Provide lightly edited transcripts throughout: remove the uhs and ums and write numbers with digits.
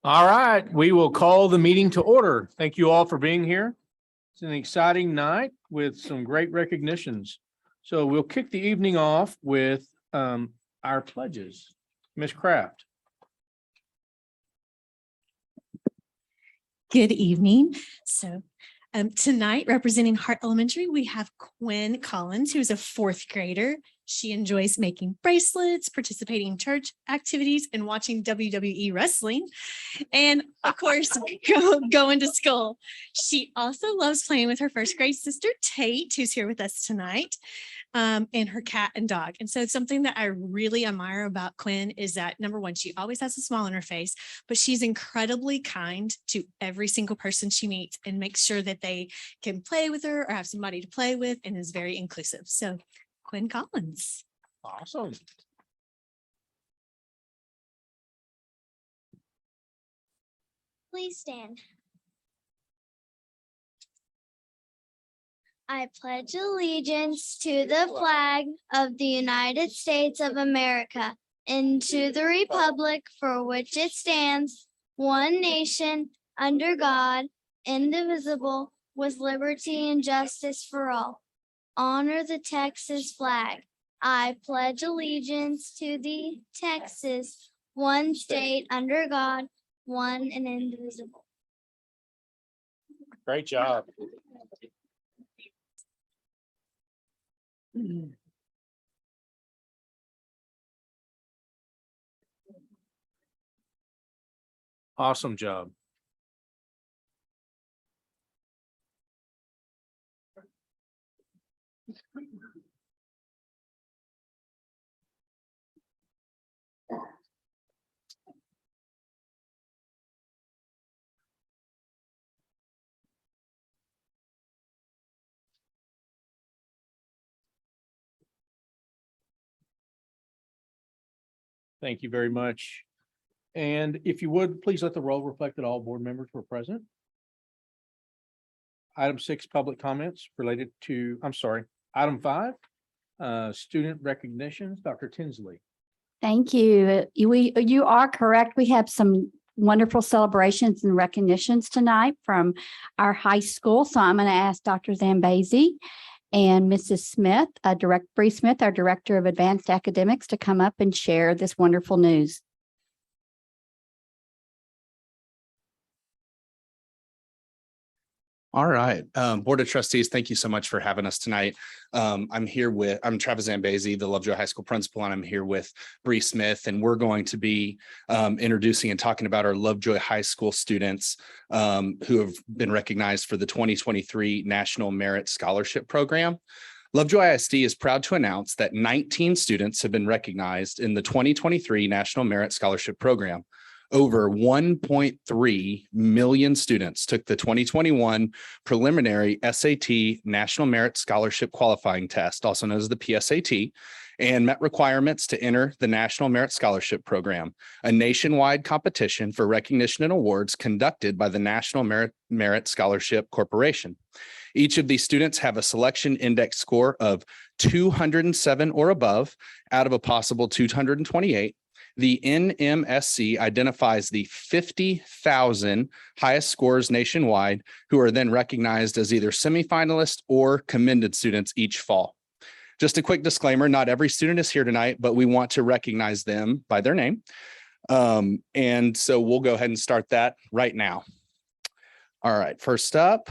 All right, we will call the meeting to order. Thank you all for being here. It's an exciting night with some great recognitions. So we'll kick the evening off with our pledges. Ms. Kraft. Good evening. So tonight, representing Hart Elementary, we have Quinn Collins, who's a fourth grader. She enjoys making bracelets, participating in church activities, and watching WWE wrestling. And of course, going to school. She also loves playing with her first grade sister, Tate, who's here with us tonight, and her cat and dog. And so something that I really admire about Quinn is that, number one, she always has a smile on her face, but she's incredibly kind to every single person she meets and makes sure that they can play with her or have somebody to play with, and is very inclusive. So Quinn Collins. Awesome. Please stand. I pledge allegiance to the flag of the United States of America and to the republic for which it stands, one nation, under God, indivisible, with liberty and justice for all. Honor the Texas flag. I pledge allegiance to the Texas, one state under God, one and indivisible. Great job. Awesome job. Thank you very much. And if you would, please let the roll reflect that all board members were present. Item 6, public comments related to, item 5, student recognitions. Dr. Tinsley. Thank you. You are correct. We have some wonderful celebrations and recognitions tonight from our high school. So I'm going to ask Dr. Zambezi and Mrs. Smith, Bree Smith, our Director of Advanced Academics, to come up and share this wonderful news. All right. Board of Trustees, thank you so much for having us tonight. I'm Travis Zambezi, the Lovejoy High School principal, and I'm here with Bree Smith, and we're going to be introducing and talking about our Lovejoy High School students who have been recognized for the 2023 National Merit Scholarship Program. Lovejoy ISD is proud to announce that 19 students have been recognized in the 2023 National Merit Scholarship Program. Over 1.3 million students took the 2021 preliminary SAT National Merit Scholarship Qualifying Test, also known as the PSAT, and met requirements to enter the National Merit Scholarship Program, a nationwide competition for recognition and awards conducted by the National Merit Scholarship Corporation. Each of these students have a selection index score of 207 or above out of a possible 228. The NMSC identifies the 50,000 highest scores nationwide, who are then recognized as either semifinalists or commended students each fall. Just a quick disclaimer, not every student is here tonight, but we want to recognize them by their name. And so we'll go ahead and start that right now. All right, first up,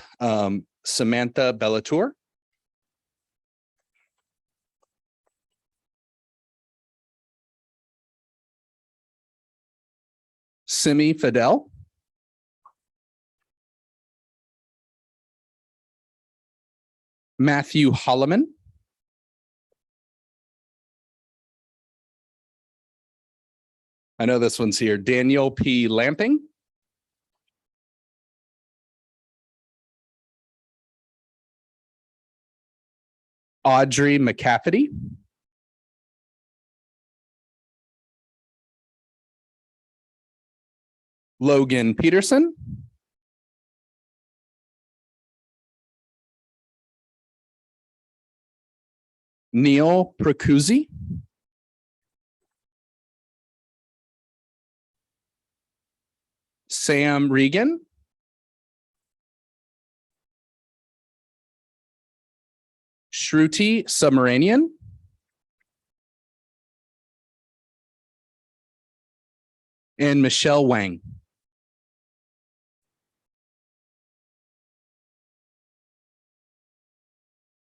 Samantha Bellatour. Simi Fidel. Matthew Holloman. I know this one's here. Daniel P. Lamping. Audrey McCafferty. Logan Peterson. Neil Procuzzi. Sam Regan. Shruti Submaranian. And Michelle Wang.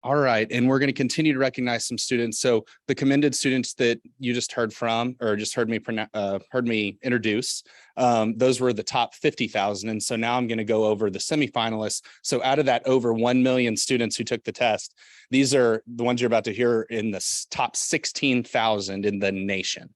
All right, and we're going to continue to recognize some students. So the commended students that you just heard from, or just heard me introduce, those were the top 50,000. And so now I'm going to go over the semifinalists. So out of that over 1 million students who took the test, these are the ones you're about to hear in the top 16,000 in the nation.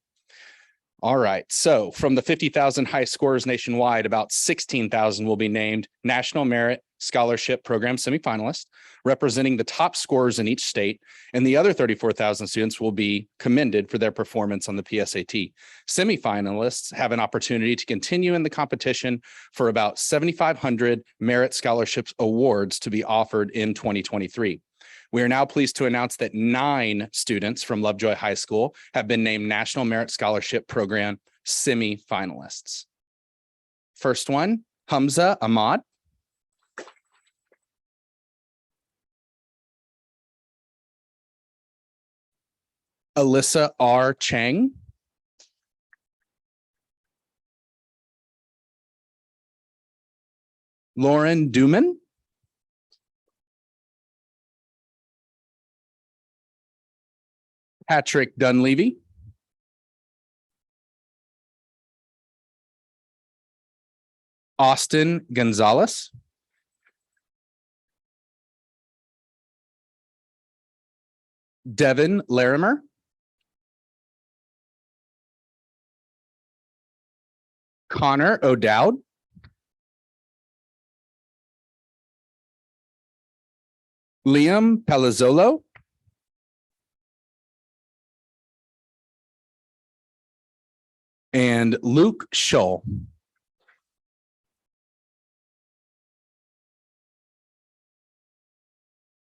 All right, so from the 50,000 high scorers nationwide, about 16,000 will be named National Merit Scholarship Program semifinalists, representing the top scorers in each state, and the other 34,000 students will be commended for their performance on the PSAT. Semifinalists have an opportunity to continue in the competition for about 7,500 Merit Scholarships awards to be offered in 2023. We are now pleased to announce that 9 students from Lovejoy High School have been named National Merit Scholarship Program semifinalists. First one, Hamza Ahmad. Alyssa R. Chang. Lauren Duman. Patrick Dunleavy. Austin Gonzalez. Devin Larimer. Connor O'Dowd. Liam Palazzolo. And Luke Schull.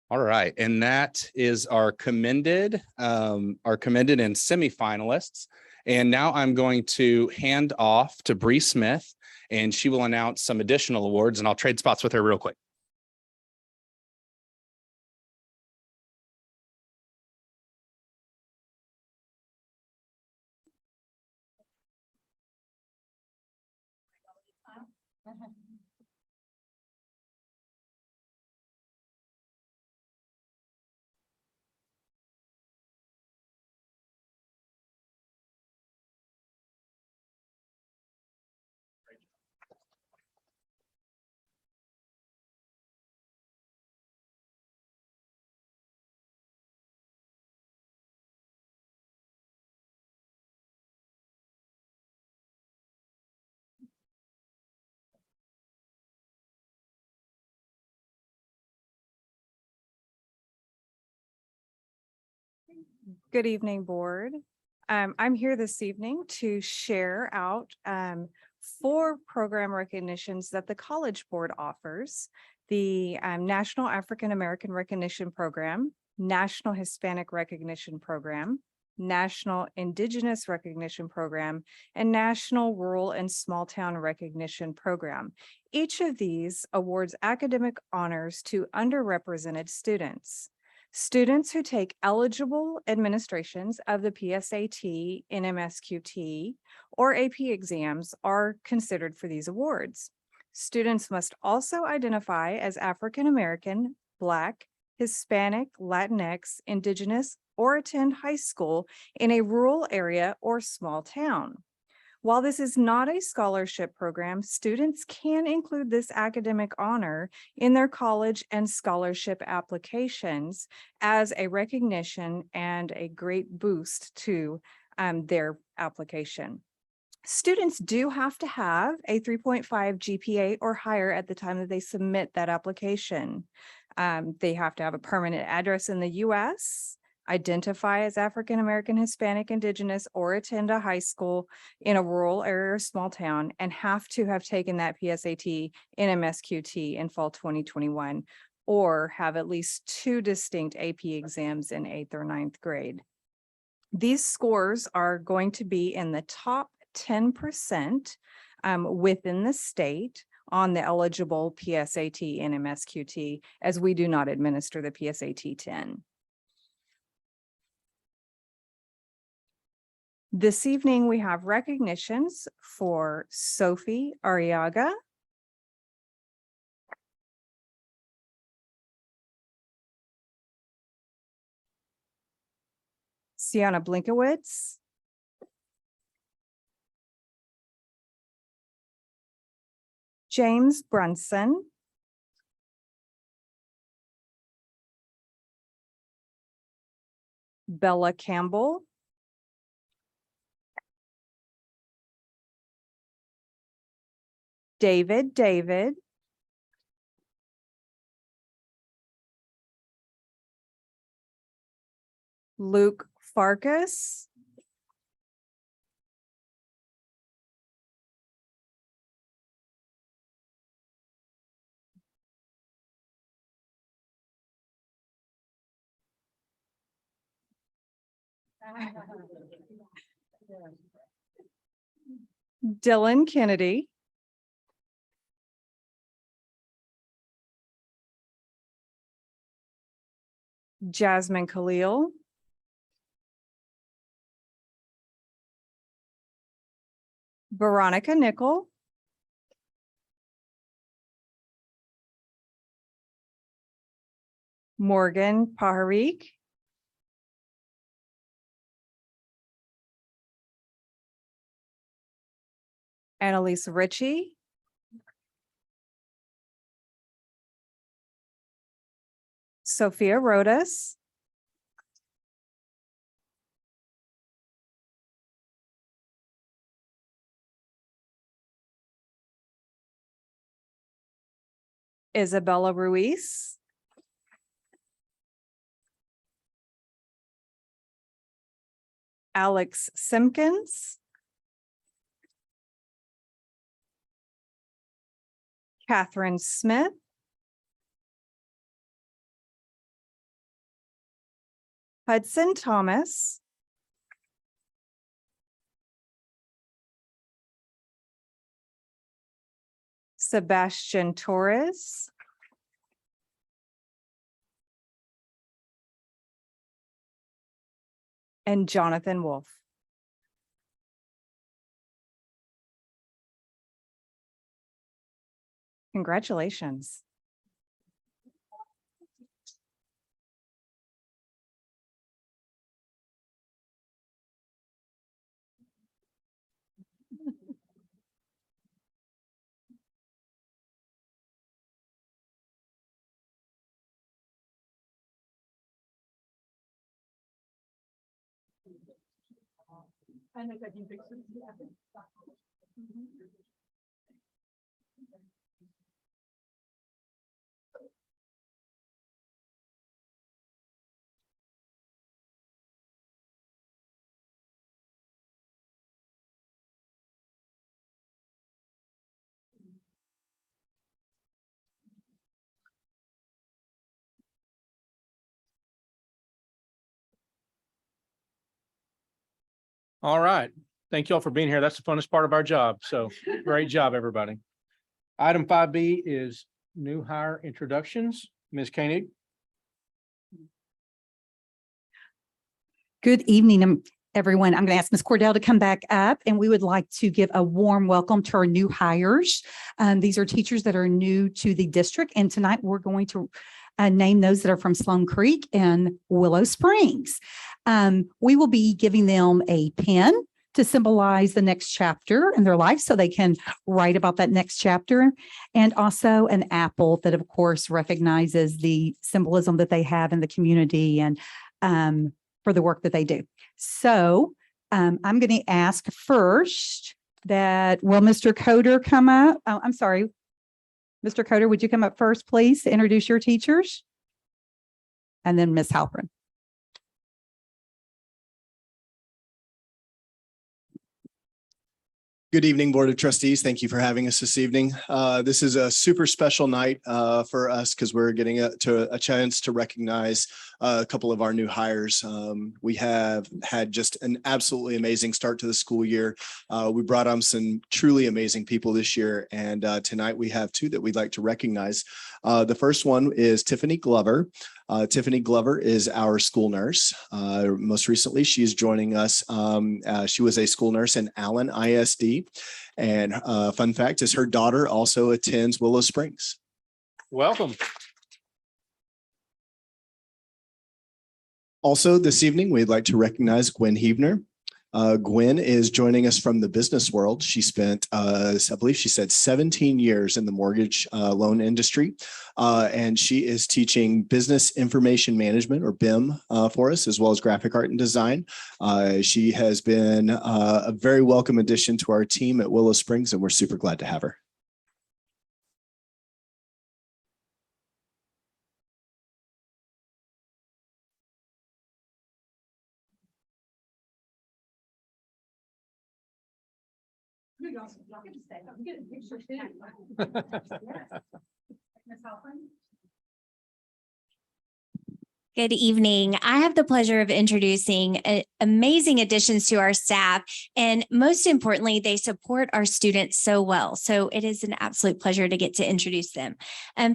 All right, and that is our commended and semifinalists. And now I'm going to hand off to Bree Smith, and she will announce some additional awards, and I'll trade spots with her real quick. Good evening, board. I'm here this evening to share out 4 program recognitions that the College Board offers. The National African American Recognition Program, National Hispanic Recognition Program, National Indigenous Recognition Program, and National Rural and Small Town Recognition Program. Each of these awards academic honors to underrepresented students. Students who take eligible administrations of the PSAT, NMSQT, or AP exams are considered for these awards. Students must also identify as African American, Black, Hispanic, Latinx, Indigenous, or attend high school in a rural area or small town. While this is not a scholarship program, students can include this academic honor in their college and scholarship applications as a recognition and a great boost to their application. Students do have to have a 3.5 GPA or higher at the time that they submit that application. They have to have a permanent address in the US, identify as African American, Hispanic, Indigenous, or attend a high school in a rural area or small town, and have to have taken that PSAT NMSQT in fall 2021, or have at least 2 distinct AP exams in 8th or 9th grade. These scores are going to be in the top 10% within the state on the eligible PSAT and MSQT, as we do not administer the PSAT 10. This evening, we have recognitions for Sophie Arriaga, Sienna Blinkowitz, James Brunson, Bella Campbell, David, Luke Farkas, Dylan Kennedy, Jasmine Khalil, Veronica Nickel, Morgan Paharik, Annalise Ritchie, Sophia Rodas, Isabella Ruiz, Alex Simpkins, Catherine Smith, Hudson Thomas, Sebastian Torres, and Jonathan Wolf. Congratulations. All right. Thank you all for being here. That's the funnest part of our job. So great job, everybody. Item 5B is new hire introductions. Ms. Koenig. Good evening, everyone. I'm going to ask Ms. Cordell to come back up, and we would like to give a warm welcome to our new hires. These are teachers that are new to the district, and tonight we're going to name those that are from Sloan Creek and Willow Springs. We will be giving them a pen to symbolize the next chapter in their life so they can write about that next chapter, and also an apple that of course recognizes the symbolism that they have in the community and for the work that they do. So I'm going to ask first that, will Mr. Coder come up? Oh, I'm sorry. Mr. Coder, would you come up first, please, to introduce your teachers? And then Ms. Halpern. Good evening, Board of Trustees. Thank you for having us this evening. This is a super special night for us because we're getting a chance to recognize a couple of our new hires. We have had just an absolutely amazing start to the school year. We brought on some truly amazing people this year, and tonight we have two that we'd like to recognize. The first one is Tiffany Glover. Tiffany Glover is our school nurse. Most recently, she's joining us. She was a school nurse in Allen ISD. And fun fact is her daughter also attends Willow Springs. Welcome. Also this evening, we'd like to recognize Gwen Heavner. Gwen is joining us from the business world. She spent, I believe she said 17 years in the mortgage loan industry. And she is teaching business information management, or BIM, for us, as well as graphic art and design. She has been a very welcome addition to our team at Willow Springs, and we're super glad to have her. Good evening. I have the pleasure of introducing amazing additions to our staff, and most importantly, they support our students so well. So it is an absolute pleasure to get to introduce them.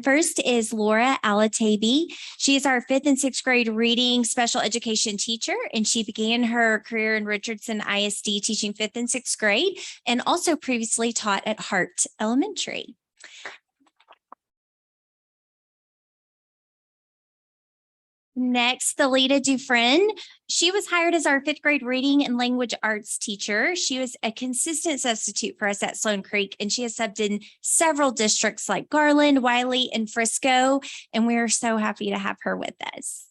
First is Laura Alatabi. She is our 5th and 6th grade reading special education teacher, and she began her career in Richardson ISD teaching 5th and 6th grade, and also previously taught at Hart Elementary. Next, Thalita Dufresne. She was hired as our 5th grade reading and language arts teacher. She was a consistent substitute for us at Sloan Creek, and she has subbed in several districts like Garland, Wiley, and Frisco, and we are so happy to have her with us.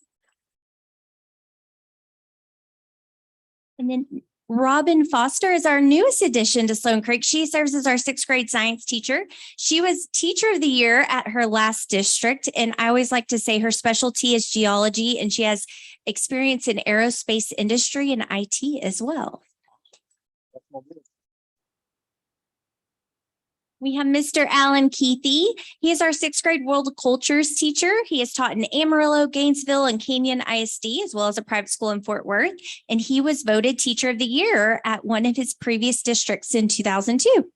And then Robin Foster is our newest addition to Sloan Creek. She serves as our 6th grade science teacher. She was teacher of the year at her last district. And I always like to say her specialty is geology, and she has experience in aerospace industry and IT as well. We have Mr. Alan Keithy. He is our 6th grade world cultures teacher. He has taught in Amarillo, Gainesville, and Canyon ISD, as well as a private school in Fort Worth. And he was voted teacher of the year at one of his previous districts in 2002.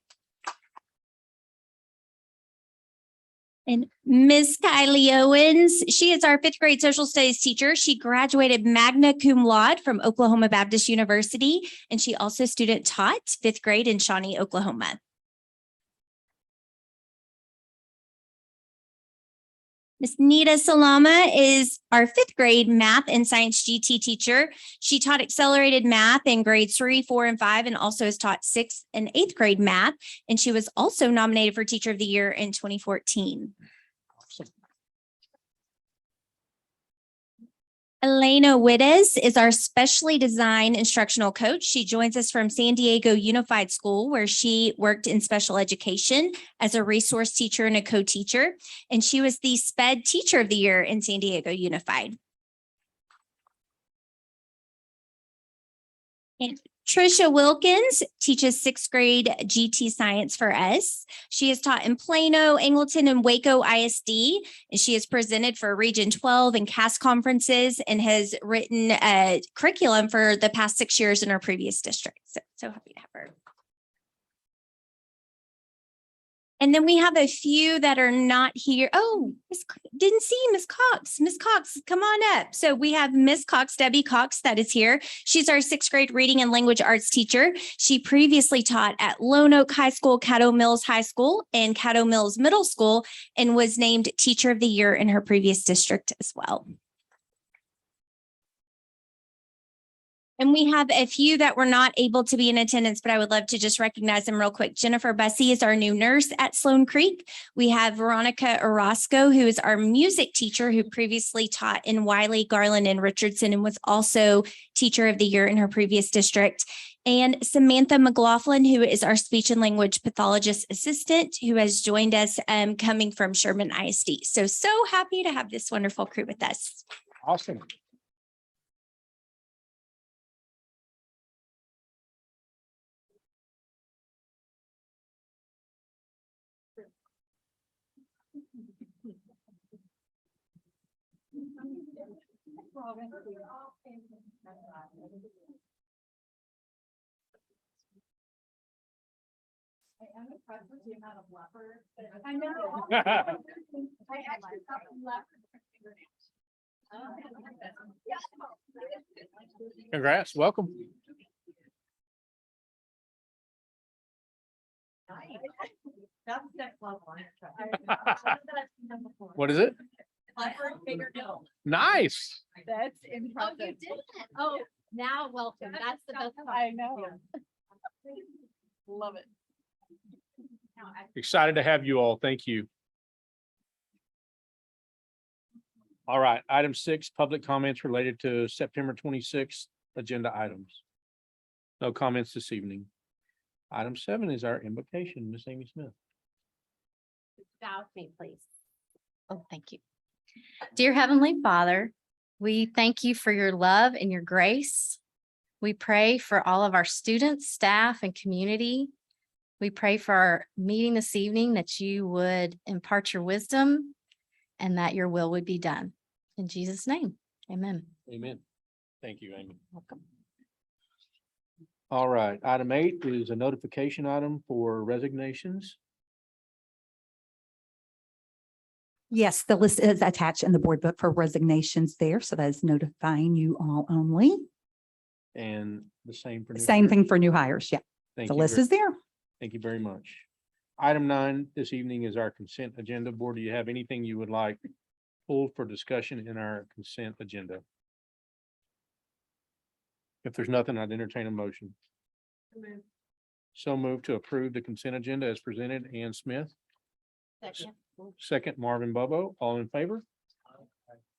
And Ms. Kylie Owens, she is our 5th grade social studies teacher. She graduated magna cum laude from Oklahoma Baptist University, and she also student taught 5th grade in Shawnee, Oklahoma. Ms. Nita Salama is our 5th grade math and science GT teacher. She taught accelerated math in grades 3, 4, and 5, and also has taught 6th and 8th grade math. And she was also nominated for Teacher of the Year in 2014. Awesome. Elena Wittes is our specially designed instructional coach. She joins us from San Diego Unified School, where she worked in special education as a resource teacher and a co-teacher. And she was the SPED Teacher of the Year in San Diego Unified. And Trisha Wilkins teaches 6th grade GT science for us. She has taught in Plano, Angleton, and Waco ISD, and she has presented for Region 12 and CAS conferences and has written a curriculum for the past 6 years in her previous district. So happy to have her. And then we have a few that are not here. Oh, didn't see Miss Cox. Miss Cox, come on up. So we have Miss Cox, Debbie Cox, that is here. She's our 6th grade reading and language arts teacher. She previously taught at Lone Oak High School, Caddo Mills High School, and Caddo Mills Middle School, and was named Teacher of the Year in her previous district as well. And we have a few that were not able to be in attendance, but I would love to just recognize them real quick. Jennifer Bussey is our new nurse at Sloan Creek. We have Veronica Orozco, who is our music teacher, who previously taught in Wiley, Garland, and Richardson, and was also Teacher of the Year in her previous district. And Samantha McLaughlin, who is our speech and language pathologist assistant, who has joined us coming from Sherman ISD. So happy to have this wonderful crew with us. Awesome. Congrats, welcome. What is it? Nice. That's impressive. Oh, now welcome. That's the best. I know. Love it. Excited to have you all. Thank you. All right, item 6, public comments related to September 26th agenda items. No comments this evening. Item 7 is our invocation, Miss Amy Smith. Bow with me, please. Oh, thank you. Dear Heavenly Father, we thank you for your love and your grace. We pray for all of our students, staff, and community. We pray for our meeting this evening that you would impart your wisdom and that your will would be done. In Jesus' name, amen. Amen. Thank you, Amy. Welcome. All right, item 8 is a notification item for resignations. Yes, the list is attached in the board book for resignations there. So that is notifying you all only. And the same for. new Same hires. thing for new hires. Yeah, Thank the you list very- is there. Thank you very much. Item 9 this evening is our consent agenda. Board, do you have anything you would like pulled for discussion in our consent agenda? If there's nothing, I'd entertain a motion. So move to approve the consent agenda as presented. Ann Smith, second Marvin Bobo, all in favor?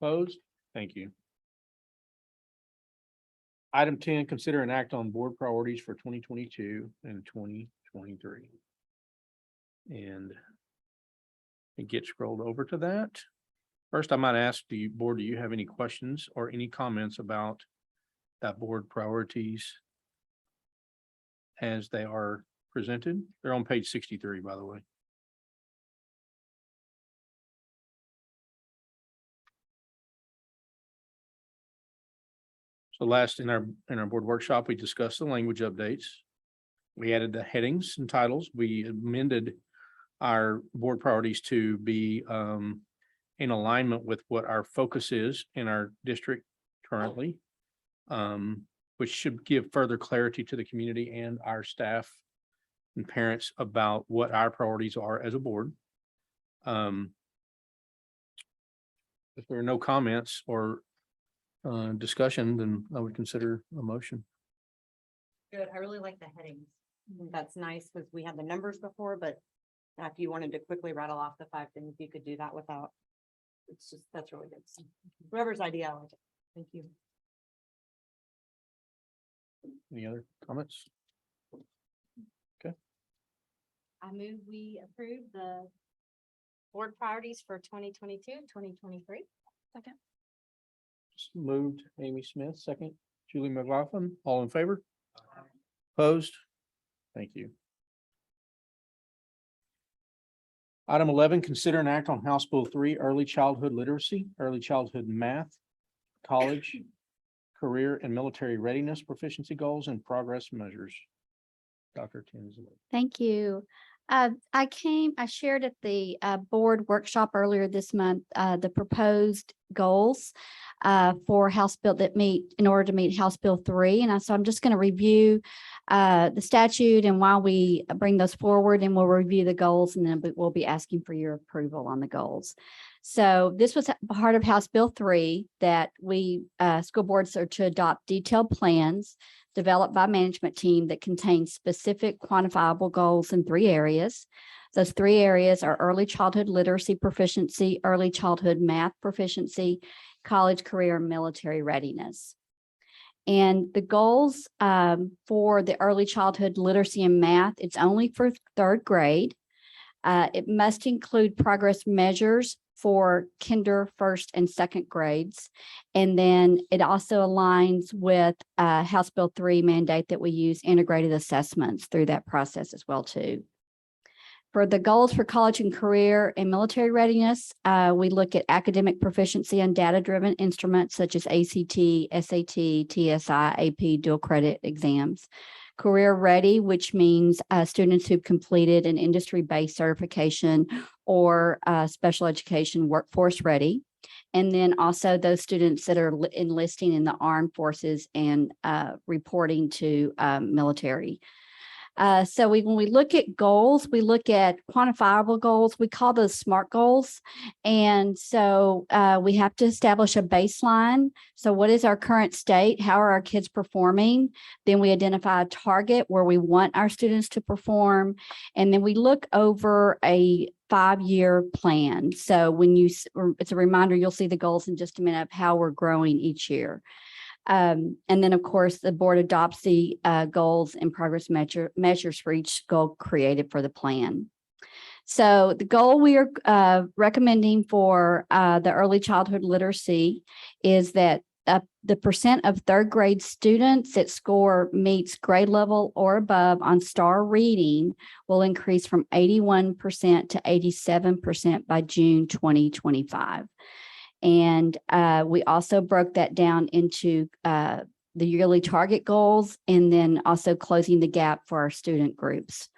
Opposed? Thank you. Item 10, consider an act on board priorities for 2022 and 2023. And it gets scrolled over to that. First, I might ask the board, do you have any questions or any comments about that board priorities as they are presented? They're on page 63, by the way. So last in our board workshop, we discussed the language updates. We added the headings and titles. We amended our board priorities to be in alignment with what our focus is in our district currently, which should give further clarity to the community and our staff and parents about what our priorities are as a board. If there are no comments or discussion, then I would consider a motion. Good. I really like the headings. That's nice because we had the numbers before, but if you wanted to quickly rattle off the 5 things, you could do that without. It's just, that's really good. So, whoever's idea, I like it. Thank you. Any other comments? I move we approve the board priorities for 2022, 2023. Second. Moved Amy Smith, second Julie McLaughlin, all in favor? Opposed? Thank you. Item 11, consider an act on House Bill 3, early childhood literacy, early childhood math, college, career and military readiness proficiency goals and progress measures. Dr. Tinsley. Thank you. I shared at the board workshop earlier this month, the proposed goals for House Bill that meet in order to meet House Bill 3. And so I'm just going to review the statute and while we bring those forward, and we'll review the goals, and then we'll be asking for your approval on the goals. So this was part of House Bill 3 that we school boards are to adopt detailed plans developed by management team that contain specific quantifiable goals in 3 areas. Those 3 areas are early childhood literacy proficiency, early childhood math proficiency, college, career, and military readiness. And the goals for the early childhood literacy and math, it's only for 3rd grade. It must include progress measures for kinder, 1st, and 2nd grades. And then it also aligns with House Bill 3 mandate that we use integrated assessments through that process as well too. For the goals for college and career and military readiness, we look at academic proficiency and data-driven instruments such as ACT, SAT, TSI, AP, dual credit exams. Career ready, which means students who've completed an industry-based certification or special education workforce ready. And then also those students that are enlisting in the armed forces and reporting to military. So when we look at goals, we look at quantifiable goals. We call those SMART goals. And so we have to establish a baseline. So what is our current state? How are our kids performing? Then we identify a target where we want our students to perform. And then we look over a 5-year plan. So when it's a reminder, you'll see the goals in just a minute of how we're growing each year. And then, of course, the board adopts the goals and progress measures for each goal created for the plan. So the goal we are recommending for the early childhood literacy is that the percent of third grade students that score meets grade level or above on STAR reading will increase from 81% to 87% by June 2025. And we also broke that down into the yearly target goals and then also closing the gap for our student groups.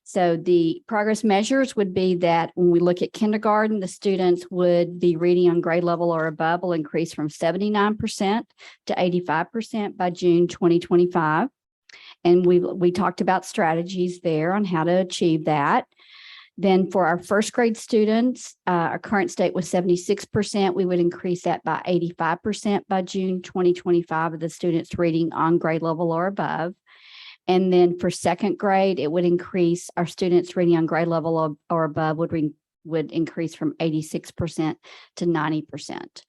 So the progress measures would be that when we look at kindergarten, the students would be reading on grade level or above will increase from 79% to 85% by June 2025. And we talked about strategies there on how to achieve that. Then for our first grade students, our current state was 76%. We would increase that by 85% by June 2025 of the students reading on grade level or above. And then for second grade, it would increase our students reading on grade level or above would increase from 86% to 90%.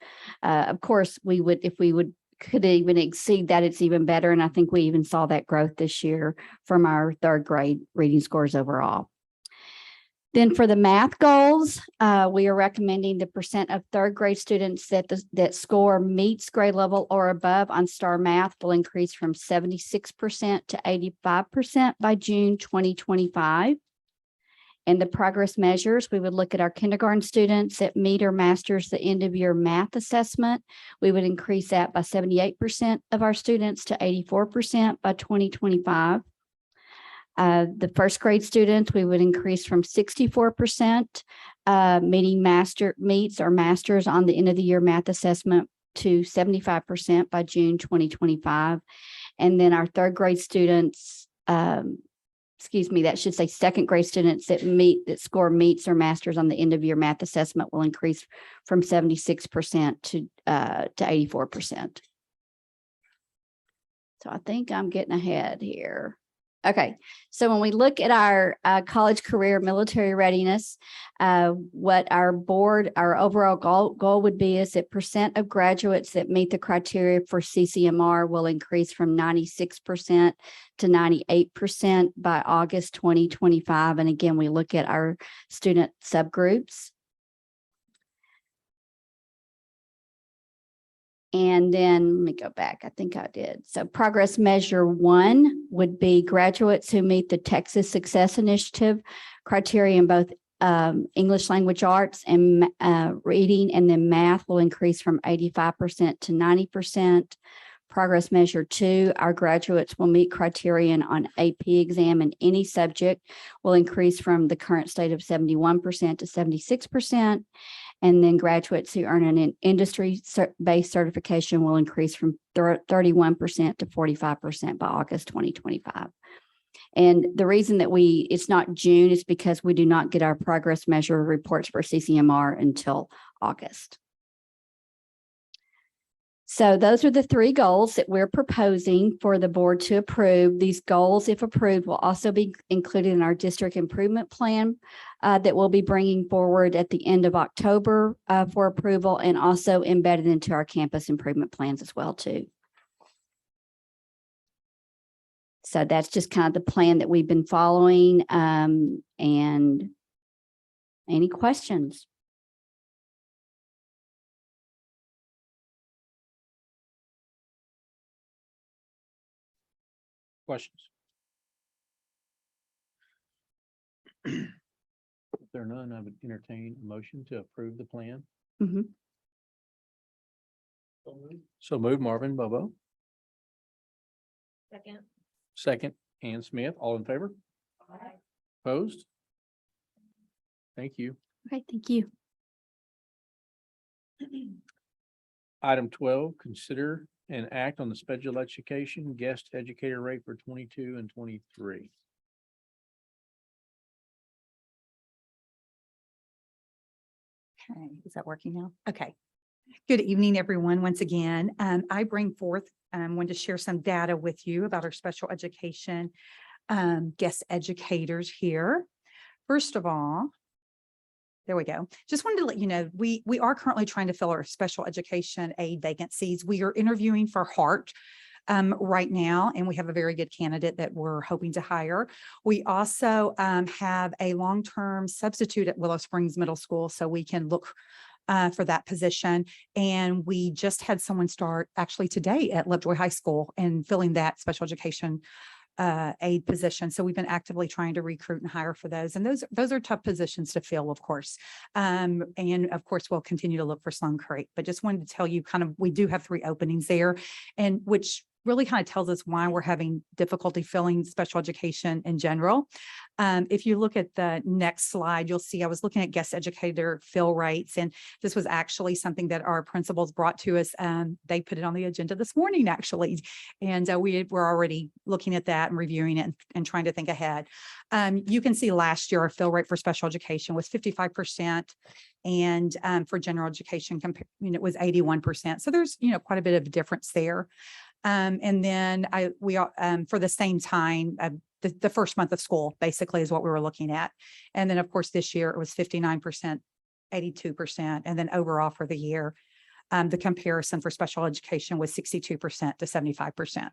Of course, if we could even exceed that, it's even better. And I think we even saw that growth this year from our third grade reading scores overall. Then for the math goals, we are recommending the percent of third grade students that score meets grade level or above on STAR Math will increase from 76% to 85% by June 2025. And the progress measures, we would look at our kindergarten students that meet or masters the end of year math assessment. We would increase that by 78% of our students to 84% by 2025. The first grade students, we would increase from 64% meets or masters on the end of the year math assessment to 75% by June 2025. And then our third grade students, that should say second grade students that score meets or masters on the end of year math assessment will increase from 76% to 84%. So I think I'm getting ahead here. Okay, so when we look at our college career military readiness, what our overall goal would be is that percent of graduates that meet the criteria for CCMR will increase from 96% to 98% by August 2025. And again, we look at our student subgroups. And then let me go back. I think I did. So progress measure 1 would be graduates who meet the Texas Success Initiative criteria in both English language arts and reading, and then math will increase from 85% to 90%. Progress measure 2, our graduates will meet criterion on AP exam in any subject will increase from the current state of 71% to 76%. And then graduates who earn an industry-based certification will increase from 31% to 45% by August 2025. And the reason that it's not June is because we do not get our progress measure reports for CCMR until August. So those are the 3 goals that we're proposing for the board to approve. These goals, if approved, will also be included in our district improvement plan that we'll be bringing forward at the end of October for approval, and also embedded into our campus improvement plans as well too. So that's just kind of the plan that we've been following. And any questions? Questions? there are none, I would entertain a motion to approve the plan. Mhm. So move Marvin Bobo. Second. Second, Ann Smith, all in favor? Opposed? Thank you. Okay, thank you. Item 12, consider and act on the special education guest educator rate for 22 and 23. Okay, is that working now? Okay. Good evening, everyone. Once again, I bring forth, wanted to share some data with you about our special education guest educators here. First of all, there we go. Just wanted to let you know, we are currently trying to fill our special education aid vacancies. We are interviewing for Hart right now, and we have a very good candidate that we're hoping to hire. We also have a long-term substitute at Willow Springs Middle School, so we can look for that position. And we just had someone start actually today at Lovejoy High School and filling that special education aid position. So we've been actively trying to recruit and hire for those. And those are tough positions to fill, of course. And of course, we'll continue to look for Sloan Creek, but just wanted to tell you kind of, we do have 3 openings there, and which really kind of tells us why we're having difficulty filling special education in general. If you look at the next slide, you'll see I was looking at guest educator fill rates, and this was actually something that our principals brought to us. They put it on the agenda this morning, actually, and we were already looking at that and reviewing it and trying to think ahead. You can see last year our fill rate for special education was 55%. And for general education, it was 81%. So there's, quite a bit of difference there. And then for the same time, the first month of school basically is what we were looking at. And then of course, this year it was 59%, 82%. And then overall for the year, the comparison for special education was 62% to 75%.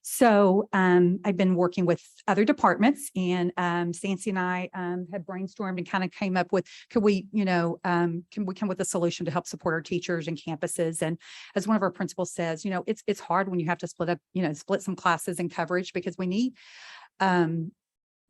So I've been working with other departments, and Sancy and I have brainstormed and kind of came up with, can we come with a solution to help support our teachers and campuses? And as one of our principals says, it's hard when you have to split up, split some classes and coverage, because we need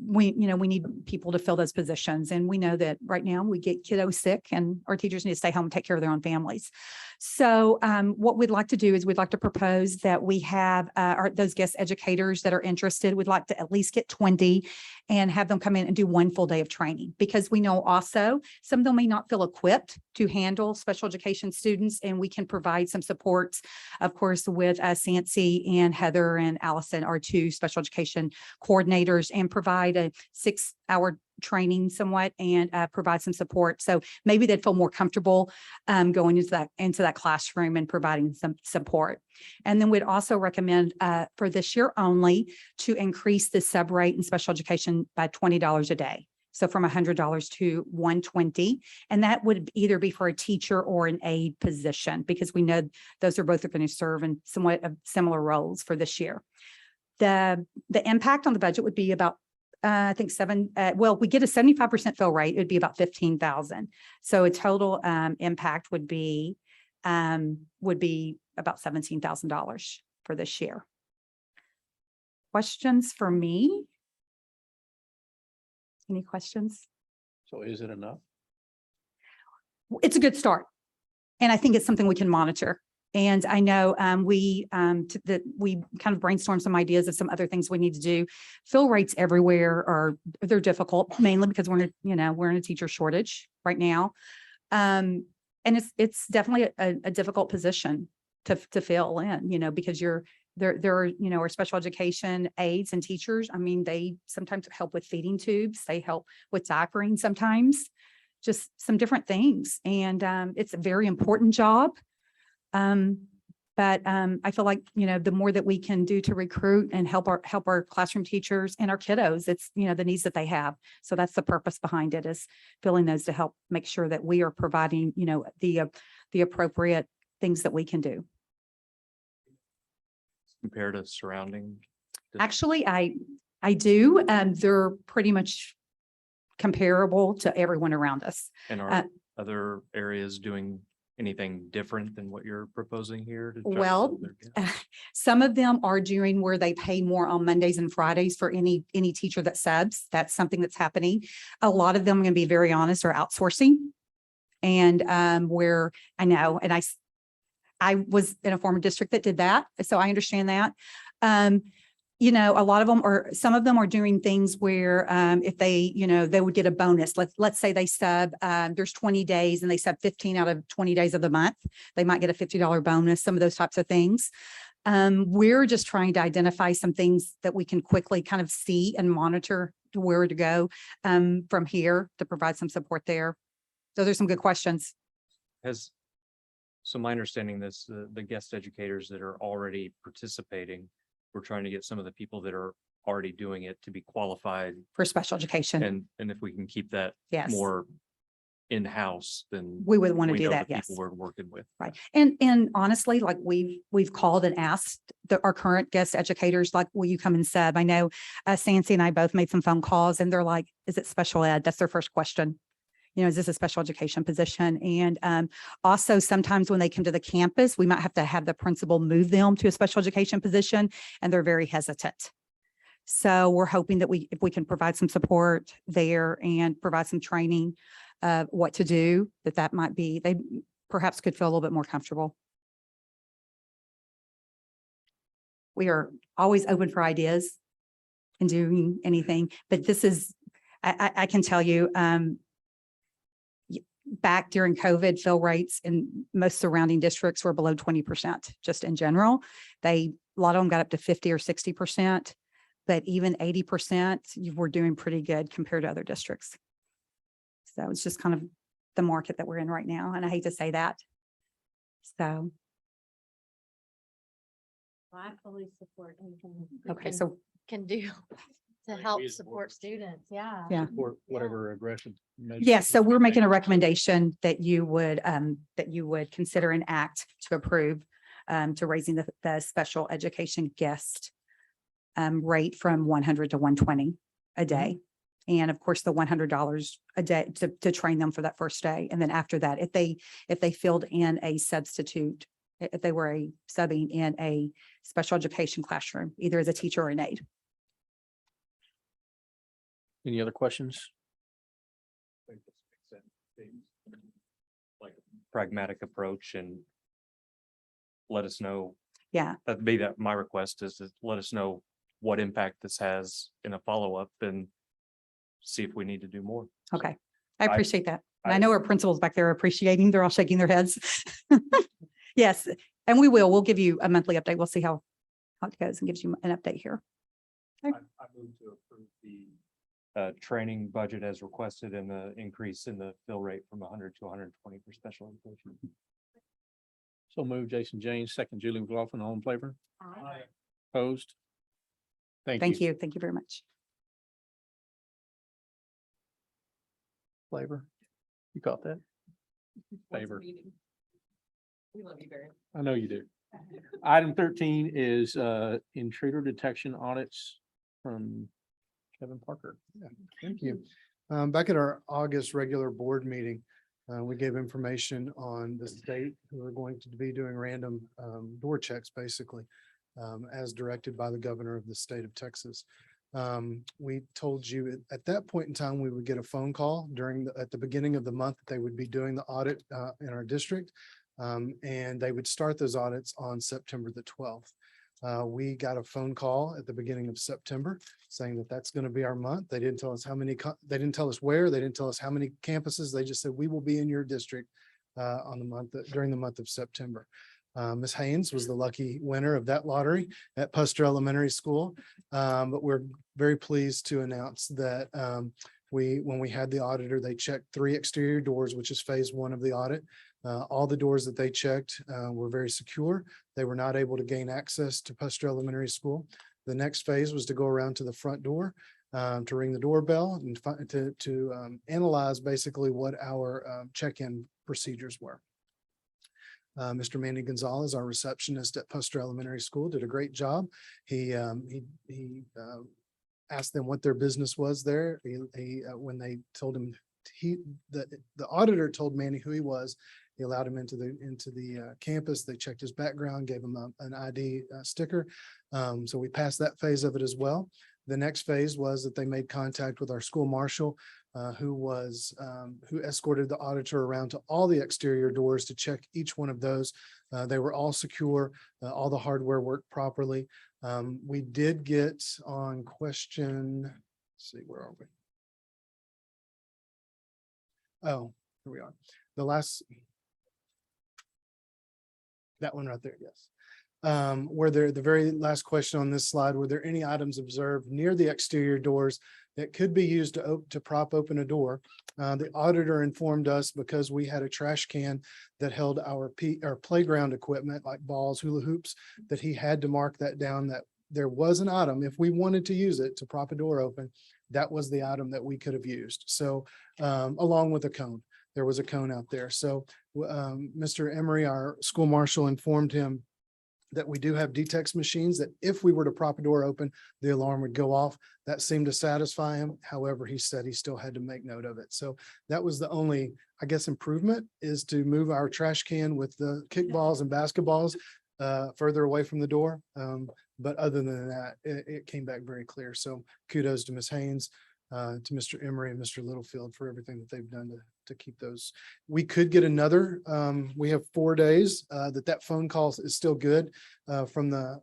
we need people to fill those positions. And we know that right now we get kiddos sick and our teachers need to stay home and take care of their own families. So what we'd like to do is we'd like to propose that we have those guest educators that are interested. We'd like to at least get 20 and have them come in and do 1 full day of training, because we know also some of them may not feel equipped to handle special education students, and we can provide some supports, of course, with Sancy and Heather and Allison, our 2 special education coordinators, and provide a 6-hour training somewhat and provide some support. So maybe they'd feel more comfortable going into that classroom and providing some support. And then we'd also recommend for this year only to increase the sub rate in special education by $20 a day. So from $100 to $120, and that would either be for a teacher or an aide position, because we know those are both going to serve in somewhat of similar roles for this year. The impact on the budget would be about I think we get a 75% fill rate. It would be about 15,000. So a total impact would be about $17,000 for this year. Questions for me? Any questions? So is it enough? It's a good start, and I think it's something we can monitor. And I know we kind of brainstormed some ideas of some other things we need to do. Fill rates everywhere they're difficult, mainly because we're in a teacher shortage right now. And it's definitely a difficult position to fill in, because there are, our special education aides and teachers. I mean, they sometimes help with feeding tubes. They help with diapering sometimes, just some different things. And it's a very important job. But I feel like, the more that we can do to recruit and help our classroom teachers and our kiddos, it's, the needs that they have. So that's the purpose behind it, is filling those to help make sure that we are providing, the appropriate things that we can do. Compared to surrounding? Actually, I do. They're pretty much comparable to everyone around us. And are other areas doing anything different than what you're proposing here? to try to Well, fill their gap? some of them are doing where they pay more on Mondays and Fridays for any teacher that subs. That's something that's happening. A lot of them, I'm going to be very honest, are outsourcing. And where I know, and I was in a former district that did that, so I understand that. You know, a lot of them are, some of them are doing things where if they, you know, they would get a bonus. Let's say they sub, there's 20 days and they sub 15 out of 20 days of the month. They might get a $50 bonus, some of those types of things. We're just trying to identify some things that we can quickly kind of see and monitor to where to go from here to provide some support there. Those are some good questions. So my understanding this, the guest educators that are already participating, we're trying to get some of the people that are already doing it to be qualified. For special education. And if we can keep that Yes. more in-house, then We would want to we do know that, the yes. people we're working with. Right. And honestly, like we've called and asked our current guest educators, like, will you come and sub? I know Sancy and I both made some phone calls and they're like, is it special ed? That's their first question. You know, is this a special education position? And also sometimes when they come to the campus, we might have to have the principal move them to a special education position and they're very hesitant. So we're hoping that if we can provide some support there and provide some training of what to do, that might be, they perhaps could feel a little bit more comfortable. We are always open for ideas and doing anything, but this is, I can tell you, back during COVID, fill rates in most surrounding districts were below 20%, just in general. A lot of them got up to 50 or 60%, but even 80%, you were doing pretty good compared to other districts. So it's just kind of the market that we're in right now. And I hate to say that. So. I fully support anything. Okay, so Can do to help support students. Yeah. Yeah. Or whatever aggression. measures yes, so we we're can making a take. recommendation that you would consider an act to approve to raising the special education guest rate from 100 to 120 a day. And of course, the $100 a day to train them for that first day. And then after that, if they filled in a substitute, if they were subbing in a special education classroom, either as a teacher or an aide. Any other questions? Like a pragmatic approach and let us know. Yeah. That'd be my request is to let us know what impact this has in a follow-up and see if we need to do more. Okay. I appreciate that. And I I- know our principals back there are appreciating, they're all shaking their heads. Yes, and we'll give you a monthly update. We'll see how it goes and gives you an update here. I move to approve the training budget as requested and the increase in the fill rate from 100 to 120 for special education. So move Jason James, second Julie McLaughlin, all in favor? Opposed? Thank you. Thank you very much. Flavor. You caught that? Favor. We love you, Barry. I know you do. Item 13 is intruder detection audits from Kevin Parker. Thank you. Back at our August regular board meeting, we gave information on the state who are going to be doing random door checks, basically, as directed by the governor of the state of Texas. We told you at that point in time, we would get a phone call at the beginning of the month that they would be doing the audit in our district. And they would start those audits on September the 12th. We got a phone call at the beginning of September saying that that's going to be our month. They didn't tell us how many, they didn't tell us where, they didn't tell us how many campuses. They just said, we will be in your district during the month of September. Ms. Haynes was the lucky winner of that lottery at Puster Elementary School. But we're very pleased to announce that when we had the auditor, they checked 3 exterior doors, which is phase 1 of the audit. All the doors that they checked were very secure. They were not able to gain access to Puster Elementary School. The next phase was to go around to the front door to ring the doorbell and to analyze basically what our check-in procedures were. Mr. Manny Gonzalez, our receptionist at Puster Elementary School, did a great job. He asked them what their business was there. When they told him, the auditor told Manny who he was, They allowed him into the campus. They checked his background, gave him an ID sticker. So we passed that phase of it as well. The next phase was that they made contact with our school marshal, who escorted the auditor around to all the exterior doors to check each one of those. They were all secure, all the hardware worked properly. We did get on question, let's see, where are we? Oh, here we are. The last, that one right there, yes. Were there, the very last question on this slide, were there any items observed near the exterior doors that could be used to prop open a door? The auditor informed us, because we had a trash can that held our playground equipment like balls, hula hoops, that he had to mark that down, that there was an item, if we wanted to use it to prop a door open, that was the item that we could have used. So along with a cone, there was a cone out there. So Mr. Emery, our school marshal, informed him that we do have detex machines, that if we were to prop a door open, the alarm would go off. That seemed to satisfy him. However, he said he still had to make note of it. So that was the only, I guess, improvement, is to move our trash can with the kickballs and basketballs further away from the door. But other than that, it came back very clear. So kudos to Ms. Haynes, to Mr. Emery and Mr. Littlefield for everything that they've done to keep those. We could get another, we have 4 days that phone call is still good from the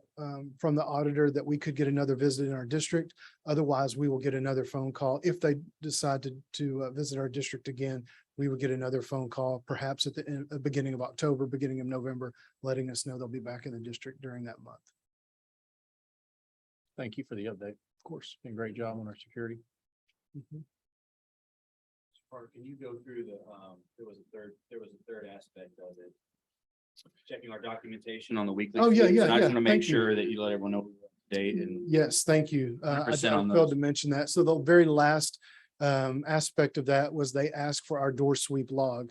auditor, that we could get another visit in our district. Otherwise, we will get another phone call. If they decide to visit our district again, we would get another phone call, perhaps at the beginning of October, beginning of November, letting us know they'll be back in the district during that month. Thank you for the update. Of course, been a great job on our security. Or can you go through there was a third aspect of it. Checking our documentation on the weekly. Oh, yeah, sweeps, yeah, and I just yeah. want to make Thank you. sure that you let everyone know we're up to date and. Yes, thank you. I 100% on failed those. to mention that. So the very last aspect of that was they asked for our door sweep log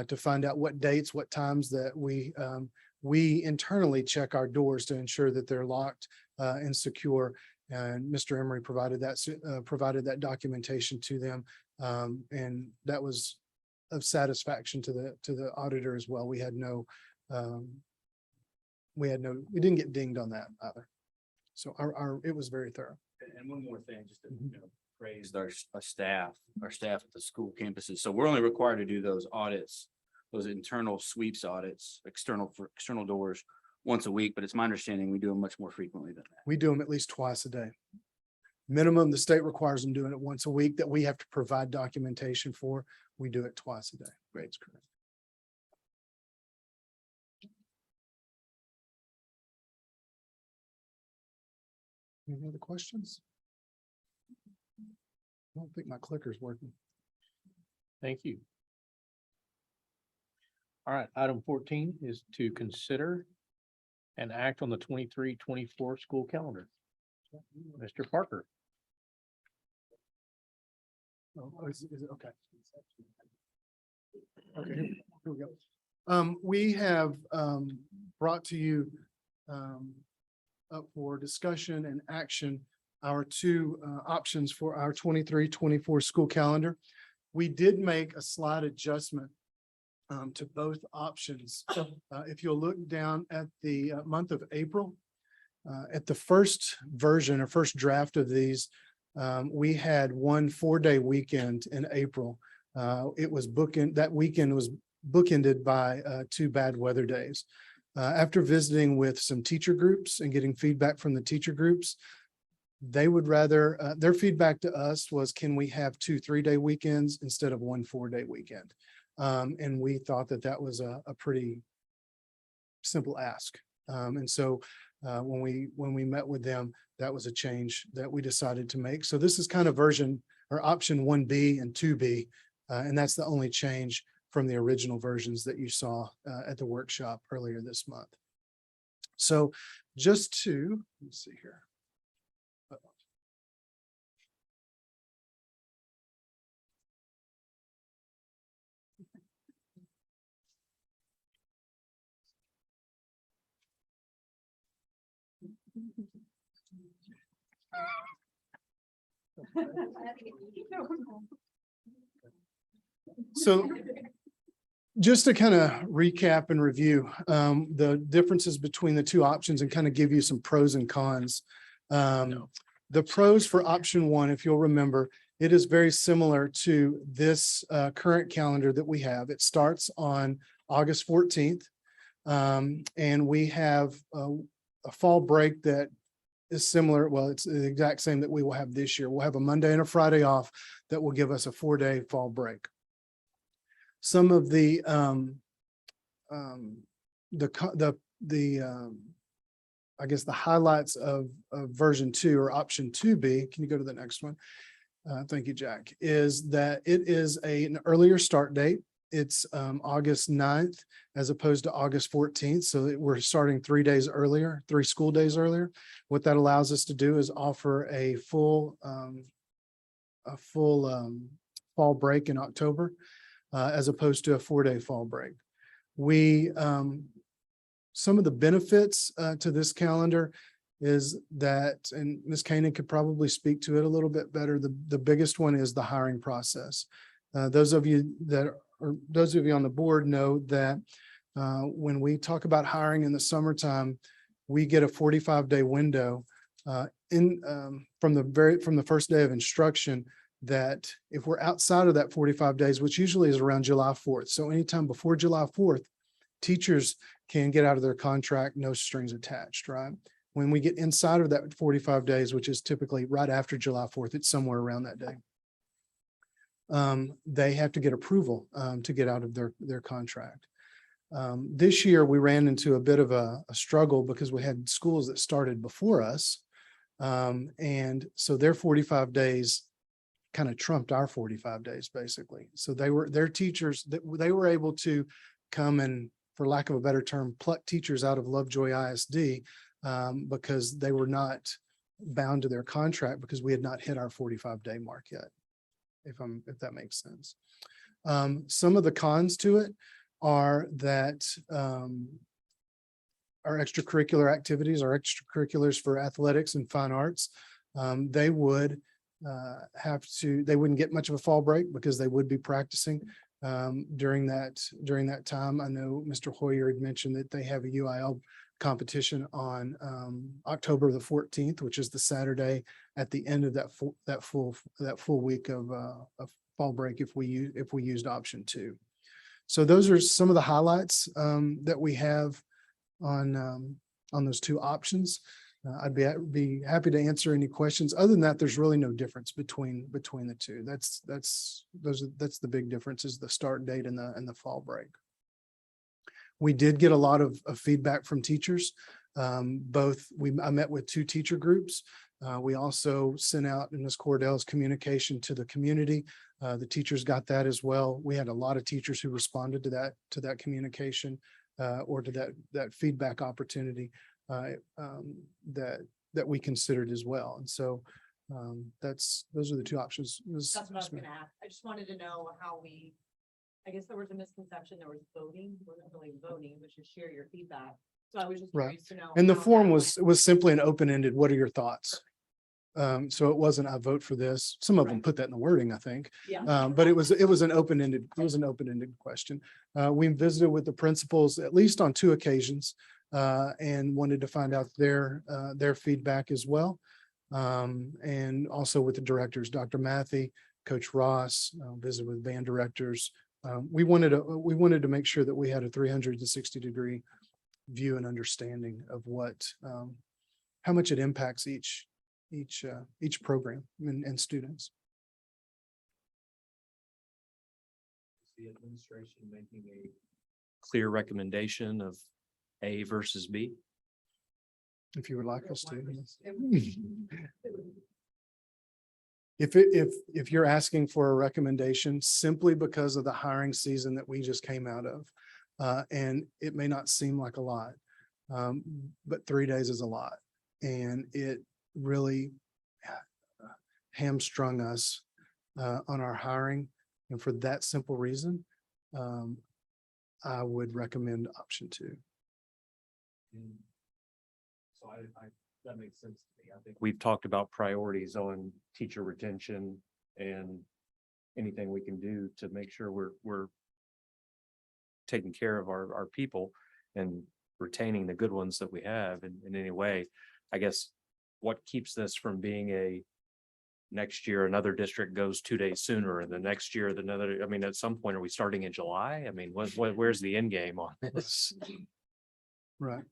to find out what dates, what times that we internally check our doors to ensure that they're locked and secure. And Mr. Emery provided that documentation to them. And that was of satisfaction to the auditor as well. We didn't get dinged on that either. So it was very thorough. And one more thing, just to praise our staff at the school campuses. So we're only required to do those audits, those internal sweeps audits, for external doors once a week, but it's my understanding we do them much more frequently than that. We do them at least twice a day. Minimum, the state requires them doing it once a week that we have to provide documentation for. We do it twice a day. Great, that's correct. Any other questions? I don't think my clicker's working. Thank you. All right, item 14 is to consider and act on the 23-24 school calendar. Mr. Parker. Oh, is it okay? Okay, here we go. We have brought to you up for discussion and action our two options for our 23-24 school calendar. We did make a slight adjustment to both options. If you'll look down at the month of April, at the first version or first draft of these, we had one 4-day weekend in April. That weekend was bookended by 2 bad weather days. After visiting with some teacher groups and getting feedback from the teacher groups, they would rather, their feedback to us was, can we have 2 3-day weekends instead of one 4-day weekend? And we thought that was a pretty simple ask. And so when we met with them, that was a change that we decided to make. So this is kind of version or option 1B and 2B. And that's the only change from the original versions that you saw at the workshop earlier this month. So just to, let's see here. So just to kind of recap and review the differences between the two options and kind of give you some pros and cons. The pros for option one, if you'll remember, it is very similar to this current calendar that we have. It starts on August 14th. And we have a fall break that is similar. Well, it's the exact same that we will have this year. We'll have a Monday and a Friday off that will give us a 4-day fall break. Some of the I guess the highlights of version 2 or option 2B, can you go to the next one? Thank you, Jack, is that it is an earlier start date. It's August 9th as opposed to August 14th. So we're starting 3 days earlier, 3 school days earlier. What that allows us to do is offer a full fall break in October as opposed to a 4-day fall break. Some of the benefits to this calendar is that, and Ms. Koenig could probably speak to it a little bit better. The biggest one is the hiring process. Those of you on the board know that when we talk about hiring in the summertime, we get a 45-day window from the first day of instruction, that if we're outside of that 45 days, which usually is around July 4th. So anytime before July 4th, teachers can get out of their contract, no strings attached, right? When we get inside of that 45 days, which is typically right after July 4th, it's somewhere around that day. They have to get approval to get out of their contract. This year, we ran into a bit of a struggle because we had schools that started before us. And so their 45 days kind of trumped our 45 days, basically. So their teachers, they were able to come and, for lack of a better term, pluck teachers out of Lovejoy ISD because they were not bound to their contract because we had not hit our 45-day mark yet, if that makes sense. Some of the cons to it are that our extracurricular activities, our extracurriculars for athletics and fine arts, they would they wouldn't get much of a fall break because they would be practicing during that time. I know Mr. Hoyer had mentioned that they have a UIL competition on October the 14th, which is the Saturday at the end of that full week of fall break if we used option 2. So those are some of the highlights that we have on those 2 options. I'd be happy to answer any questions. Other than that, there's really no difference between the two. That's the big difference, is the start date and the fall break. We did get a lot of feedback from teachers. I met with 2 teacher groups. We also sent out in Ms. Cordell's communication to the community. The teachers got that as well. We had a lot of teachers who responded to that communication or to that feedback opportunity that we considered as well. And so those are the 2 options. That's what I was gonna ask. I just wanted to know how I guess there was a misconception, there was voting, we're not really voting, but just share your feedback. So I was just Right. curious to know. And the how form that was simply an open-ended, what are your thoughts? So it wasn't, I vote for this. Some of them put that in the wording, I think. went. Yeah. But it was an open-ended question. We visited with the principals at least on 2 occasions and wanted to find out their feedback as well. And also with the directors, Dr. Matthey, Coach Ross, visited with band directors. We wanted to make sure that we had a 360-degree view and understanding of how much it impacts each program and students. The administration making a clear recommendation of A versus B? If you would like us to. If you're asking for a recommendation simply because of the hiring season that we just came out of, and it may not seem like a lot, but 3 days is a lot, and it really hamstrung us on our hiring. And for that simple reason, I would recommend option 2. So that makes sense to me. I think we've talked about priorities on teacher retention and anything we can do to make sure we're taking care of our people and retaining the good ones that we have in any way. I guess what keeps this from being a next year, another district goes 2 days sooner and the next year, another, I mean, at some point, are we starting in July? I mean, where's the end game on this? Right.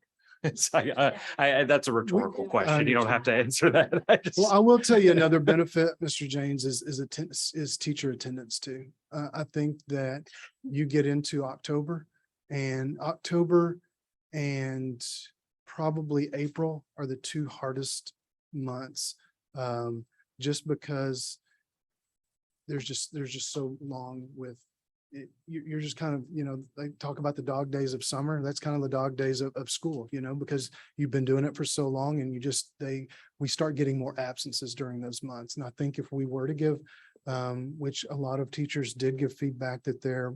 It's, that's a rhetorical I question. You don't have to answer that. Well, I will tell you another benefit, Mr. James, is attendance, is teacher attendance too. I think that you get into October and probably April are the two hardest months. Just because there's just so long with it, you're just kind of, they talk about the dog days of summer. That's kind of the dog days of school, because you've been doing it for so long and we start getting more absences during those months. And I think if we were to give, which a lot of teachers did give feedback that their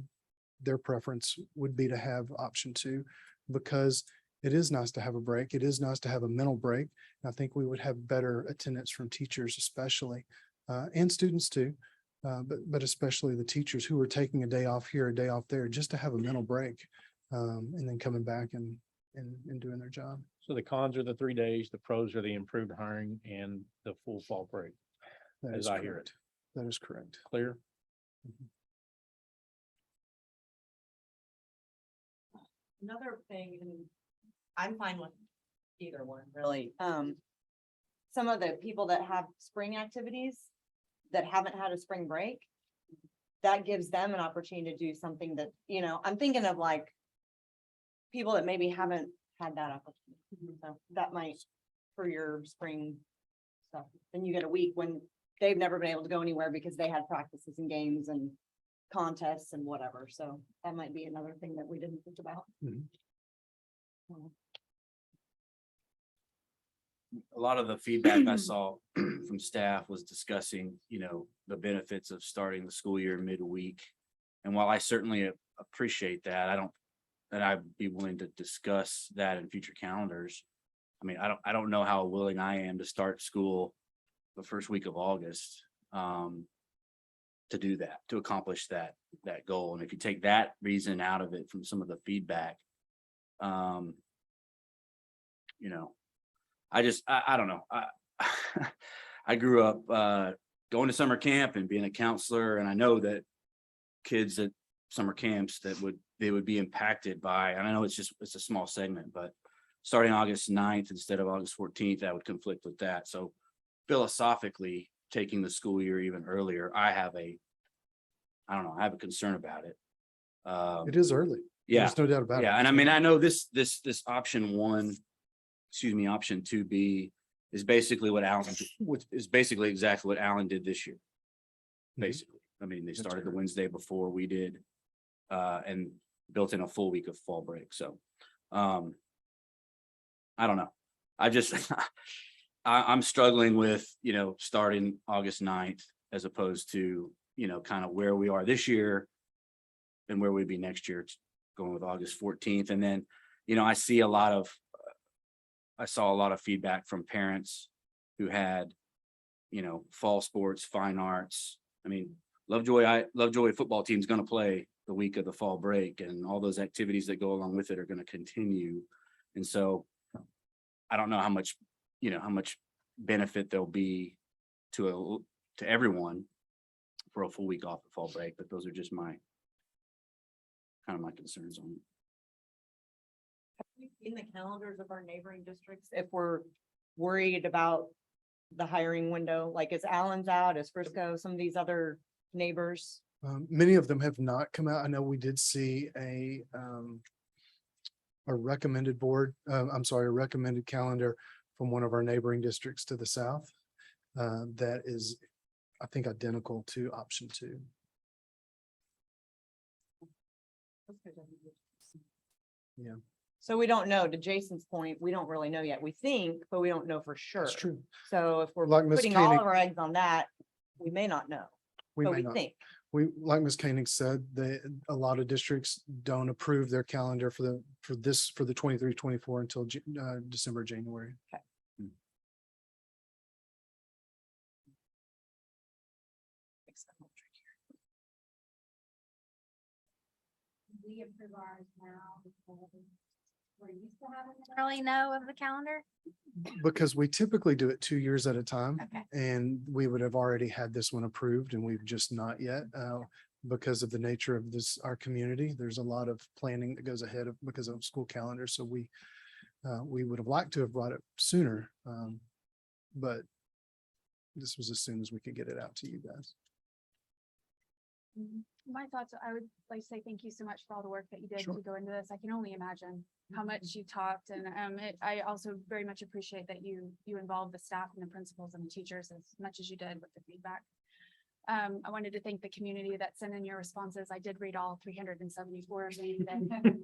preference would be to have option 2, because it is nice to have a break. It is nice to have a mental break. I think we would have better attendance from teachers especially, and students too. But especially the teachers who are taking a day off here, a day off there, just to have a mental break, and then coming back and doing their job. So the cons are the 3 days, the pros are the improved hiring and the full fall break. That As is I hear correct. it. That is correct. Clear? Another thing, and I'm fine with either one, really. Some of the people that have spring activities that haven't had a spring break, that gives them an opportunity to do something that, I'm thinking of like people that maybe haven't had that opportunity. So that might, for your spring stuff, then you get a week when they've never been able to go anywhere because they had practices and games and contests and whatever. So that might be another thing that we didn't think about. A lot of the feedback I saw from staff was discussing, the benefits of starting the school year midweek. And while I certainly appreciate that, I'd be willing to discuss that in future calendars. I mean, I don't know how willing I am to start school the first week of August, to do that, to accomplish that goal. And if you take that reason out of it from some of the feedback, I don't know. I grew up going to summer camp and being a counselor, and I know that kids at summer camps they would be impacted by, and I know it's a small segment, but starting August 9th instead of August 14th, that would conflict with that. So philosophically, taking the school year even earlier, I have a concern about it. It is early. Yeah, There's no doubt about it. yeah, and I mean, I know this option 2B is basically exactly what Alan did this year. Basically, I mean, they started the Wednesday before we did, and built in a full week of fall break. So, I don't know. I'm struggling with, starting August 9th as opposed to, kind of where we are this year and where we'd be next year, going with August 14th. And then, I saw a lot of feedback from parents who had, fall sports, fine arts. I mean, Lovejoy football team is going to play the week of the fall break, and all those activities that go along with it are going to continue. And so I don't know how much benefit there'll be to everyone for a full week off the fall break, but those are just my concerns on it. In the calendars of our neighboring districts, if we're worried about the hiring window, like is Allen's out, is Frisco, some of these other neighbors? Many of them have not come out. I know we did see a recommended a recommended calendar from one of our neighboring districts to the south. That is, I think, identical to option 2. Yeah. So we don't know, to Jason's point, we don't really know yet. We think, but we don't know for sure. That's true. So if we're Like Ms. putting all Koenig- of our eggs on that, we may not know, We but may we not. think. Like Ms. Koenig said, a lot of districts don't approve their calendar for the 23-24 until December, January. we approve ours now? We're used to having an early know of the calendar? Because we typically do it 2 years at a time. Okay. And we would have already had this one approved and we've just not yet. Because of the nature of this, our community, there's a lot of planning that goes ahead of because of school calendar. So we would have liked to have brought it sooner. But this was as soon as we could get it out to you guys. My thoughts, I would like to say thank you so much for all the work that you did Sure. to go into this. I can only imagine how much you talked and I also very much appreciate that you involved the staff and the principals and the teachers as much as you did with the feedback. I wanted to thank the community that sent in your responses. I did read all 374 of them.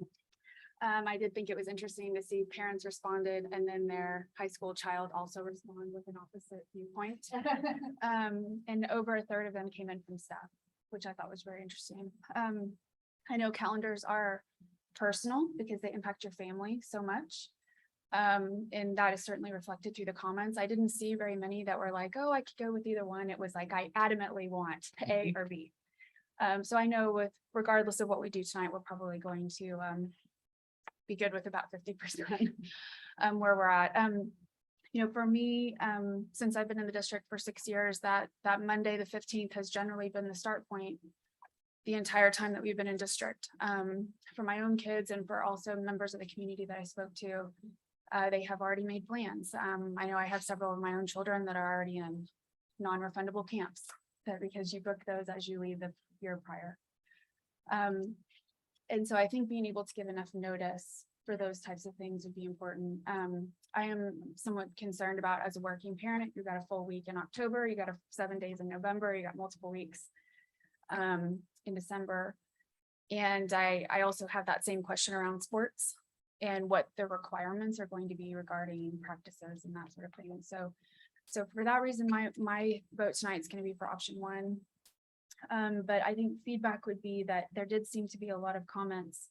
I did think it was interesting to see parents responded and then their high school child also respond with an opposite viewpoint. And over a third of them came in from staff, which I thought was very interesting. I know calendars are personal because they impact your family so much. And that is certainly reflected through the comments. I didn't see very many that were like, oh, I could go with either one. It was like, I adamantly want A or B. So I know with regardless of what we do tonight, we're probably going to be good with about 50% where we're at. You know, for me, since I've been in the district for 6 years, that Monday, the 15th has generally been the start point the entire time that we've been in district. For my own kids and for also members of the community that I spoke to, they have already made plans. I know I have several of my own children that are already in non-refundable camps because you book those as you leave the year prior. And so I think being able to give enough notice for those types of things would be important. I am somewhat concerned about as a working parent, you got a full week in October, you got 7 days in November, you got multiple weeks in December. And I also have that same question around sports and what the requirements are going to be regarding practices and that sort of thing. And so for that reason, my vote tonight is going to be for option 1. But I think feedback would be that there did seem to be a lot of comments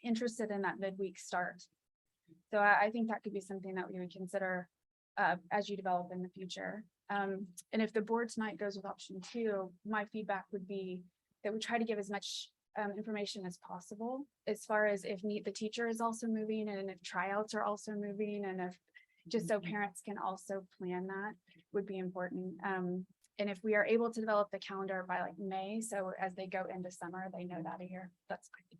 interested in that midweek start. So I think that could be something that we would consider as you develop in the future. And if the board tonight goes with option 2, my feedback would be that we try to give as much information as possible as far as if the teacher is also moving and if tryouts are also moving and if just so parents can also plan that would be important. And if we are able to develop the calendar by like May, so as they go into summer, they know that a year, that's fine.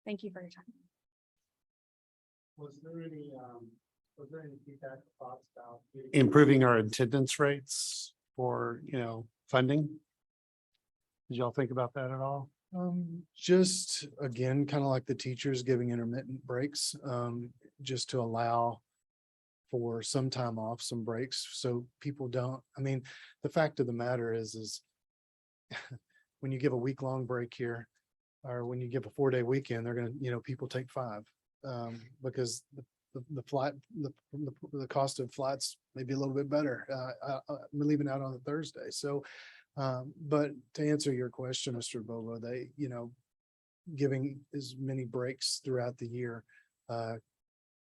Thank you for your time. Was there any feedback or thoughts about improving our attendance rates for, funding? Did y'all think about that at all? Just again, kind of like the teachers giving intermittent breaks, just to allow for some time off, some breaks, so people don't, the fact of the matter is when you give a week-long break here, or when you give a 4-day weekend, they're gonna, people take 5, because the flight, the cost of flights may be a little bit better. We're leaving out on the Thursday, so. But to answer your question, Mr. Bovo, they, giving as many breaks throughout the year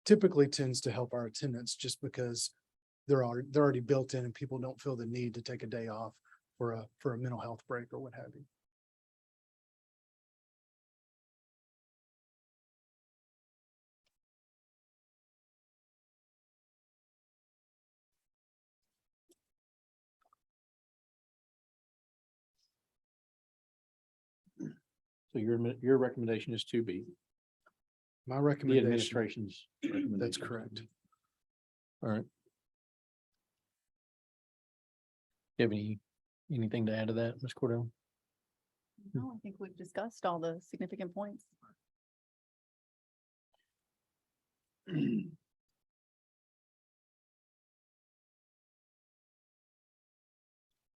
typically tends to help our attendance just because they're already built in and people don't feel the need to take a day off for a mental health break or what have you. So your recommendation is 2B, My the recommendation, administration's. that's correct. All right. You have anything to add to that, Ms. Cordell? No, I think we've discussed all the significant points.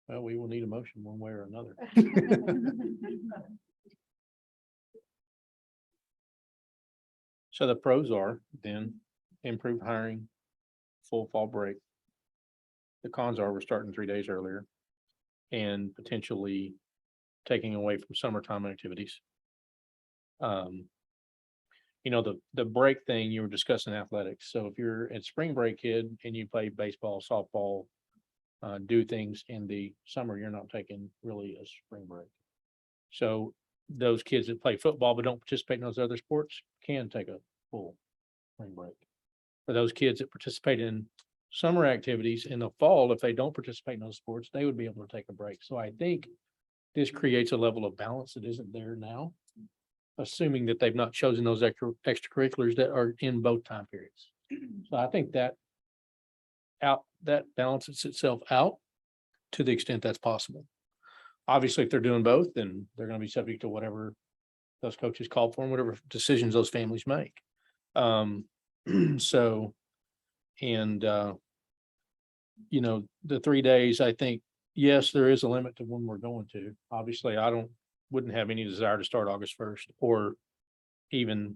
Well, we will need a motion one way or another. So the pros are then improved hiring, full fall break. The cons are we're starting 3 days earlier and potentially taking away from summertime activities. The break thing, you were discussing athletics. So if you're a spring break kid and you play baseball, softball, do things in the summer, you're not taking really a spring break. So those kids that play football but don't participate in those other sports can take a full spring break. For those kids that participate in summer activities in the fall, if they don't participate in those sports, they would be able to take a break. So I think this creates a level of balance that isn't there now, assuming that they've not chosen those extracurriculars that are in both time periods. So I think that balances itself out to the extent that's possible. Obviously, if they're doing both, then they're going to be subject to whatever those coaches call for and whatever decisions those families make. So, and you know, the 3 days, I think, yes, there is a limit to when we're going to. Obviously, wouldn't have any desire to start August 1st or even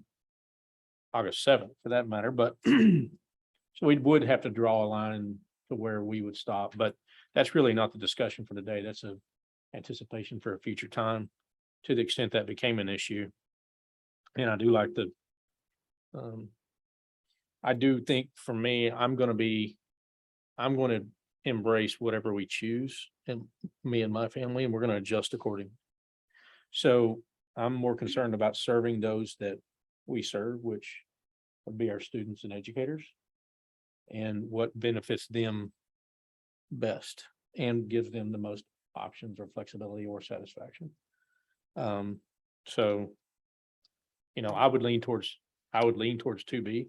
August 7th for that matter, but so we would have to draw a line to where we would stop, but that's really not the discussion for today. That's a anticipation for a future time to the extent that became an issue. And I do like I do think for me, I'm going to embrace whatever we choose, and me and my family, and we're going to adjust accordingly. So I'm more concerned about serving those that we serve, which would be our students and educators, and what benefits them best and gives them the most options or flexibility or satisfaction. So, you know, I would lean towards 2B,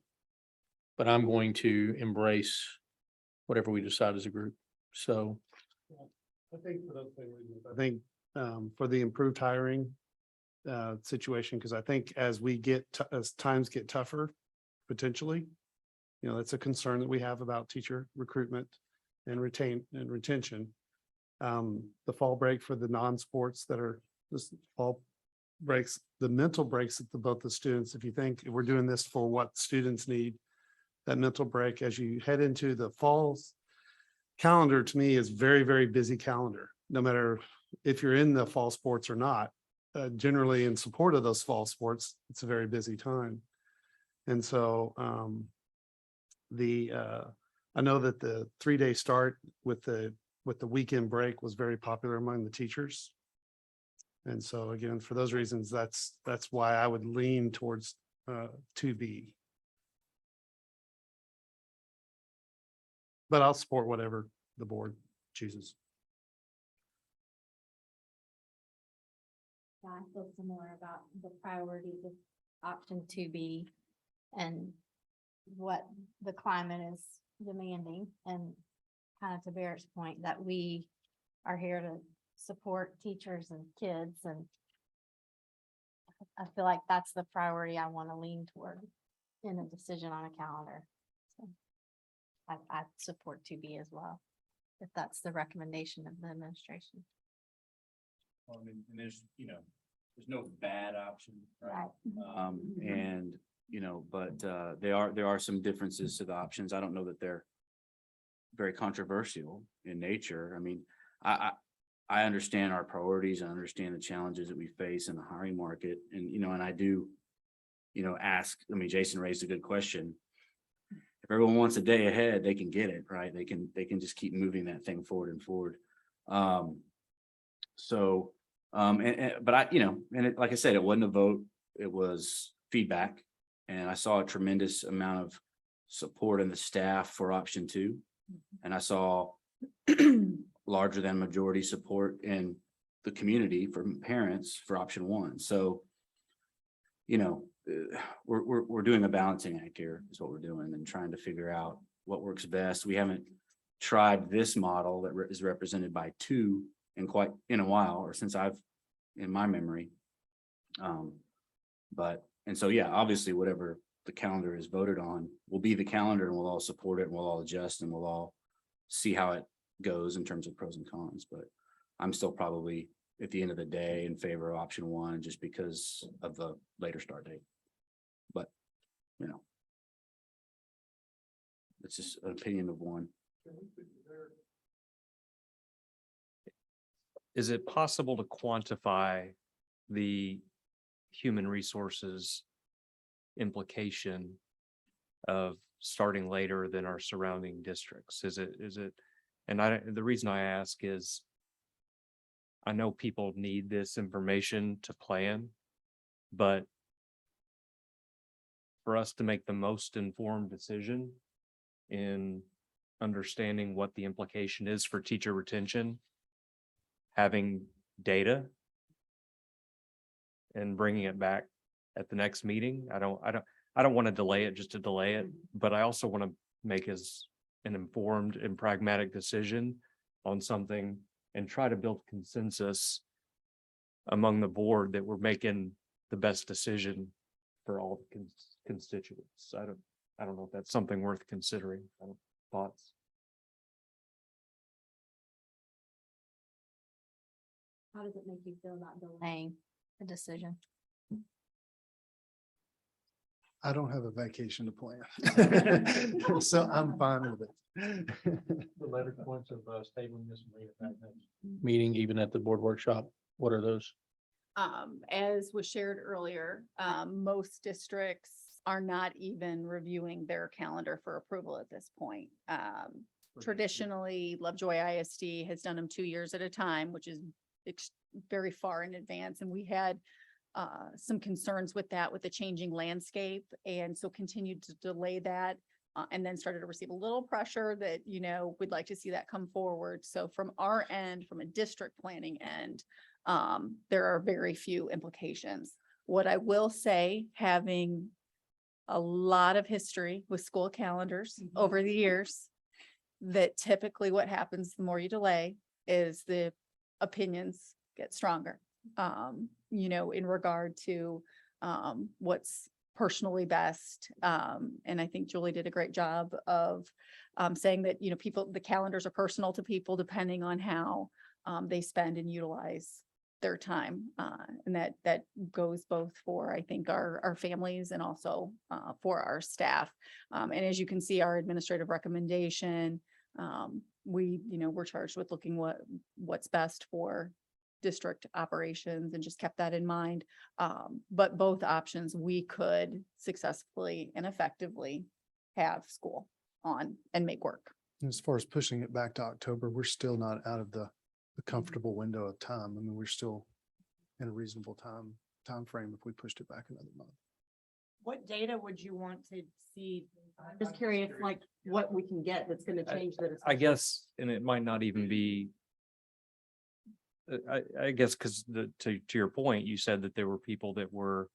but I'm going to embrace whatever we decide as a group. So I think for those same reasons, I think for the improved hiring situation, because I think as as times get tougher, potentially, you know, that's a concern that we have about teacher recruitment and retention. The fall break for the non-sports that are this fall breaks, the mental breaks at both the students. If you think we're doing this for what students need, that mental break as you head into the fall's calendar, to me, is very, very busy calendar, no matter if you're in the fall sports or not. Generally in support of those fall sports, it's a very busy time. And so I know that the 3-day start with the weekend break was very popular among the teachers. And so again, for those reasons, that's why I would lean towards 2B. But I'll support whatever the board chooses. I feel similar about the priority of option 2B and what the climate is demanding, and kind of to Barrett's point that we are here to support teachers and kids, and I feel like that's the priority I want to lean toward in a decision on a calendar. So I support 2B as well, if that's the recommendation of the administration. I mean, and there's no bad option, right? Right. And, but there are some differences to the options. I don't know that they're very controversial in nature. I mean, I understand our priorities. I understand the challenges that we face in the hiring market. And, and I do, ask, I mean, Jason raised a good question. If everyone wants a day ahead, they can get it, right? They can just keep moving that thing forward and forward. But I, like I said, it wasn't a vote, it was feedback. And I saw a tremendous amount of support in the staff for option 2. And I saw larger than majority support in the community from parents for option 1. So, we're doing a balancing act here is what we're doing, and trying to figure out what works best. We haven't tried this model that is represented by 2 in a while, or since in my memory. Obviously whatever the calendar is voted on will be the calendar, and we'll all support it, and we'll all adjust, and we'll all see how it goes in terms of pros and cons. But I'm still probably at the end of the day in favor of option 1, just because of the later start date. But, it's just an opinion of one. Is it possible to quantify the human resources implication of starting later than our surrounding districts? Is it, and the reason I ask is I know people need this information to plan, but for us to make the most informed decision in understanding what the implication is for teacher retention, having data and bringing it back at the next meeting. I don't want to delay it just to delay it, but I also want to make as an informed and pragmatic decision on something and try to build consensus among the board that we're making the best decision for all the constituents. I don't know if that's something worth considering. Thoughts? How does it make you feel about delaying a decision? I don't have a vacation to plan. So I'm fine with it. The letter points of tabling this meeting, even at the board workshop. What are those? As was shared earlier, most districts are not even reviewing their calendar for approval at this point. Traditionally, Lovejoy ISD has done them 2 years at a time, which is very far in advance. And we had some concerns with that, with the changing landscape. And so continued to delay that and then started to receive a little pressure that, we'd like to see that come forward. So from our end, from a district planning end, there are very few implications. What I will say, having a lot of history with school calendars over the years, that typically what happens the more you delay is the opinions get stronger, in regard to what's personally best. And I think Julie did a great job of saying that, the calendars are personal to people depending on how they spend and utilize their time. And that goes both for, I think, our families and also for our staff. And as you can see, our administrative recommendation, we're charged with looking what's best for district operations and just kept that in mind. But both options, we could successfully and effectively have school on and make work. As far as pushing it back to October, we're still not out of the comfortable window of time. I mean, we're still in a reasonable time frame if we pushed it back another month. What data would you want to see? I'm just curious, like what we can get that's going to change the. I guess, and it might not even be. I guess, because to your point, you said that there were people that were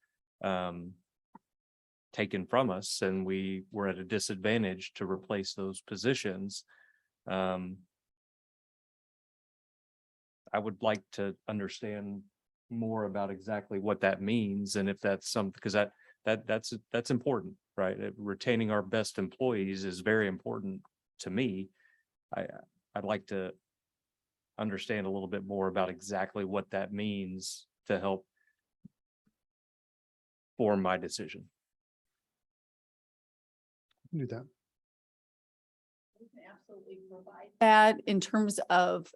taken from us and we were at a disadvantage to replace those positions. I would like to understand more about exactly what that means and if that's something, because that's important, right? Retaining our best employees is very important to me. I'd like to understand a little bit more about exactly what that means to help form my decision. Do that. Absolutely provide that in terms of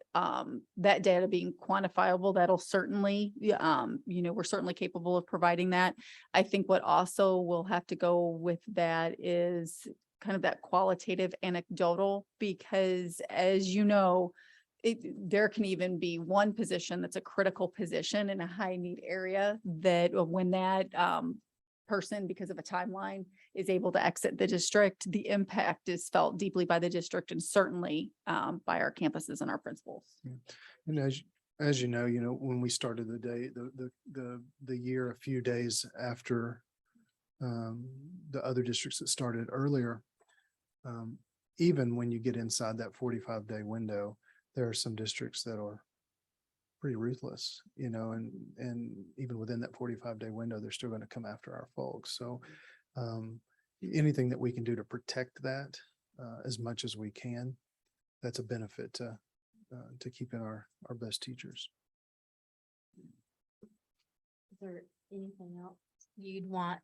that data being quantifiable. That'll certainly, we're certainly capable of providing that. I think what also will have to go with that is kind of that qualitative anecdotal, because as you know, there can even be one position that's a critical position in a high need area that when that person, because of a timeline, is able to exit the district, the impact is felt deeply by the district and certainly by our campuses and our principals. Yeah. And as you know, when we started the day, the year, a few days after the other districts that started earlier, even when you get inside that 45-day window, there are some districts that are pretty ruthless, and even within that 45-day window, they're still going to come after our folks. So anything that we can do to protect that as much as we can, that's a benefit to keeping our best teachers. Is there anything else you'd want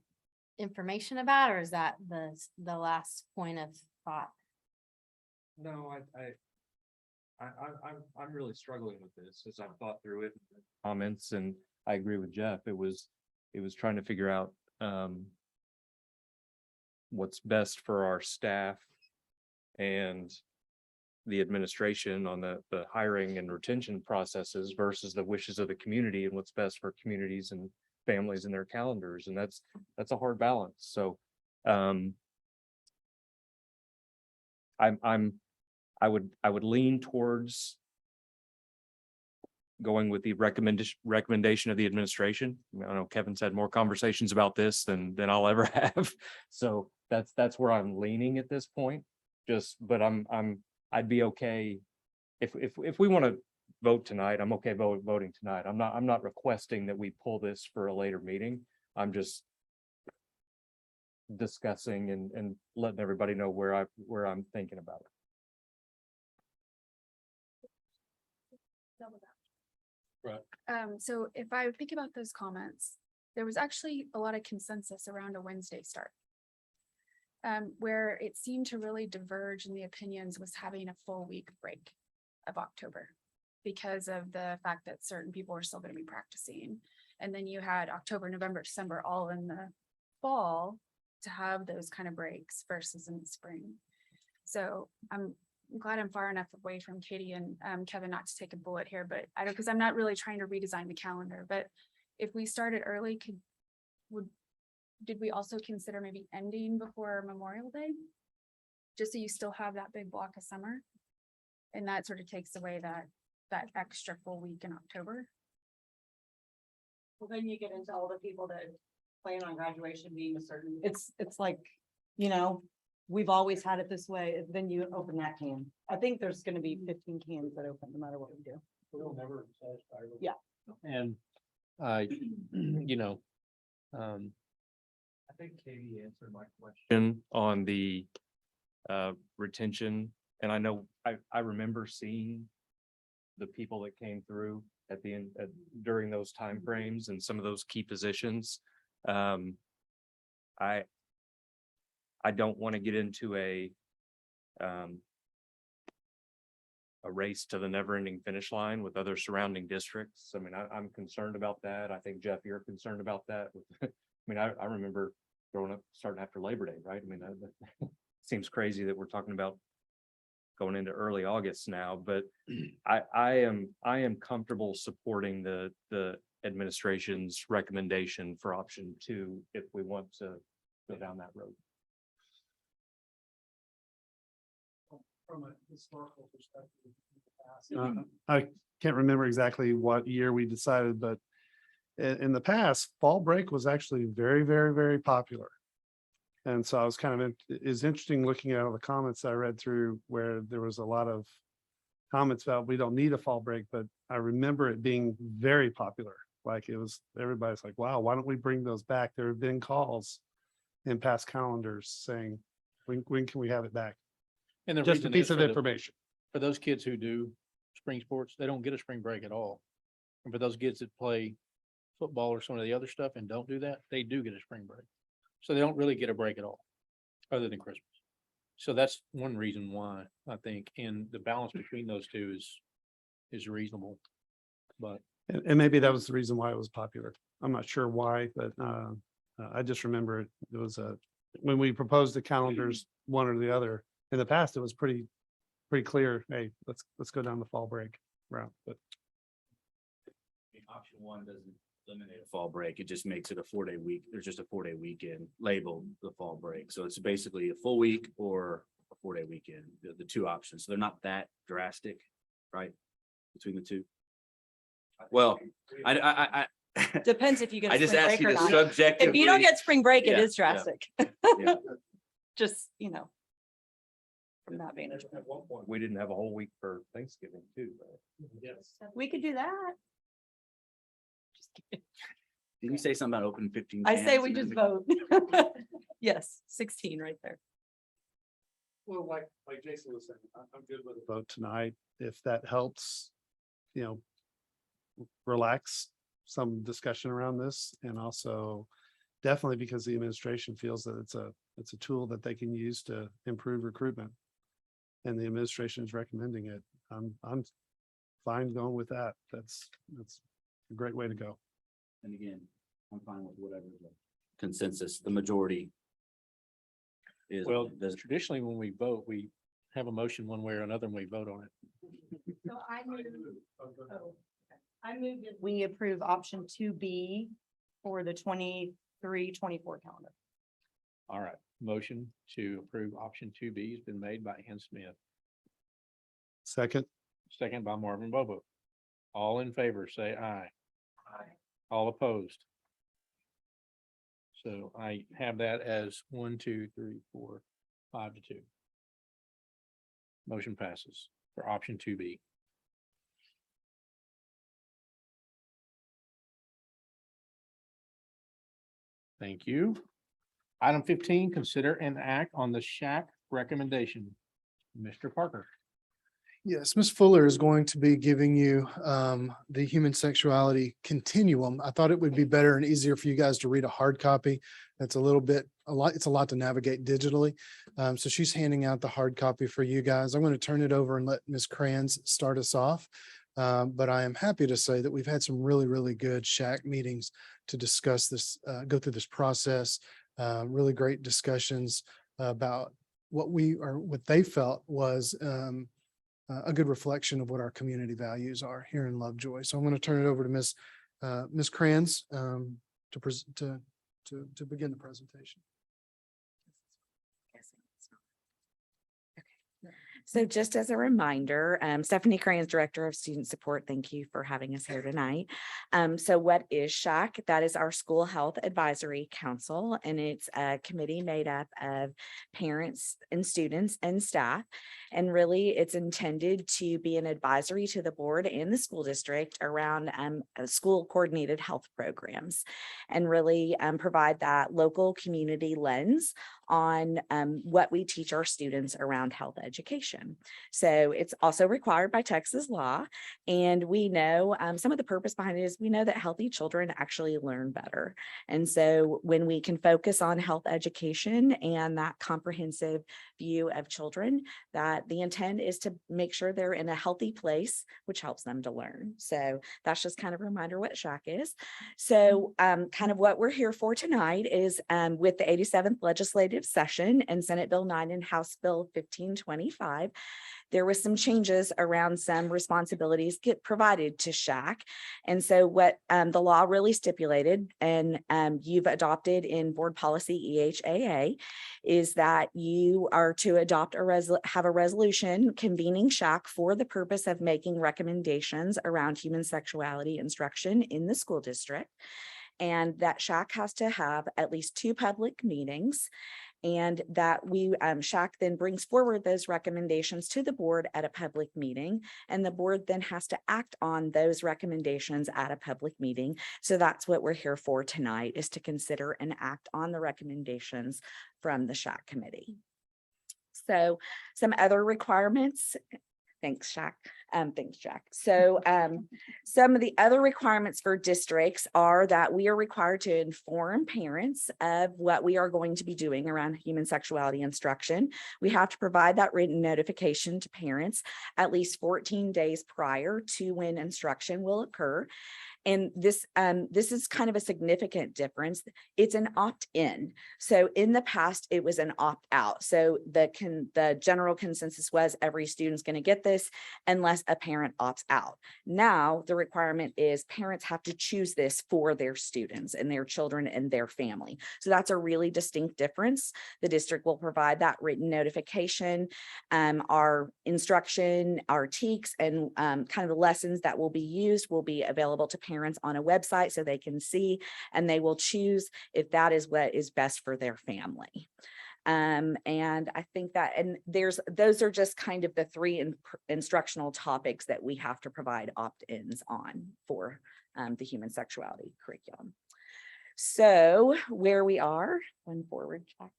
information about, or is that the last point of thought? No, I'm really struggling with this as I've thought through it. Comments, and I agree with Jeff. It was trying to figure out what's best for our staff and the administration on the hiring and retention processes versus the wishes of the community and what's best for communities and families and their calendars. And that's a hard balance. So I would lean towards going with the recommendation of the administration. I know Kevin's had more conversations about this than I'll ever have. So that's where I'm leaning at this point. But I'd be okay if we want to vote tonight. I'm okay voting tonight. I'm not requesting that we pull this for a later meeting. I'm just discussing and letting everybody know where I'm thinking about it. Right. So if I think about those comments, there was actually a lot of consensus around a Wednesday start. Where it seemed to really diverge in the opinions was having a full week break of October because of the fact that certain people were still going to be practicing. And then you had October, November, December, all in the fall to have those kind of breaks versus in the spring. So I'm glad I'm far enough away from Katie and Kevin not to take a bullet here, but I don't, because I'm not really trying to redesign the calendar, but if we started early, did we also consider maybe ending before Memorial Day? Just so you still have that big block of summer? And that sort of takes away that extra full week in October. Well, then you get into all the people that plan on graduation being a certain, it's like, you know, we've always had it this way, then you open that can. I think there's gonna be 15 cans that open no matter what we do. We'll never satisfy. Yeah. And I think Katie answered my question on the retention. And I know I remember seeing the people that came through at the end during those timeframes and some of those key positions. I don't want to get into a race to the never-ending finish line with other surrounding districts. I mean, I'm concerned about that. I think Jeff, you're concerned about that. I mean, I remember growing up, starting after Labor Day, right? I mean, that seems crazy that we're talking about going into early August now, but I am comfortable supporting the administration's recommendation for option 2 if we want to go down that road. From a historical perspective. I can't remember exactly what year we decided, but in the past, fall break was actually very, very, very popular. And so I was kind of, it's interesting looking at all the comments I read through where there was a lot of comments about we don't need a fall break, but I remember it being very popular. Like it was, everybody's like, wow, why don't we bring those back? There have been calls in past calendars saying, when can we have it back? And the Just a reason piece is of for information. for those kids who do spring sports, they don't get a spring break at all. And for those kids that play football or some of the other stuff and don't do that, they do get a spring break. So they don't really get a break at all, other than Christmas. So that's one reason why I think, and the balance between those two is reasonable. But And maybe that was the reason why it was popular. I'm not sure why, but I just remember it was when we proposed the calendars, one or the other. In the past, it was pretty clear. Hey, let's go down the fall break route. But option 1 doesn't eliminate a fall break. It just makes it a 4-day week. There's just a 4-day weekend labeled the fall break. So it's basically a full week or a 4-day weekend, the 2 options. So they're not that drastic, right? Between the 2. Well, I Depends if you get I a just spring asked break you or to not. subjectively. If you don't get spring break, it Yeah, is drastic. yeah. Just, you know. From that vantage. At one point, we didn't have a whole week for Thanksgiving too, but yes. We could do that. Did you say something about open 15? I say cans we and just then vote. Yes, 16 right there. well, like Jason was saying, I'm good with a vote tonight. If that helps, relax some discussion around this, and also definitely because the administration feels that it's a tool that they can use to improve recruitment. And the administration is recommending it. I'm fine going with that. That's a great way to go. And again, I'm fine with whatever the consensus, the majority is. Well, Does traditionally when we vote, we have a motion one way or another and we vote on it. So I move that we approve option 2B for the 23-24 calendar. All right, motion to approve option 2B has been made by Ann Smith, Second. second by Marvin Bobo. All in favor, say aye. Aye. All opposed. So I have that as 1, 2, 3, 4, 5 to 2. Motion passes for option 2B. Thank you. Item 15, consider and act on the SHAC recommendation. Mr. Parker. Yes, Ms. Fuller is going to be giving you the human sexuality continuum. I thought it would be better and easier for you guys to read a hard copy. That's it's a lot to navigate digitally. So she's handing out the hard copy for you guys. I'm going to turn it over and let Ms. Kranz start us off. But I am happy to say that we've had some really, really good SHAC meetings to discuss this, go through this process. Really great discussions about what they felt was a good reflection of what our community values are here in Lovejoy. So I'm going to turn it over to Ms. Kranz to begin the presentation. So just as a reminder, Stephanie Kranz, Director of Student Support, thank you for having us here tonight. So what is SHAC? That is our School Health Advisory Council, and it's a committee made up of parents and students and staff. And really, it's intended to be an advisory to the board and the school district around school coordinated health programs, and really provide that local community lens on what we teach our students around health education. So it's also required by Texas law. And we know some of the purpose behind it is we know that healthy children actually learn better. And so when we can focus on health education and that comprehensive view of children, that the intent is to make sure they're in a healthy place, which helps them to learn. So that's just kind of a reminder what SHAC is. So kind of what we're here for tonight is with the 87th legislative session and Senate Bill 9 and House Bill 1525, there was some changes around some responsibilities get provided to SHAC. And so what the law really stipulated, and you've adopted in board policy EHAA, is that you are to adopt have a resolution convening SHAC for the purpose of making recommendations around human sexuality instruction in the school district. And that SHAC has to have at least 2 public meetings, and that SHAC then brings forward those recommendations to the board at a public meeting, and the board then has to act on those recommendations at a public meeting. So that's what we're here for tonight, is to consider and act on the recommendations from the SHAC committee. So some other requirements. Thanks, Jack. Thanks, Jack. So some of the other requirements for districts are that we are required to inform parents of what we are going to be doing around human sexuality instruction. We have to provide that written notification to parents at least 14 days prior to when instruction will occur. And this is kind of a significant difference. It's an opt-in. So in the past, it was an opt-out. So the general consensus was every student's going to get this unless a parent opts out. Now, the requirement is parents have to choose this for their students and their children and their family. So that's a really distinct difference. The district will provide that written notification, our instruction, our TEKS, and kind of the lessons that will be used will be available to parents on a website so they can see, and they will choose if that is what is best for their family. And I think that, and those are just kind of the 3 instructional topics that we have to provide opt-ins on for the human sexuality curriculum. So where we are, going forward, Jack.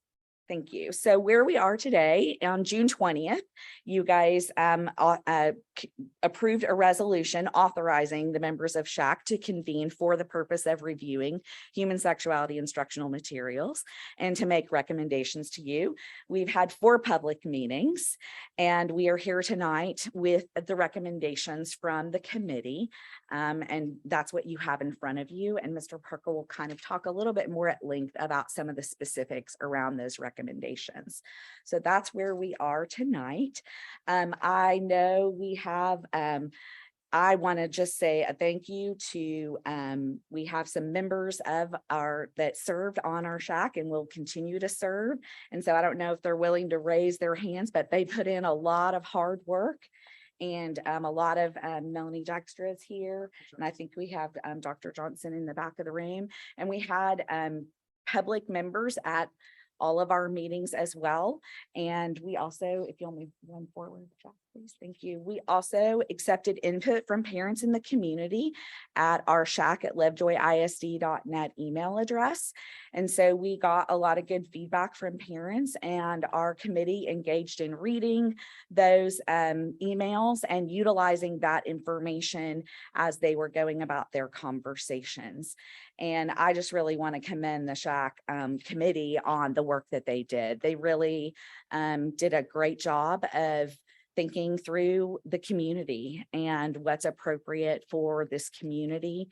Thank you. So where we are today, on June 20th, you guys approved a resolution authorizing the members of SHAC to convene for the purpose of reviewing human sexuality instructional materials and to make recommendations to you. We've had 4 public meetings, and we are here tonight with the recommendations from the committee. And that's what you have in front of you. And Mr. Parker will kind of talk a little bit more at length about some of the specifics around those recommendations recommendations. So that's where we are tonight. I know we have, I want to just say a thank you to, we have some members of that served on our shack and will continue to serve. And so I don't know if they're willing to raise their hands, but they put in a lot of hard work. And a lot of Melanie Dykstra is here. And I think we have Dr. Johnson in the back of the room. And we had public members at all of our meetings as well. And we also, if you'll move one forward, Jack, please. Thank you. We also accepted input from parents in the community at our shack@lovejoyisd.net email address. And so we got a lot of good feedback from parents, and our committee engaged in reading those emails and utilizing that information as they were going about their conversations. And I just really want to commend the Shack committee on the work that they did. They really did a great job of thinking through the community and what's appropriate for this community.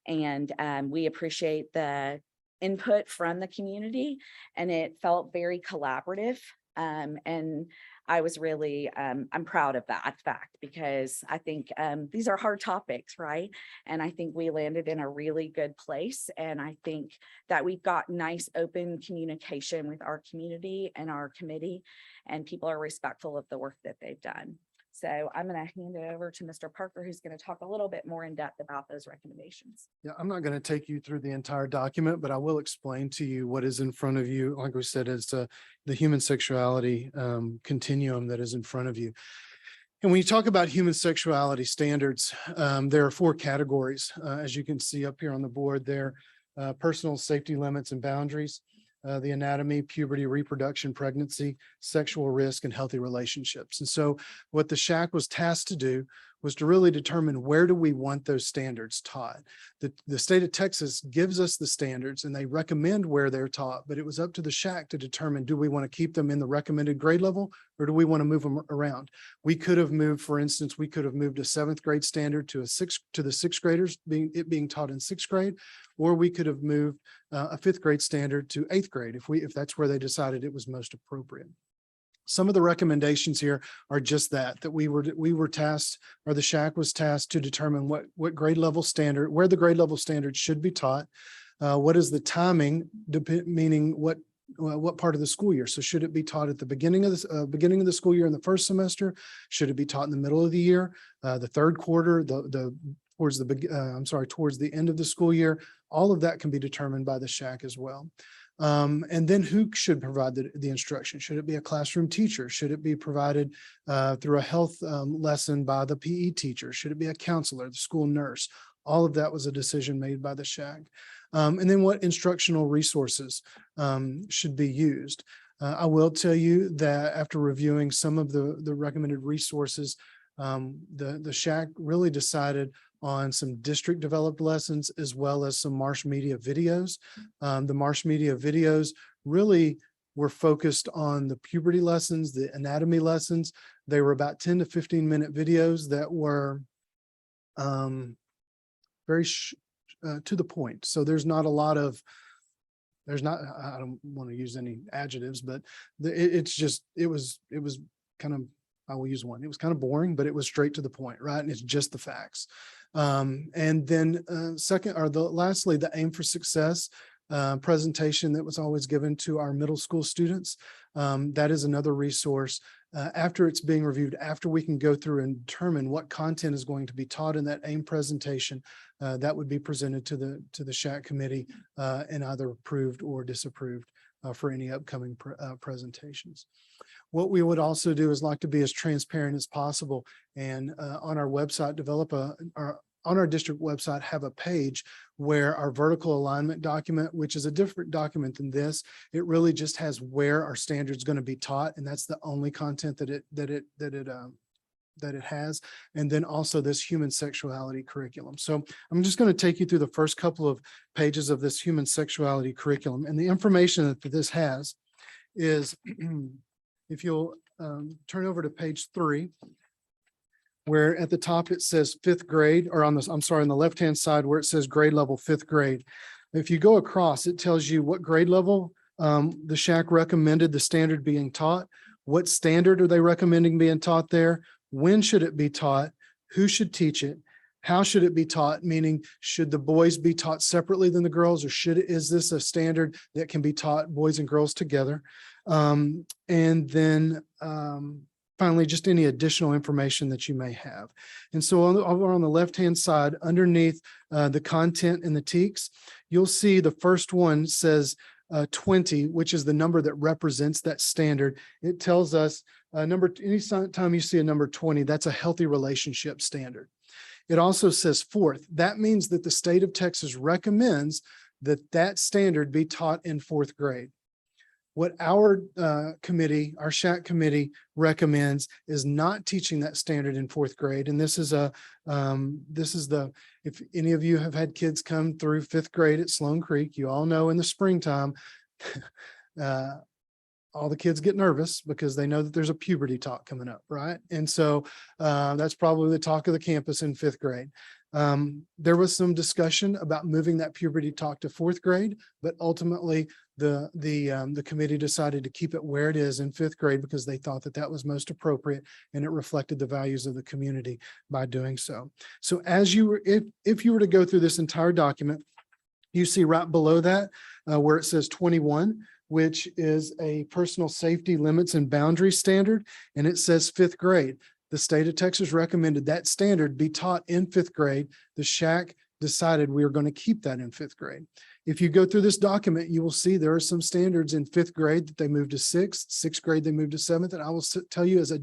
And we appreciate the input from the community, and it felt very collaborative. And I was really, I'm proud of that fact, because I think these are hard topics, right? And I think we landed in a really good place. And I think that we've got nice open communication with our community and our committee, and people are respectful of the work that they've done. So I'm going to hand it over to Mr. Parker, who's going to talk a little bit more in depth about those recommendations. Yeah, I'm not going to take you through the entire document, but I will explain to you what is in front of you. Like we said, it's the human sexuality continuum that is in front of you. And when you talk about human sexuality standards, there are 4 categories, as you can see up here on the board there: personal safety limits and boundaries, the anatomy, puberty, reproduction, pregnancy, sexual risk, and healthy relationships. And so what the Shack was tasked to do was to really determine, where do we want those standards taught? The state of Texas gives us the standards and they recommend where they're taught, but it was up to the Shack to determine, do we want to keep them in the recommended grade level, or do we want to move them around? We could have moved, for instance, we could have moved a 7th grade standard to the 6th graders being taught in 6th grade, or we could have moved a 5th grade standard to 8th grade if that's where they decided it was most appropriate. Some of the recommendations here are just that we were tasked, or the Shack was tasked, to determine what grade level standard, where the grade level standard should be taught. What is the timing, meaning what part of the school year? So should it be taught at the beginning of the school year in the first semester? Should it be taught in the middle of the year, the 3rd quarter, towards the end of the school year? All of that can be determined by the Shack as well. And then who should provide the instruction? Should it be a classroom teacher? Should it be provided through a health lesson by the PE teacher? Should it be a counselor, the school nurse? All of that was a decision made by the Shack. And then what instructional resources should be used? I will tell you that after reviewing some of the recommended resources, the Shack really decided on some district developed lessons, as well as some Marsh Media videos. The Marsh Media videos really were focused on the puberty lessons, the anatomy lessons. They were about 10 to 15-minute videos that were very to the point. So there's not a lot of, I don't want to use any adjectives, but it was kind of, I will use one. It was kind of boring, but it was straight to the point, right? And it's just the facts. And then lastly, the Aim for Success presentation that was always given to our middle school students. That is another resource. After it's being reviewed, after we can go through and determine what content is going to be taught in that Aim presentation, that would be presented to the Shack committee and either approved or disapproved for any upcoming presentations. What we would also do is like to be as transparent as possible, and on our website, on our district website, have a page where our vertical alignment document, which is a different document than this, it really just has where our standard is going to be taught, and that's the only content that it has. And then also this human sexuality curriculum. So I'm just going to take you through the first couple of pages of this human sexuality curriculum, and the information that this has is if you'll turn over to page 3, where at the top it says 5th grade, or on the left-hand side where it says grade level 5th grade. If you go across, it tells you what grade level The SHAC recommended the standard being taught. What standard are they recommending being taught there? When should it be taught? Who should teach it? How should it be taught? Meaning, should the boys be taught separately than the girls, or is this a standard that can be taught boys and girls together? And then finally, just any additional information that you may have. And so over on the left-hand side, underneath the content and the TEKS, you'll see the first one says 20, which is the number that represents that standard. It tells us anytime you see a number 20, that's a healthy relationship standard. It also says fourth. That means that the state of Texas recommends that standard be taught in fourth grade. What our committee, our SHAC committee recommends is not teaching that standard in fourth grade. And this is if any of you have had kids come through fifth grade at Sloan Creek, you all know in the springtime, all the kids get nervous because they know that there's a puberty talk coming up, right? And so that's probably the talk of the campus in fifth grade. There was some discussion about moving that puberty talk to fourth grade, but ultimately the committee decided to keep it where it is in fifth grade because they thought that was most appropriate and it reflected the values of the community by doing so. So if you were to go through this entire document, you see right below that where it says 21, which is a personal safety limits and boundaries standard, and it says fifth grade. The state of Texas recommended that standard be taught in fifth grade. The SHAC decided we are going to keep that in fifth grade. If you go through this document, you will see there are some standards in fifth grade that they moved to sixth grade they moved to seventh. And I will tell you as a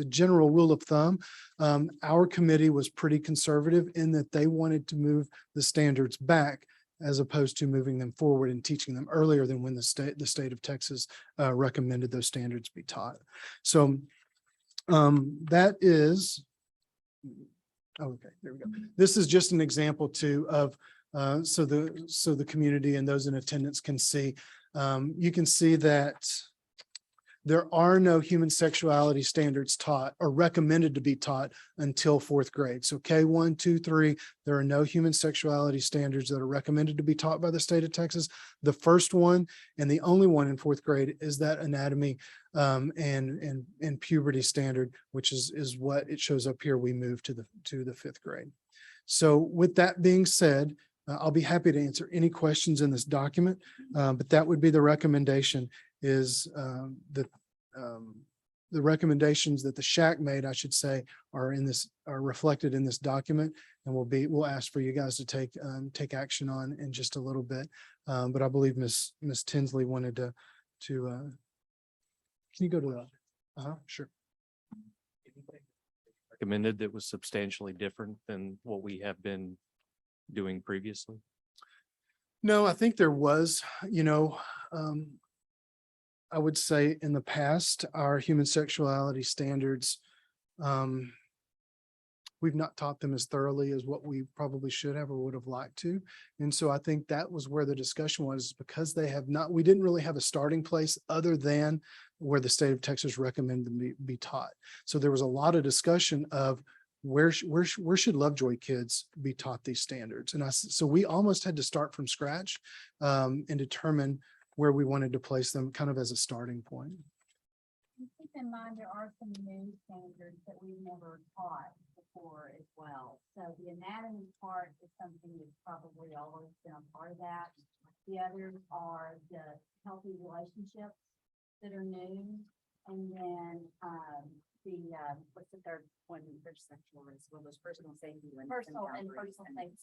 general rule of thumb, our committee was pretty conservative in that they wanted to move the standards back as opposed to moving them forward and teaching them earlier than when the state of Texas recommended those standards be taught. So that is, okay, there we go. This is just an example too of, so the community and those in attendance can see, you can see that there are no human sexuality standards taught or recommended to be taught until fourth grade. So K1, 2, 3, there are no human sexuality standards that are recommended to be taught by the state of Texas. The first one and the only one in fourth grade is that anatomy and puberty standard, which is what it shows up here. We move to the fifth grade. So with that being said, I'll be happy to answer any questions in this document, but that would be the recommendation is the recommendations that the SHAC made, I should say, are reflected in this document, and we'll ask for you guys to take action on in just a little bit. But I believe Miss Tinsley wanted to can you go to the sure. Recommended that was substantially different than what we have been doing previously? No, I think there was, I would say in the past, our human sexuality standards, we've not taught them as thoroughly as what we probably should have or would have liked to. And so I think that was where the discussion was, because we didn't really have a starting place other than where the state of Texas recommended them be taught. So there was a lot of discussion of where should Lovejoy kids be taught these standards? And so we almost had to start from scratch and determine where we wanted to place them kind of as a starting point. Keep in mind, there are some new standards that we've never taught before as well. So the anatomy part is something that's probably always been a part of that. The others are the healthy relationships that are new. And then what's the third one? There's sexual risk, well, there's personal safety limits. Personal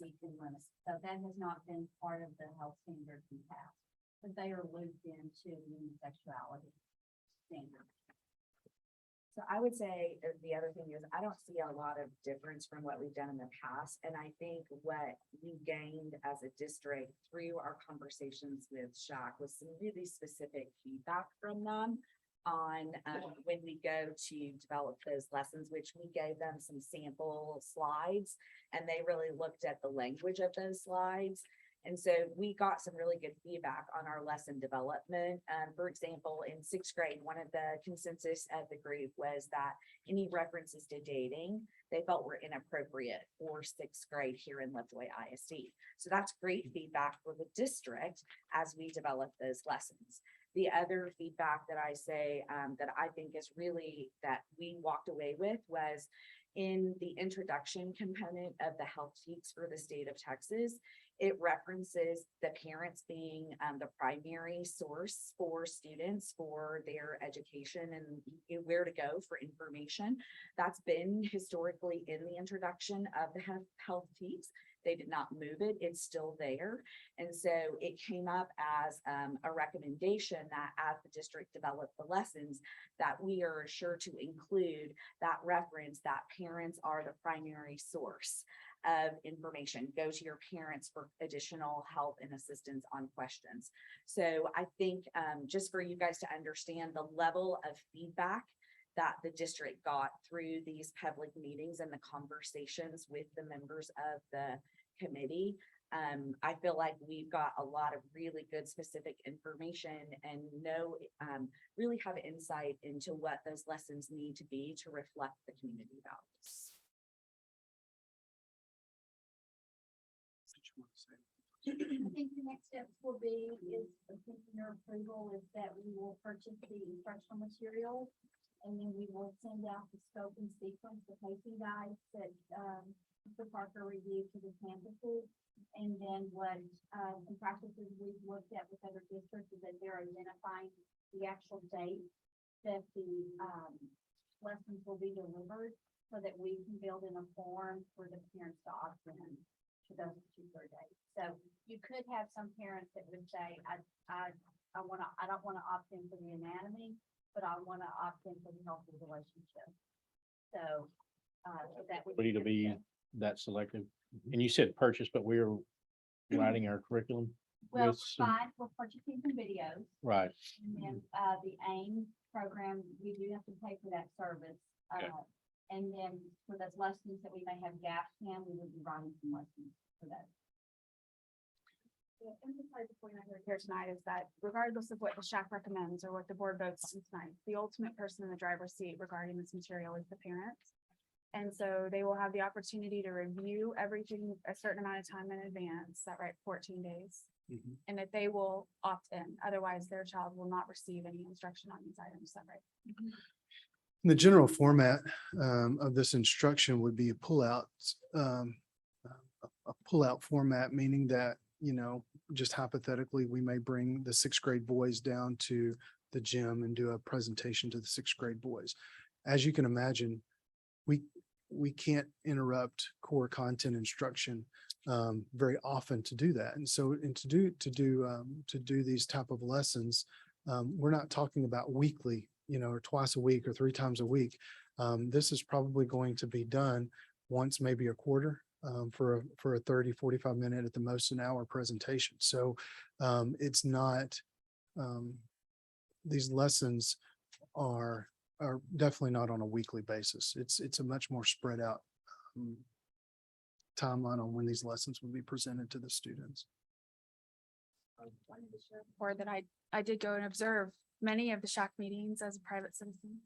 safety limits. So that has not been part of the health standards in the past, but they are looped into human sexuality standards. So I would say the other thing is I don't see a lot of difference from what we've done in the past. And I think what we gained as a district through our conversations with SHAC was some really specific feedback from them on when we go to develop those lessons, which we gave them some sample slides, and they really looked at the language of those slides. And so we got some really good feedback on our lesson development. For example, in sixth grade, one of the consensus of the group was that any references to dating, they felt were inappropriate for sixth grade here in Lovejoy ISD. So that's great feedback for the district as we develop those lessons. The other feedback that I say that I think is really that we walked away with was in the introduction component of the health teaks for the state of Texas. It references the parents being the primary source for students for their education and where to go for information. That's been historically in the introduction of the health teaks. They did not move it. It's still there. And so it came up as a recommendation that as the district developed the lessons, that we are sure to include that reference that parents are the primary source of information. Go to your parents for additional help and assistance on questions. So I think just for you guys to understand the level of feedback that the district got through these public meetings and the conversations with the members of the committee. I feel like we've got a lot of really good specific information and really have insight into what those lessons need to be to reflect the community values. I think the next steps will be your approval is that we will purchase the instructional material. And then we will send out the scope and sequence, the pacing guides that Mr. Parker reviewed to the campuses. And then what some practices we've looked at with other districts is that they're identifying the actual date that the lessons will be delivered so that we can build in a form for the parents to opt in to those particular dates. So you could have some parents that would say, I don't want to opt in for the anatomy, but I want to opt in for the healthy relationship. So that would Ready to be that selective. And you said purchase, but we're writing our curriculum. Well, with some- we're purchasing some videos. Right. And then the AIM program, we do have to pay for that service. Okay. And then for those lessons that we may have gaps in, we would be running some lessons for that. To emphasize the point I heard here tonight is that regardless of what the SHAC recommends or what the board votes tonight, the ultimate person in the driver's seat regarding this material is the parents. And so they will have the opportunity to review everything a certain amount of time in advance, that right, 14 days. And that they will opt in. Otherwise, their child will not receive any instruction on these items, is that right? The general format of this instruction would be a pullout format, meaning that, you know, just hypothetically, we may bring the sixth grade boys down to the gym and do a presentation to the sixth grade boys. As you can imagine, we can't interrupt core content instruction very often to do that. And so, and to do these type of lessons, we're not talking about weekly, you know, or twice a week or 3 times a week. This is probably going to be done once, maybe a quarter, for a 30, 45 minute, at the most an hour presentation. So it's not, these lessons are definitely not on a weekly basis. It's a much more spread out timeline on when these lessons will be presented to the students. Or that I did go and observe many of the SHAC meetings as a private citizen.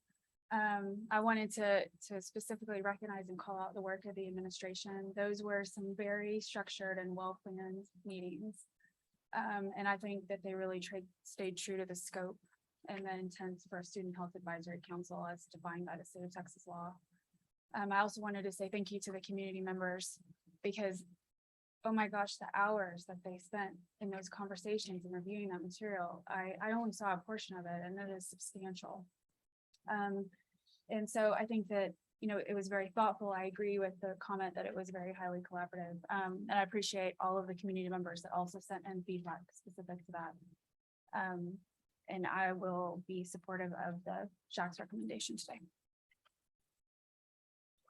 I wanted to specifically recognize and call out the work of the administration. Those were some very structured and well-planned meetings. And I think that they really stayed true to the scope and the intent for a Student Health Advisory Council as defined by the state of Texas law. I also wanted to say thank you to the community members because, oh my gosh, the hours that they spent in those conversations and reviewing that material, I only saw a portion of it and it is substantial. And so I think that, you know, it was very thoughtful. I agree with the comment that it was very highly collaborative. And I appreciate all of the community members that also sent in feedback specific to that. And I will be supportive of the SHAC's recommendation today.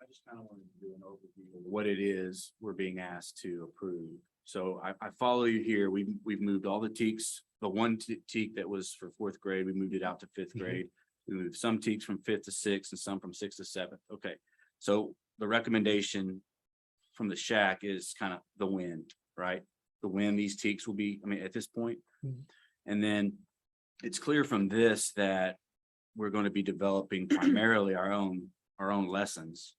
I just kind of wanted to do an overview of what it is we're being asked to approve. So I follow you here. We've moved all the teaks. The one teak that was for 4th grade, we moved it out to 5th grade. We moved some teaks from 5th to 6th and some from 6th to 7th. Okay. So the recommendation from the SHAC is kind of the win, right? to when these TEKs will be, I mean, at this point. Mhm. And then it's clear from this that we're going to be developing primarily our own lessons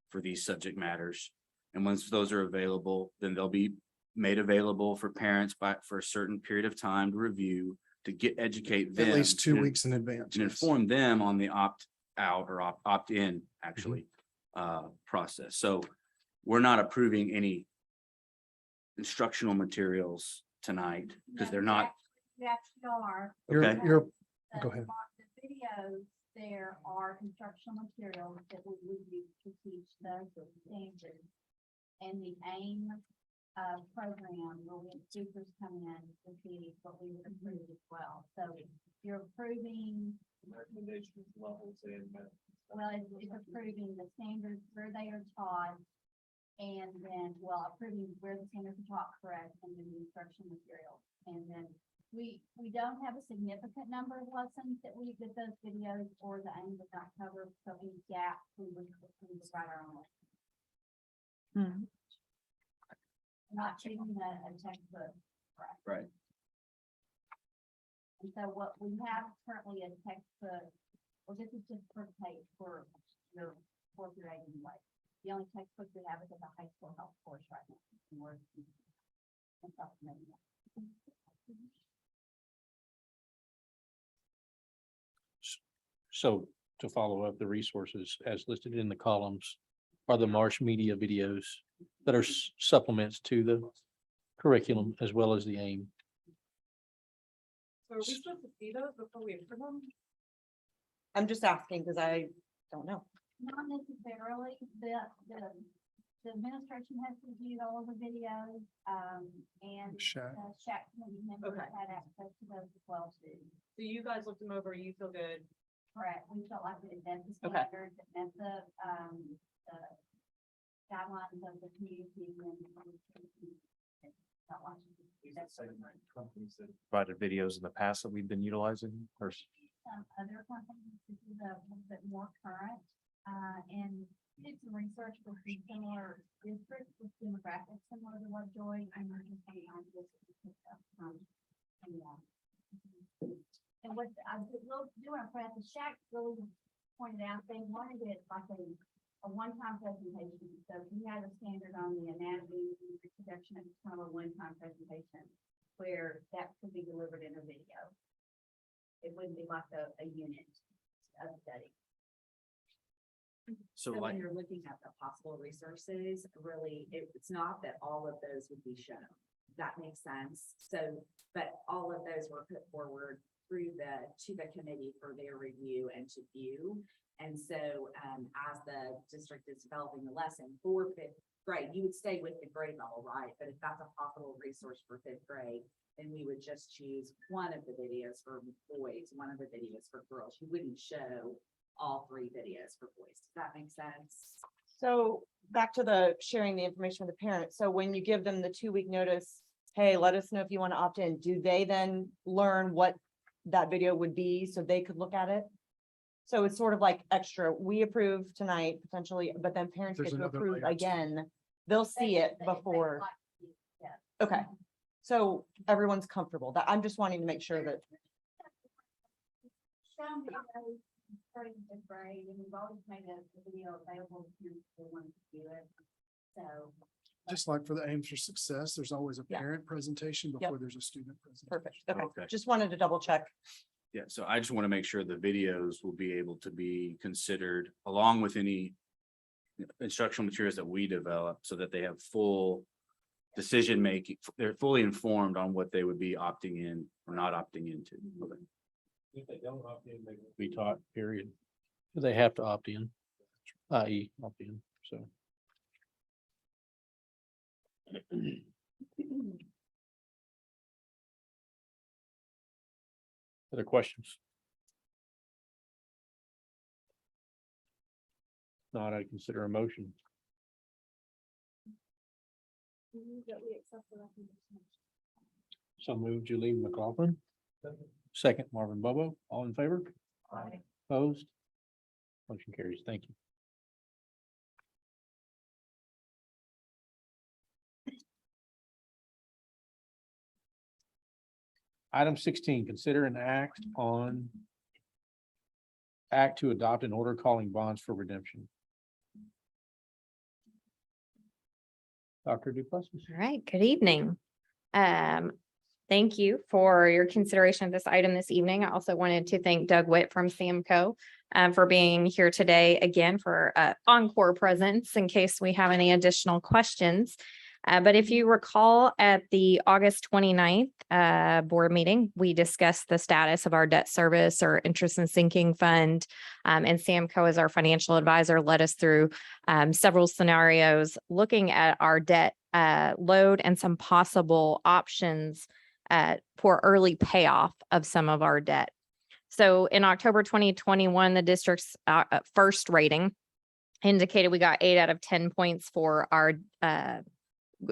for these subject matters. And once those are available, then they'll be made available for parents for a certain period of time to review, to educate them. At least 2 and- weeks in advance. And yes. inform them on the opt-out or opt-in, actually, process. So we're not approving any instructional materials tonight because they're not. You actually are. Okay. You're, go ahead. The videos, there are instructional materials that we would use to teach the standards. And the AIM program, where we have speakers come in to see what we would approve as well. So you're approving. Recommendations levels and. Well, it's approving the standards where they are taught. And then, well, approving where the standards are taught correct, and then the instruction material. And then we don't have a significant number of lessons that those videos or the AIM would not cover, so any gaps we would write our own. Not treating a textbook. Right. And so what we have currently a textbook, well, this is just per page for your fourth grade anyway. The only textbook we have is in the high school health course right now. And we're supplementing that. So to follow up, the resources as listed in the columns are the Marsh Media videos that are supplements to the curriculum as well as the AIM. So are we supposed to see those before we approve them? I'm just asking because I don't know. Not necessarily, the administration has reviewed all of the videos, and Shack. Shack committee members Okay. had access to those as well too. So you guys looked them over, you feel good? Correct, we felt like it met the Okay. standards, it met the guidelines of the community and. Felt like that's Companies that provided videos in the past that we've been utilizing or. some other companies, this is a little bit more current, and did some research with some similar districts with demographics similar to Lovejoy. I'm not just saying I'm just. And what I did doing a press, the Shack really pointed out, they wanted it like a one-time presentation. So if you had a standard on the anatomy, reproduction, it's kind of a one-time presentation where that could be delivered in a video. It wouldn't be like a unit of study. So So like, when you're looking at the possible resources, really, it's not that all of those would be shown. That makes sense. So, but all of those were put forward to the committee for their review and to view. And so, as the district is developing the lesson for fifth grade, you would stay with the grade level, right? But if that's a possible resource for fifth grade, then we would just choose one of the videos for boys, one of the videos for girls. You wouldn't show all 3 videos for boys. Does that make sense? So back to the sharing the information with the parents. So when you give them the 2-week notice, hey, let us know if you want to opt in. Do they then learn what that video would be so they could look at it? So it's sort of like extra, we approve tonight potentially, but then parents There's get to another approve layer. again. They'll see it before. Yeah. Okay. So everyone's comfortable. That I'm just wanting to make sure that. Some videos starting in fifth grade, and we've always made a video available to parents who want to do it. So. Just like for the Aims for Success, there's always a Yeah. parent presentation before there's a student presentation. Perfect. Okay. Okay. Just wanted to double check. yeah, so I just want to make sure the videos will be able to be considered along with any instructional materials that we develop so that they have full decision making. They're fully informed on what they would be opting in or not opting into. Okay. If they don't opt in, they won't be taught, period. They have to opt in, i.e. opt in, so. Other questions? Not, I consider a motion. That we accept the recommendation. So moved, Julie McLaughlin. Second, Marvin Bobo, all in favor? Aye. Opposed? Motion carries. Thank you. Item 16, consider an act to adopt an order calling bonds for redemption. Dr. Duplessis. All right, good evening. Thank you for your consideration of this item this evening. I also wanted to thank Doug Witt from Samco for being here today again for encore presence in case we have any additional questions. But if you recall at the August 29th board meeting, we discussed the status of our debt service or interest and sinking fund. And Samco, as our financial advisor, led us through several scenarios looking at our debt load and some possible options for early payoff of some of our debt. So in October 2021, the district's first rating indicated we got 8 out of 10 points for our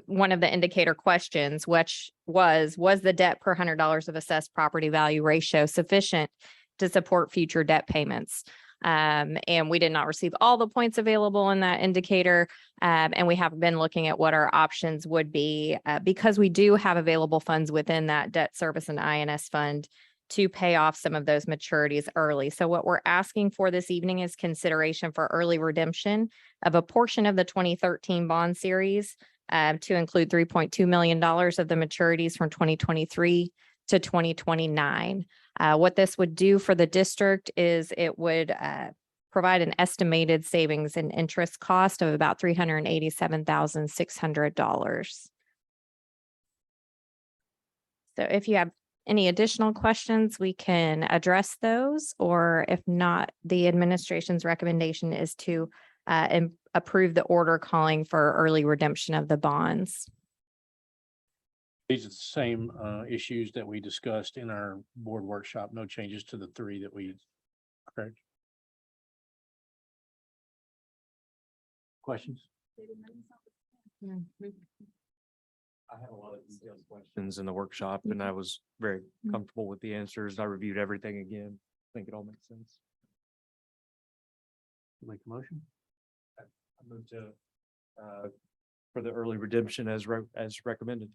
one of the indicator questions, which was the debt per $100 of assessed property value ratio sufficient to support future debt payments? And we did not receive all the points available in that indicator. And we have been looking at what our options would be because we do have available funds within that debt service and INS fund to pay off some of those maturities early. So what we're asking for this evening is consideration for early redemption of a portion of the 2013 bond series to include $3.2 million of the maturities from 2023 to 2029. What this would do for the district is it would provide an estimated savings in interest cost of about $387,600. So if you have any additional questions, we can address those, or if not, the administration's recommendation is to approve the order calling for early redemption of the bonds. These are the same issues that we discussed in our board workshop. No changes to the 3 that we. Correct. Questions? I had a lot of detailed questions in the workshop and I was very comfortable with the answers. I reviewed everything again. I think it all makes sense. Make a motion. I moved to for the early redemption as recommended.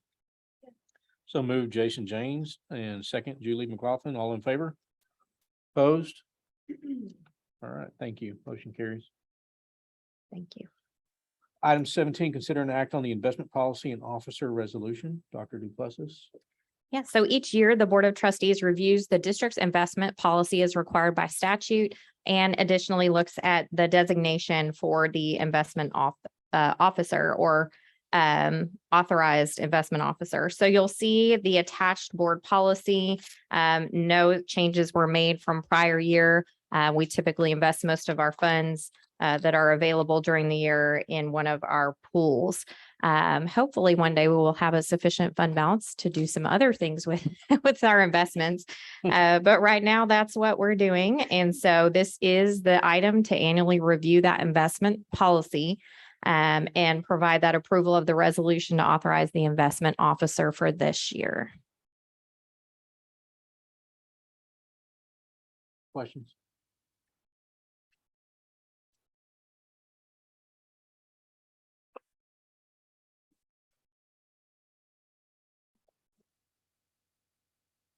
So moved Jason James and second Julie McLaughlin. All in favor? Opposed? All right, thank you. Motion carries. Thank you. Item 17, consider an act on the investment policy and officer resolution. Dr. Duplessis. Yeah, so each year, the Board of Trustees reviews the district's investment policy as required by statute and additionally looks at the designation for the investment officer or authorized investment officer. So you'll see the attached board policy. No changes were made from prior year. We typically invest most of our funds that are available during the year in one of our pools. Hopefully one day we will have a sufficient fund balance to do some other things with, with our investments. But right now that's what we're doing. And so this is the item to annually review that investment policy and provide that approval of the resolution to authorize the investment officer for this year. Questions?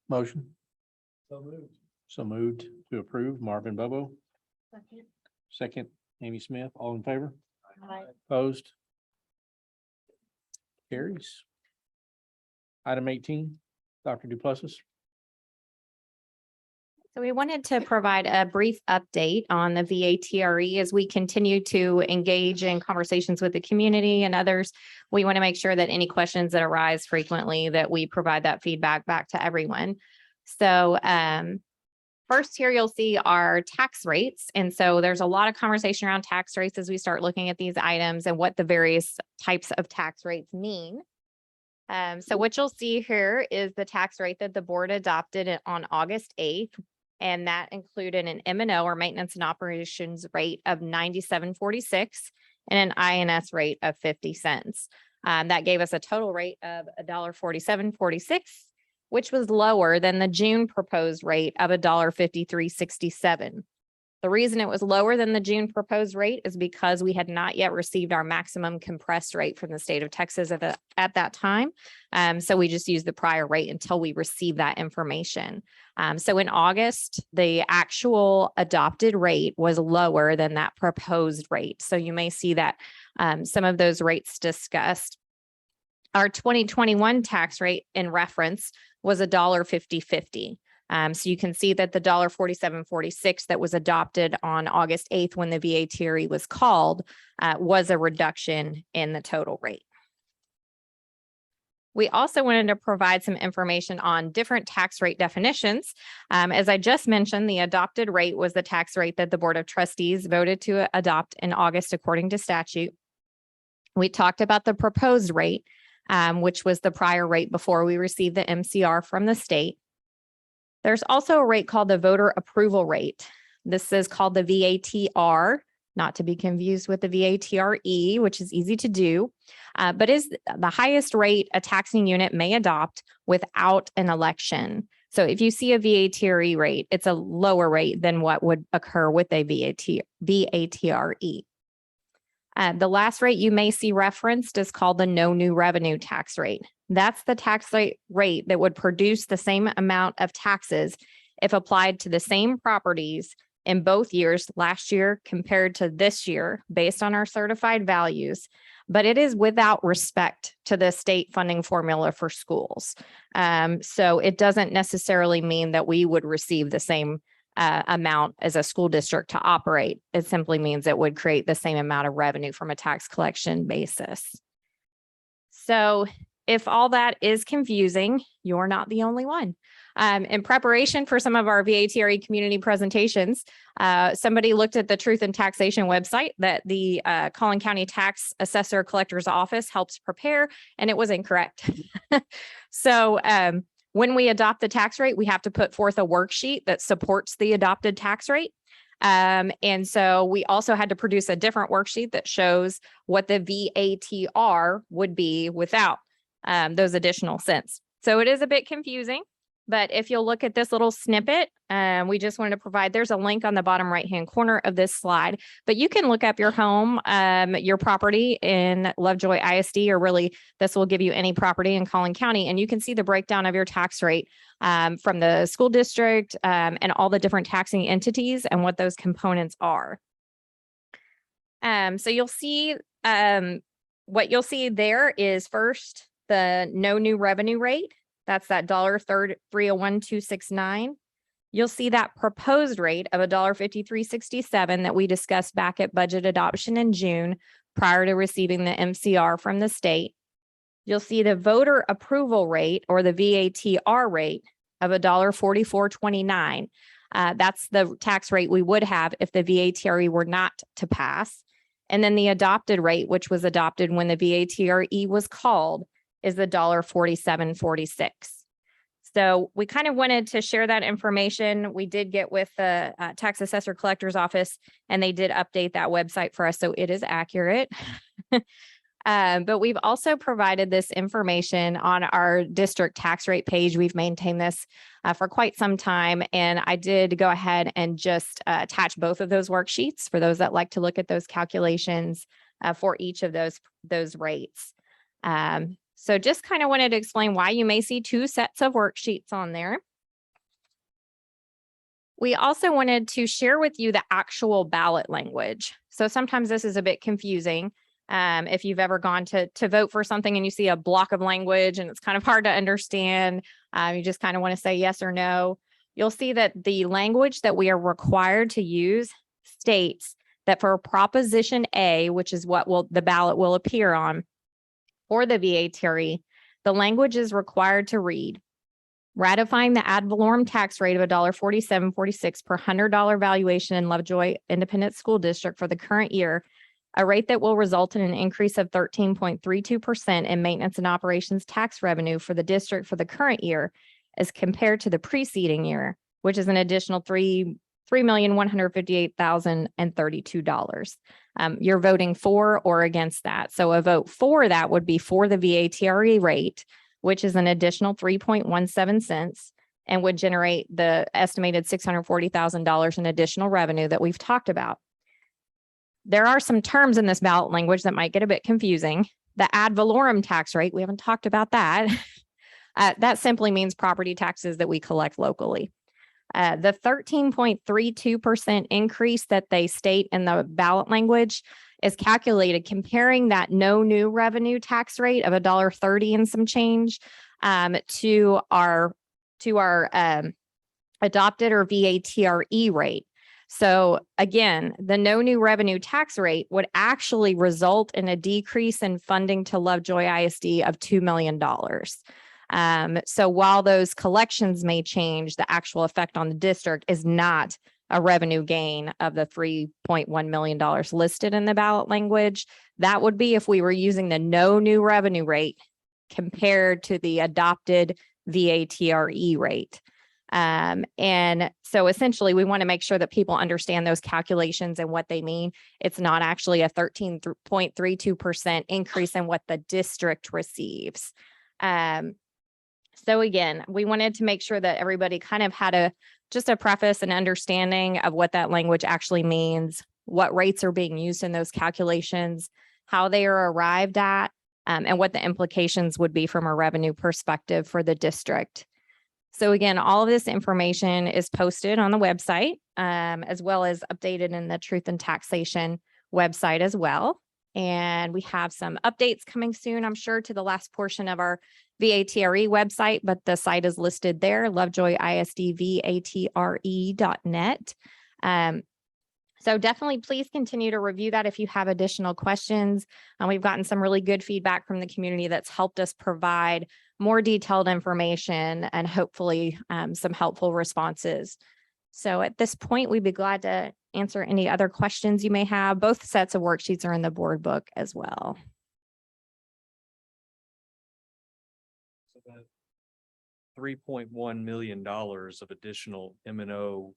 Motion. So moved to approve. Marvin Bobo. Second, Amy Smith. All in favor? Opposed? Carries. Item 18, Dr. Duplessis. So we wanted to provide a brief update on the VATRE as we continue to engage in conversations with the community and others. We want to make sure that any questions that arise frequently, that we provide that feedback back to everyone. So first here, you'll see our tax rates. And so there's a lot of conversation around tax rates as we start looking at these items and what the various types of tax rates mean. So what you'll see here is the tax rate that the board adopted on August 8th. And that included an M&O or maintenance and operations rate of 97.46 and an INS rate of 50 cents. That gave us a total rate of $1.4746, which was lower than the June proposed rate of $1.5367. The reason it was lower than the June proposed rate is because we had not yet received our maximum compressed rate from the state of Texas at that time. So we just used the prior rate until we received that information. So in August, the actual adopted rate was lower than that proposed rate. So you may see that some of those rates discussed. Our 2021 tax rate in reference was $1.5050. So you can see that the $1.4746 that was adopted on August 8th when the VATRE was called was a reduction in the total rate. We also wanted to provide some information on different tax rate definitions. As I just mentioned, the adopted rate was the tax rate that the Board of Trustees voted to adopt in August according to statute. We talked about the proposed rate, which was the prior rate before we received the MCR from the state. There's also a rate called the voter approval rate. This is called the VATR, not to be confused with the VATRE, which is easy to do, but is the highest rate a taxing unit may adopt without an election. So if you see a VATRE rate, it's a lower rate than what would occur with a VATRE. The last rate you may see referenced is called the no new revenue tax rate. That's the tax rate that would produce the same amount of taxes if applied to the same properties in both years, last year compared to this year, based on our certified values, but it is without respect to the state funding formula for schools. So it doesn't necessarily mean that we would receive the same amount as a school district to operate. It simply means it would create the same amount of revenue from a tax collection basis. So if all that is confusing, you're not the only one. In preparation for some of our VATRE community presentations, somebody looked at the Truth in Taxation website that the Collin County Tax Assessor Collector's Office helps prepare, and it was incorrect. So when we adopt the tax rate, we have to put forth a worksheet that supports the adopted tax rate. And so we also had to produce a different worksheet that shows what the VATR would be without those additional cents. So it is a bit confusing, but if you'll look at this little snippet, we just wanted to provide, there's a link on the bottom right-hand corner of this slide, but you can look up your home, your property in Lovejoy ISD, or really this will give you any property in Collin County, and you can see the breakdown of your tax rate from the school district and all the different taxing entities and what those components are. So you'll see what you'll see there is first the no new revenue rate. That's that $301,269. You'll see that proposed rate of $1.5367 that we discussed back at budget adoption in June prior to receiving the MCR from the state. You'll see the voter approval rate, or the VATR rate, of $1.4429. That's the tax rate we would have if the VATRE were not to pass. And then the adopted rate, which was adopted when the VATRE was called, is the $1.4746. So we kind of wanted to share that information. We did get with the tax assessor collector's office, and they did update that website for us, so it is accurate. But we've also provided this information on our district tax rate page. We've maintained this for quite some time, and I did go ahead and just attach both of those worksheets for those that like to look at those calculations for each of those rates. So just kind of wanted to explain why you may see two sets of worksheets on there. We also wanted to share with you the actual ballot language. So sometimes this is a bit confusing. If you've ever gone to vote for something and you see a block of language and it's kind of hard to understand, you just kind of want to say yes or no. You'll see that the language that we are required to use states that for Proposition A, which is what the ballot will appear on, or the VATRE, the language is required to read: ratifying the ad valorem tax rate of $1.4746 per $100 valuation in Lovejoy Independent School District for the current year, a rate that will result in an increase of 13.32% in maintenance and operations tax revenue for the district for the current year as compared to the preceding year, which is an additional $3,158,032. You're voting for or against that. So a vote for that would be for the VATRE rate, which is an additional 3.17 cents. and would generate the estimated $640,000 in additional revenue that we've talked about. There are some terms in this ballot language that might get a bit confusing. The ad valorem tax rate, we haven't talked about that. That simply means property taxes that we collect locally. The 13.32% increase that they state in the ballot language is calculated comparing that no new revenue tax rate of $1.30 and some change to our adopted or VATRE rate. So again, the no new revenue tax rate would actually result in a decrease in funding to Lovejoy ISD of $2 million. So while those collections may change, the actual effect on the district is not a revenue gain of the $3.1 million listed in the ballot language. That would be if we were using the no new revenue rate compared to the adopted VATRE rate. And so essentially we want to make sure that people understand those calculations and what they mean. It's not actually a 13.32% increase in what the district receives. So again, we wanted to make sure that everybody kind of had just a preface and understanding of what that language actually means, what rates are being used in those calculations, how they are arrived at, and what the implications would be from a revenue perspective for the district. So again, all of this information is posted on the website, as well as updated in the Truth and Taxation website as well. And we have some updates coming soon, I'm sure, to the last portion of our VATRE website, but the site is listed there, lovejoyisdvatre.net. So definitely please continue to review that if you have additional questions. We've gotten some really good feedback from the community that's helped us provide more detailed information and hopefully some helpful responses. So at this point, we'd be glad to answer any other questions you may have. Both sets of worksheets are in the board book as well. $3.1 million of additional M&O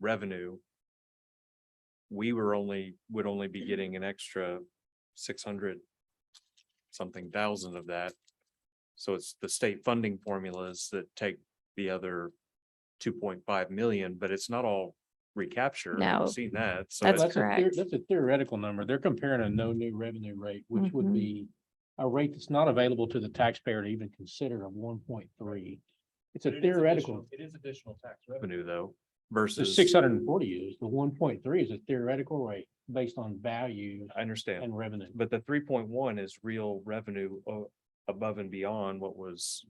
revenue, we would only be getting an extra 600 something thousand of that. So it's the state funding formulas that take the other 2.5 million, but it's not all recapture. No, I've seen that. So that's it's- correct. That's a theoretical number. They're comparing a no new revenue rate, which would be a rate that's not available to the taxpayer to even consider of 1.3. It's a theoretical. It is additional tax revenue though, The versus 640 is, the 1.3 is a theoretical rate based on value I understand, and revenue. but the 3.1 is real revenue above and beyond what was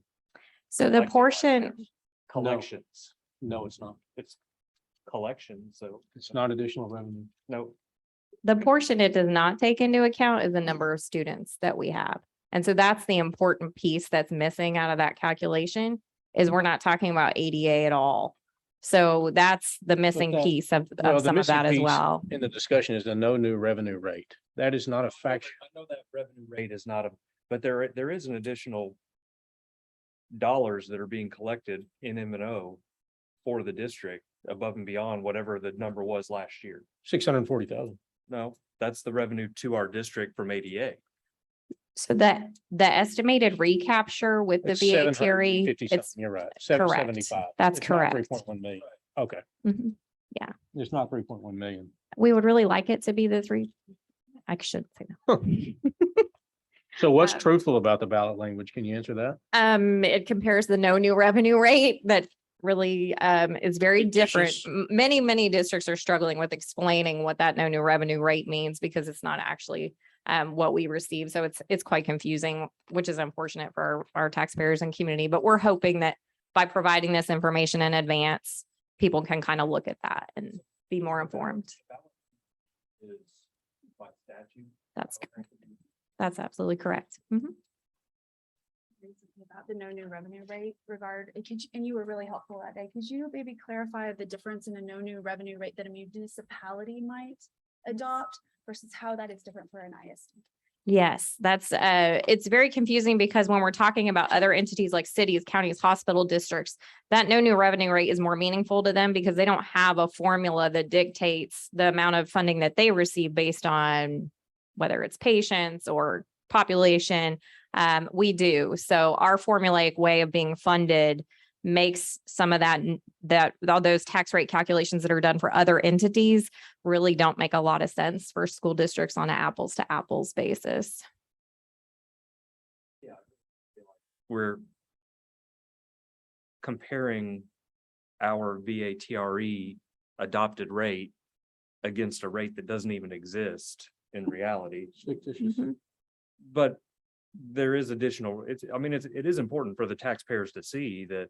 So the portion, collections. No, it's not. It's collections, so It's not additional revenue. no. the portion it does not take into account is the number of students that we have. And so that's the important piece that's missing out of that calculation is we're not talking about ADA at all. So that's the missing that- piece of Well, the some of missing that as piece well. in the discussion is the no new revenue rate. That is not a factor. I know that revenue rate is not but there is an additional dollars that are being collected in M&O for the district above and beyond whatever the number was last year. 640,000. No, that's the revenue to our district from ADA. So that the estimated recapture with the It's VATRE, 750 it's something. You're right. correct. 775. That's It's not correct. 3.1 million. Okay. Mhm. Yeah, It's not 3.1 million. we would really like it to be the three. I should say that. So what's truthful about the ballot language? Can you answer that? It compares the no new revenue rate that really is very different. Many districts are struggling with explaining what that no new revenue rate means because it's not actually what we receive. So it's quite confusing, which is unfortunate for our taxpayers and community. But we're hoping that by providing this information in advance, people can kind of look at that and be more informed. That's correct. That's absolutely correct. Mhm. About the no new revenue rate and you were really helpful that day. Could you maybe clarify the difference in a no new revenue rate that a municipality might adopt versus how that is different for an ISD? Yes, it's very confusing because when we're talking about other entities like cities, counties, hospital districts, that no new revenue rate is more meaningful to them because they don't have a formula that dictates the amount of funding that they receive based on whether it's patients or population. We do. So our formulaic way of being funded makes some of that all those tax rate calculations that are done for other entities really don't make a lot of sense for school districts on an apples to apples basis. We're comparing our VATRE adopted rate against a rate that doesn't even exist in reality. But there is additional, it is important for the taxpayers to see that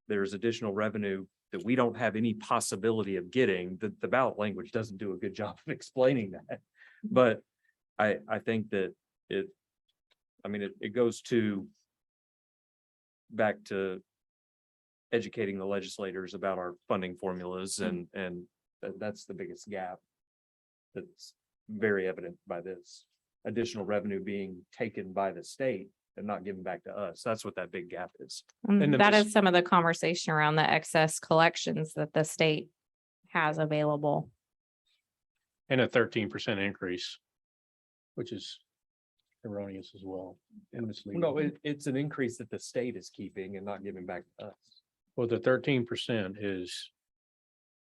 there's additional revenue that we don't have any possibility of getting. The ballot language doesn't do a good job of explaining that. But I think that it goes back to educating the legislators about our funding formulas, and that's the biggest gap that's very evident by this additional revenue being taken by the state and not given back to us. That's what that big gap is. And that is some of the conversation around the excess collections that the state has available. And a 13% increase, which is erroneous as well. And misleading. No, it's an increase that the state is keeping and not giving back to us. Well, the 13% is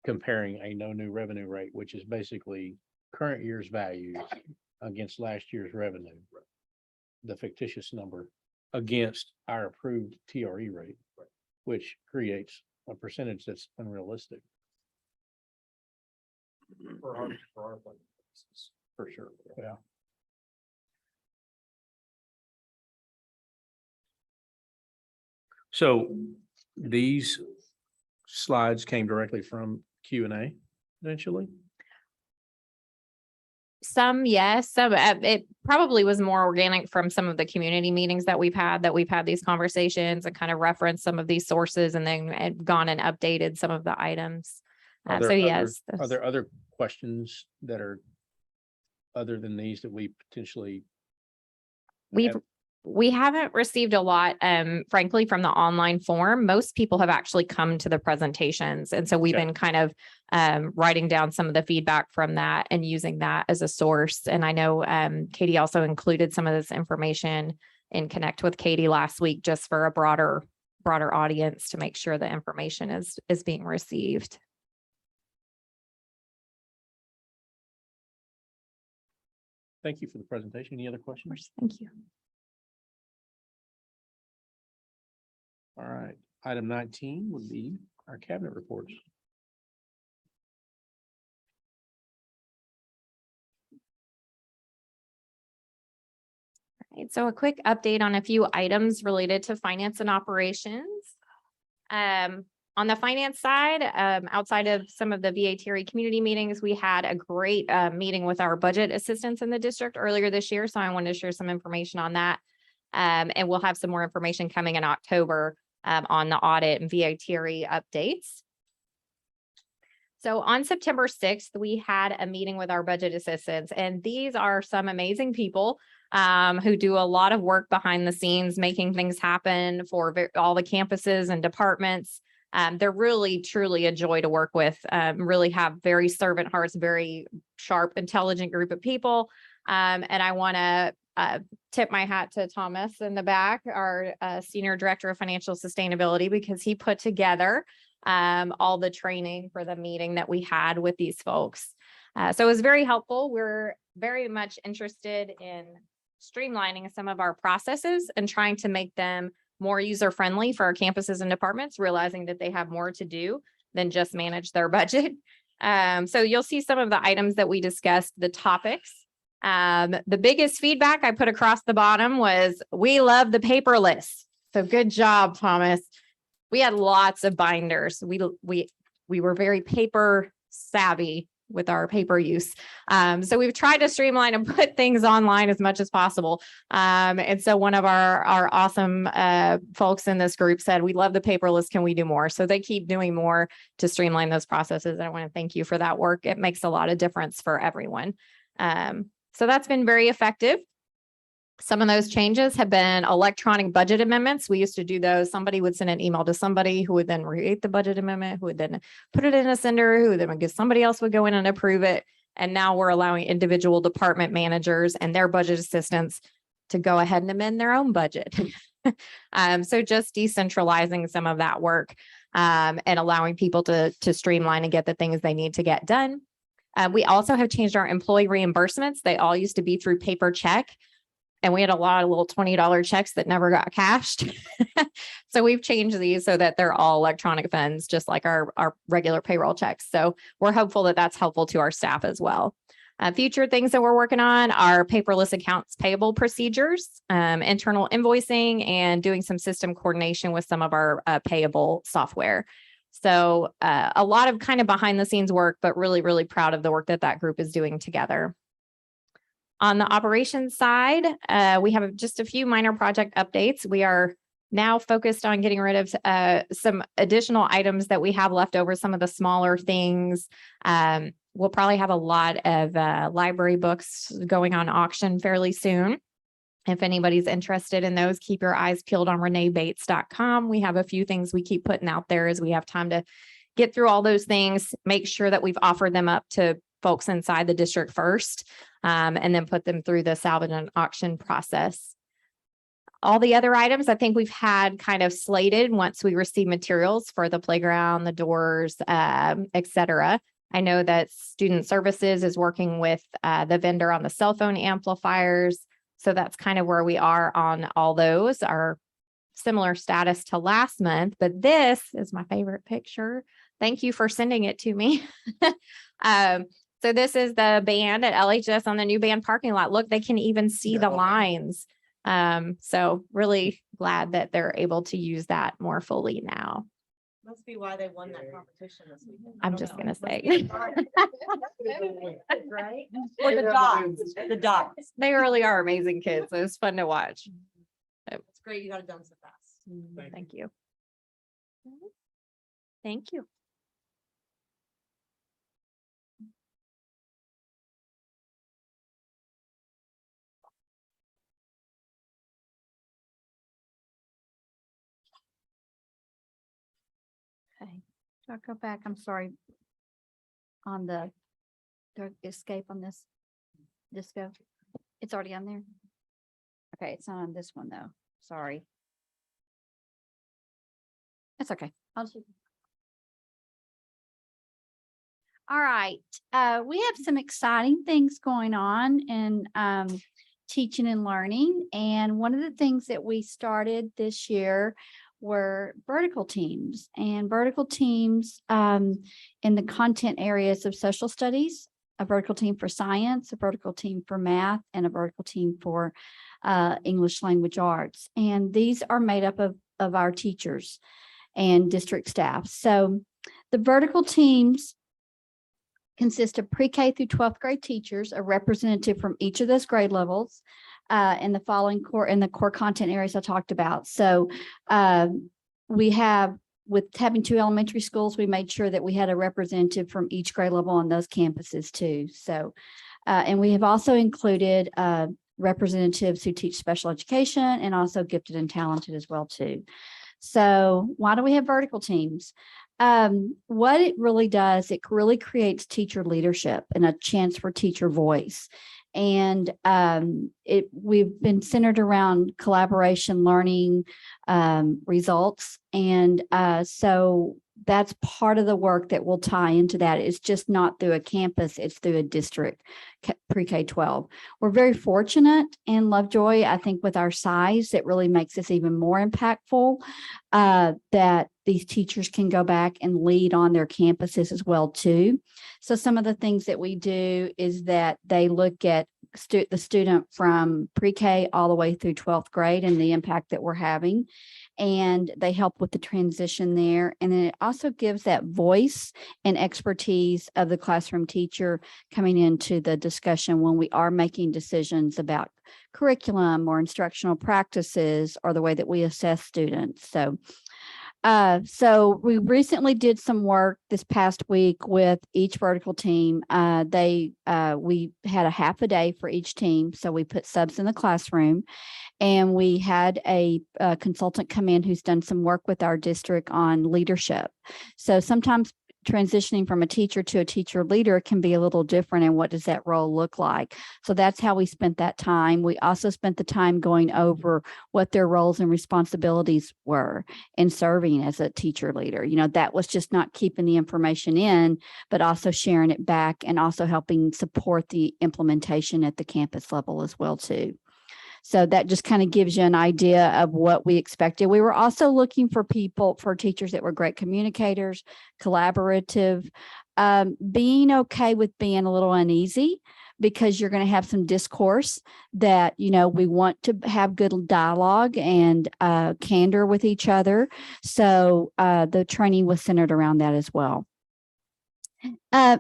comparing a no new revenue rate, which is basically current year's value against last year's revenue. The fictitious number against our approved TRE rate, which creates a percentage that's unrealistic. For our funding purposes, for sure. Yeah. So these slides came directly from Q&A eventually. Some, yes, some, it probably was more organic from some of the community meetings that we've had these conversations and kind of referenced some of these sources and then had gone and updated some of the items. So yes. Are there other questions that are other than these that we potentially? We haven't received a lot, frankly, from the online form. Most people have actually come to the presentations. And so we've been kind of writing down some of the feedback from that and using that as a source. And I know Katie also included some of this information in Connect with Katie last week, just for a broader audience to make sure the information is being received. Thank you for the presentation. Any other questions? Thank you. All right, item 19 would be our cabinet reports. Right, so a quick update on a few items related to finance and operations. On the finance side, outside of some of the VATRE community meetings, we had a great meeting with our budget assistants in the district earlier this year. So I wanted to share some information on that. And we'll have some more information coming in October on the audit and VATRE updates. So on September 6th, we had a meeting with our budget assistants, and these are some amazing people who do a lot of work behind the scenes, making things happen for all the campuses and departments. They're really, truly a joy to work with, really have very servant hearts, very sharp, intelligent group of people. And I want to tip my hat to Thomas in the back, our Senior Director of Financial Sustainability, because he put together all the training for the meeting that we had with these folks. So it was very helpful. We're very much interested in streamlining some of our processes and trying to make them more user-friendly for our campuses and departments, realizing that they have more to do than just manage their budget. So you'll see some of the items that we discussed, the topics. The biggest feedback I put across the bottom was, we love the paperless. So good job, Thomas. We had lots of binders. We were very paper savvy with our paper use. So we've tried to streamline and put things online as much as possible. And so one of our awesome folks in this group said, we love the paperless. Can we do more? So they keep doing more to streamline those processes. And I want to thank you for that work. It makes a lot of difference for everyone. So that's been very effective. Some of those changes have been electronic budget amendments. We used to do those. Somebody would send an email to somebody who would then create the budget amendment, who would then put it in a sender, who then would give somebody else would go in and approve it. And now we're allowing individual department managers and their budget assistants to go ahead and amend their own budget. So just decentralizing some of that work and allowing people to streamline and get the things they need to get done. We also have changed our employee reimbursements. They all used to be through paper check. And we had a lot of little $20 checks that never got cashed. So we've changed these so that they're all electronic funds, just like our regular payroll checks. So we're hopeful that that's helpful to our staff as well. Future things that we're working on are paperless accounts payable procedures, internal invoicing, and doing some system coordination with some of our payable software. So a lot of kind of behind the scenes work, but really, really proud of the work that group is doing together. On the operations side, we have just a few minor project updates. We are now focused on getting rid of some additional items that we have left over, some of the smaller things. We'll probably have a lot of library books going on auction fairly soon. If anybody's interested in those, keep your eyes peeled on reneebates.com. We have a few things we keep putting out there as we have time to get through all those things, make sure that we've offered them up to folks inside the district first, and then put them through the salvage and auction process. All the other items I think we've had kind of slated once we receive materials for the playground, the doors, et cetera. I know that Student Services is working with the vendor on the cell phone amplifiers. So that's kind of where we are on all those. Our similar status to last month, but this is my favorite picture. Thank you for sending it to me. So this is the band at LHS on the new band parking lot. Look, they can even see the lines. So really glad that they're able to use that more fully now. Must be why they won that competition this weekend. I'm just gonna say. Right? Or the dogs, the dogs. They really are amazing kids. It was fun to watch. It's great you got it done so fast. Thank you. Thank you. Okay, so I'll go back, I'm sorry. On the escape on this disco. It's already on there. Okay, it's not on this one though. Sorry. That's okay. I'll just. All right, we have some exciting things going on in teaching and learning. And one of the things that we started this year were vertical teams, and vertical teams in the content areas of social studies, a vertical team for science, a vertical team for math, and a vertical team for English language arts. And these are made up of our teachers and district staff. So the vertical teams consist of pre-K through 12th grade teachers, a representative from each of those grade levels, in the following core content areas I talked about. So we have, with having 2 elementary schools, we made sure that we had a representative from each grade level on those campuses too. So, and we have also included representatives who teach special education and also gifted and talented as well too. So why do we have vertical teams? What it really does, it really creates teacher leadership and a chance for teacher voice. And we've been centered around collaboration, learning, results. And so that's part of the work that will tie into that. It's just not through a campus, it's through a district pre-K-12. We're very fortunate in Lovejoy, I think with our size, that really makes us even more impactful, that these teachers can go back and lead on their campuses as well too. So some of the things that we do is that they look at the student from pre-K all the way through 12th grade and the impact that we're having. And they help with the transition there. And then it also gives that voice and expertise of the classroom teacher coming into the discussion when we are making decisions about curriculum or instructional practices or the way that we assess students. So we recently did some work this past week with each vertical team. We had a half a day for each team. So we put subs in the classroom, and we had a consultant come in who's done some work with our district on leadership. So sometimes transitioning from a teacher to a teacher leader can be a little different. And what does that role look like? So that's how we spent that time. We also spent the time going over what their roles and responsibilities were in serving as a teacher leader. You know, that was just not keeping the information in, but also sharing it back and also helping support the implementation at the campus level as well too. So that just kind of gives you an idea of what we expected. We were also looking for teachers that were great communicators, collaborative, being okay with being a little uneasy because you're going to have some discourse that, you know, we want to have good dialogue and candor with each other. So the training was centered around that as well.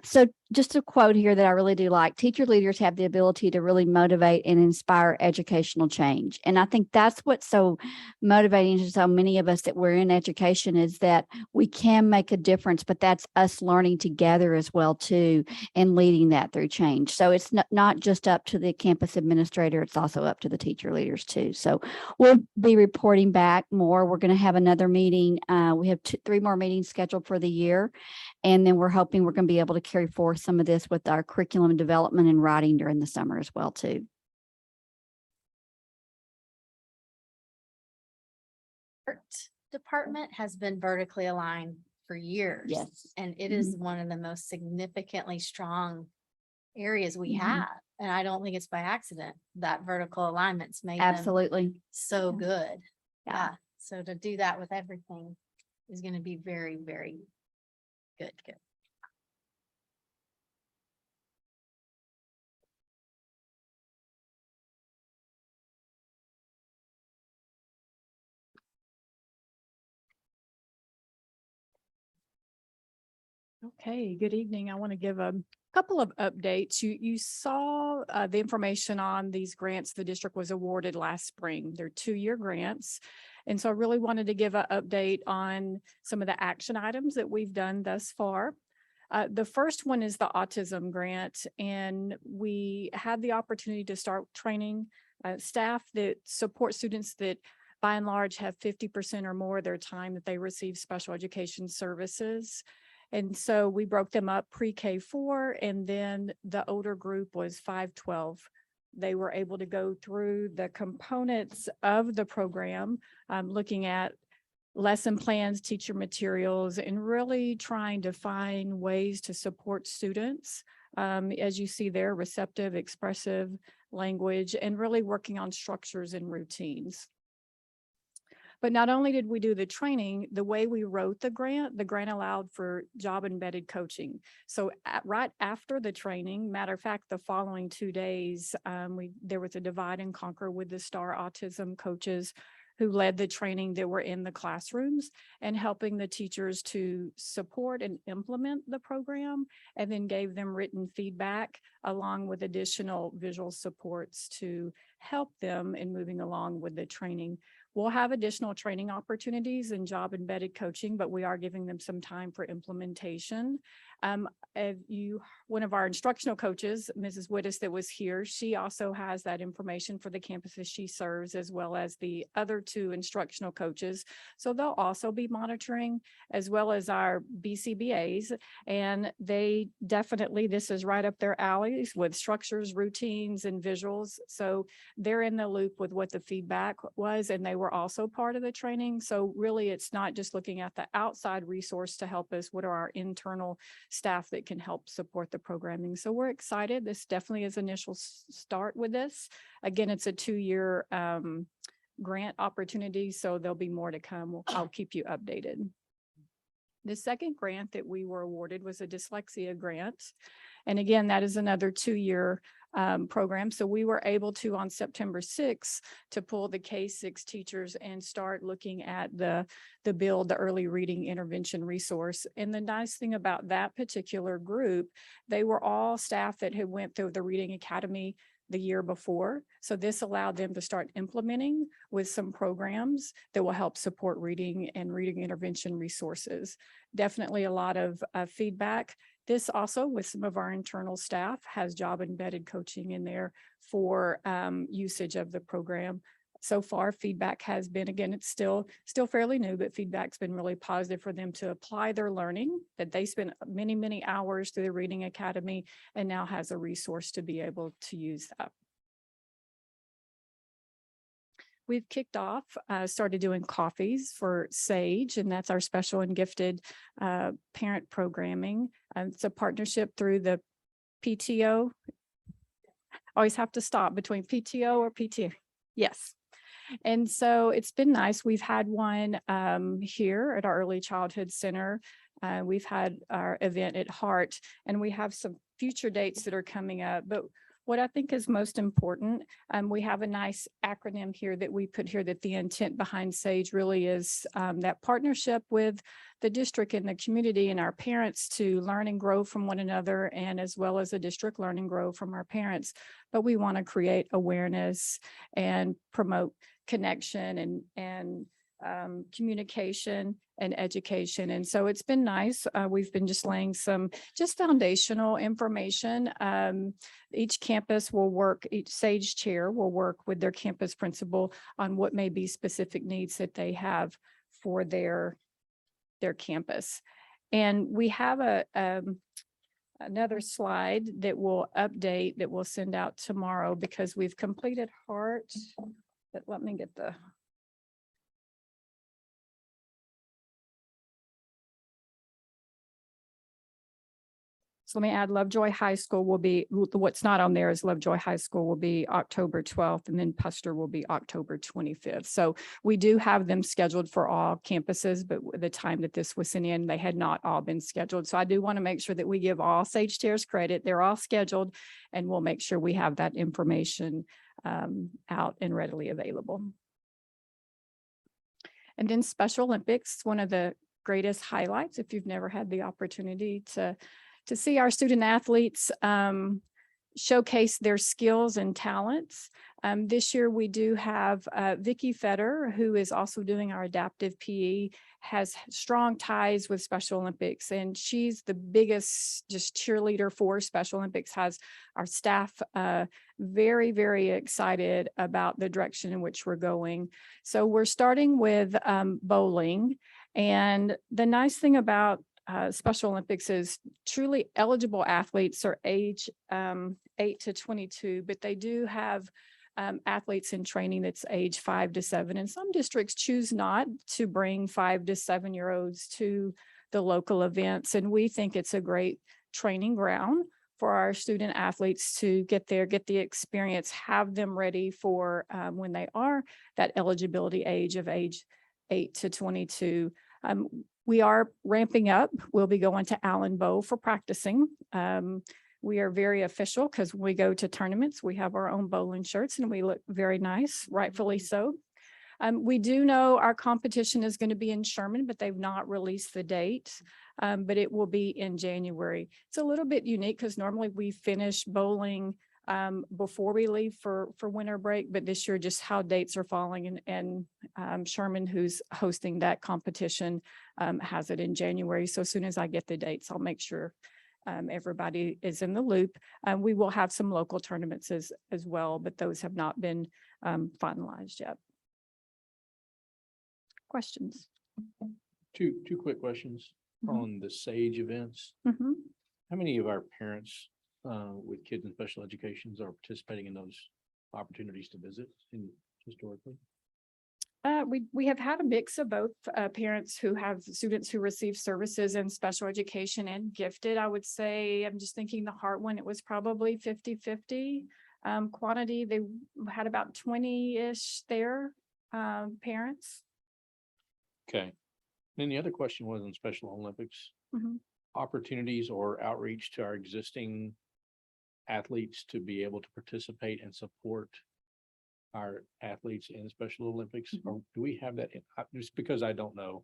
So just a quote here that I really do like: teacher leaders have the ability to really motivate and inspire educational change. And I think that's what's so motivating to so many of us that we're in education, is that we can make a difference, but that's us learning together as well too, and leading that through change. So it's not just up to the campus administrator, it's also up to the teacher leaders too. So we'll be reporting back more. We're going to have another meeting. We have 3 more meetings scheduled for the year. And then we're hoping we're going to be able to carry forth some of this with our curriculum development and writing during the summer as well too. Department has been vertically aligned for years. Yes. And it is one of the most significantly strong areas we have. And I don't think it's by accident that vertical alignment's made them Absolutely. so good. Yeah. Yeah. So to do that with everything is going to be very, very good. Good. Okay, good evening. I want to give a couple of updates. You saw the information on these grants the district was awarded last spring. They're 2-year grants. And so I really wanted to give an update on some of the action items that we've done thus far. The first one is the autism grant, and we had the opportunity to start training staff that support students that by and large have 50% or more of their time that they receive special education services. And so we broke them up pre-K 4, and then the older group was 5-12. They were able to go through the components of the program, looking at lesson plans, teacher materials, and really trying to find ways to support students. As you see there, receptive, expressive language, and really working on structures and routines. But not only did we do the training, the way we wrote the grant allowed for job embedded coaching. So right after the training, matter of fact, the following 2 days, there was a divide and conquer with the STAR autism coaches who led the training that were in the classrooms and helping the teachers to support and implement the program, and then gave them written feedback along with additional visual supports to help them in moving along with the training. We'll have additional training opportunities in job embedded coaching, but we are giving them some time for implementation. One of our instructional coaches, Mrs. Wittes, that was here, she also has that information for the campuses she serves, as well as the other 2 instructional coaches. So they'll also be monitoring, as well as our BCBAs. And they definitely, this is right up their alleys with structures, routines, and visuals. So they're in the loop with what the feedback was, and they were also part of the training. So really, it's not just looking at the outside resource to help us. What are our internal staff that can help support the programming? So we're excited. This definitely is initial start with this. Again, it's a 2-year grant opportunity, so there'll be more to come. I'll keep you updated. The second grant that we were awarded was a dyslexia grant. And again, that is another 2-year program. So we were able to, on September 6th, to pull the K-6 teachers and start looking at the build, the early reading intervention resource. And the nice thing about that particular group, they were all staff that had went through the Reading Academy the year before. So this allowed them to start implementing with some programs that will help support reading and reading intervention resources. Definitely a lot of feedback. This also, with some of our internal staff, has job embedded coaching in there for usage of the program. so far feedback has been, again, it's still fairly new, but feedback's been really positive for them to apply their learning, that they spent many, many hours through the Reading Academy and now has a resource to be able to use that. We've kicked off, started doing coffees for SAGE, and that's our special and gifted parent programming. It's a partnership through the PTO. Always have to stop between PTO or PTA. Yes. And so it's been nice. We've had one here at our Early Childhood Center. We've had our event at Hart, and we have some future dates that are coming up. But what I think is most important, we have a nice acronym here that we put here, that the intent behind SAGE really is that partnership with the district and the community and our parents to learn and grow from one another, and as well as the district learn and grow from our parents. But we want to create awareness and promote connection and communication and education. And so it's been nice. We've been just laying some foundational information. Each campus will work, each SAGE chair will work with their campus principal on what may be specific needs that they have for their campus. And we have another slide that will update, that we'll send out tomorrow, because we've completed Hart. But let me get the So let me add, Lovejoy High School will be, what's not on there is Lovejoy High School will be October 12th, and then Puster will be October 25th. So we do have them scheduled for all campuses, but the time that this was sent in, they had not all been scheduled. So I do want to make sure that we give all SAGE chairs credit. They're all scheduled, and we'll make sure we have that information out and readily available. And then Special Olympics, one of the greatest highlights, if you've never had the opportunity to see our student athletes showcase their skills and talents. This year we do have Vicki Fetter, who is also doing our adaptive PE, has strong ties with Special Olympics, and she's the biggest just cheerleader for Special Olympics, has our staff very, very excited about the direction in which we're going. So we're starting with bowling, and the nice thing about Special Olympics is truly eligible athletes are age 8 to 22, but they do have athletes in training that's age 5 to 7. And some districts choose not to bring 5 to 7-year-olds to the local events. And we think it's a great training ground for our student athletes to get there, get the experience, have them ready for when they are that eligibility age of age 8 to 22. We are ramping up. We'll be going to Allen Bow for practicing. We are very official because when we go to tournaments, we have our own bowling shirts and we look very nice, rightfully so. We do know our competition is going to be in Sherman, but they've not released the date, but it will be in January. It's a little bit unique because normally we finish bowling before we leave for winter break, but this year just how dates are falling, and Sherman, who's hosting that competition, has it in January. So as soon as I get the dates, I'll make sure everybody is in the loop. We will have some local tournaments as well, but those have not been finalized yet. Questions? Two quick questions on the SAGE events. How many of our parents with kids in special educations are participating in those opportunities to visit historically? We have had a mix of both parents who have students who receive services in special education and gifted. I would say, I'm just thinking the Hart one, it was probably 50-50 quantity. They had about 20-ish there, parents. Okay. Then the other question was on Special Olympics. Opportunities or outreach to our existing athletes to be able to participate and support our athletes in Special Olympics, or do we have that? Just because I don't know,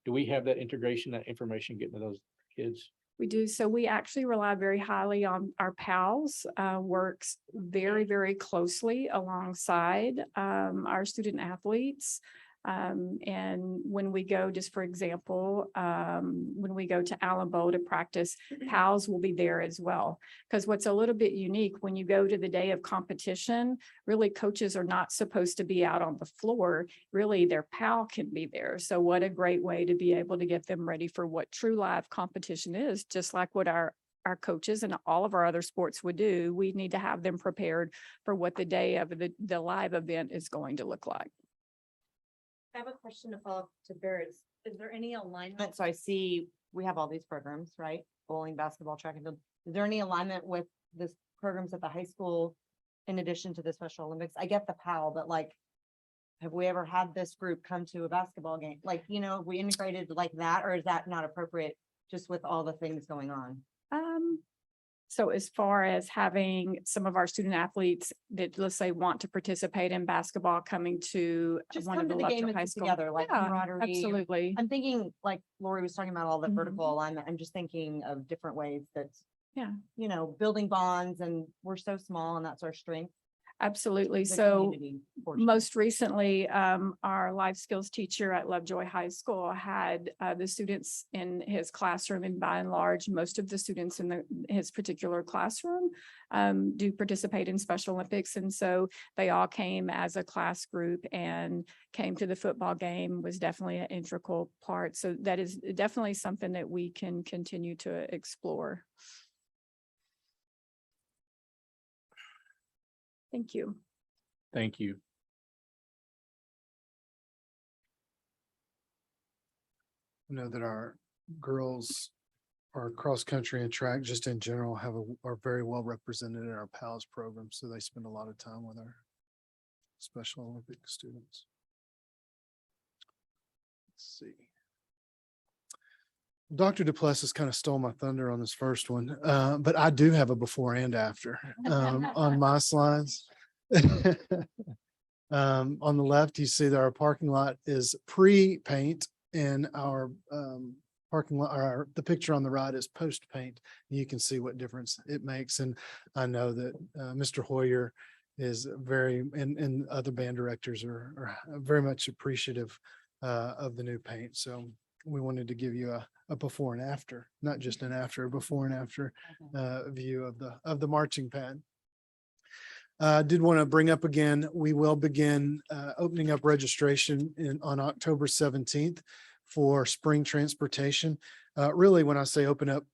do we have that integration, that information getting to those kids? We do. So we actually rely very highly on our PALS, works very, very closely alongside our student athletes. And when we go, just for example, when we go to Alamo to practice, PALs will be there as well. Because what's a little bit unique, when you go to the day of competition, really coaches are not supposed to be out on the floor. Really, their PAL can be there. So what a great way to be able to get them ready for what true live competition is, just like what our coaches and all of our other sports would do. We need to have them prepared for what the day of the live event is going to look like. I have a question to follow up to Barrett's. Is there any alignment? So I see we have all these programs, right? Bowling, basketball, track and field. Is there any alignment with this programs at the high school in addition to the Special Olympics? I get the PAL, but like, have we ever had this group come to a basketball game? Like, you know, we integrated like that, or is that not appropriate just with all the things going on? So as far as having some of our student athletes that, let's say, want to participate in basketball coming to Just one come of to the the game Lovejoy and high sit school. together, like Yeah, camaraderie. absolutely. I'm thinking, like Lori was talking about all the Mhm. vertical alignment. I'm just thinking of different ways that, Yeah, you know, building bonds, and we're so small and that's our strength. absolutely. the So community portion. most recently, our life skills teacher at Lovejoy High School had the students in his classroom, and by and large, most of the students in his particular classroom do participate in Special Olympics. And so they all came as a class group and came to the football game, was definitely an integral part. So that is definitely something that we can continue to explore. Thank you. Thank you. I know that our girls, our cross country and track, just in general, are very well represented in our PALS program. So they spend a lot of time with our Special Olympic students. Let's see. Dr. Duplessis kind of stole my thunder on this first one, but I do have a before and after on my slides. On the left, you see that our parking lot is pre-paint, and our parking lot, the picture on the right is post-paint. You can see what difference it makes. And I know that Mr. Hoyer is very, and other band directors are very much appreciative of the new paint. So we wanted to give you a before and after, not just an after, a before and after view of the marching pad. Did want to bring up again, we will begin opening up registration on October 17th for spring transportation. Really, when I say open up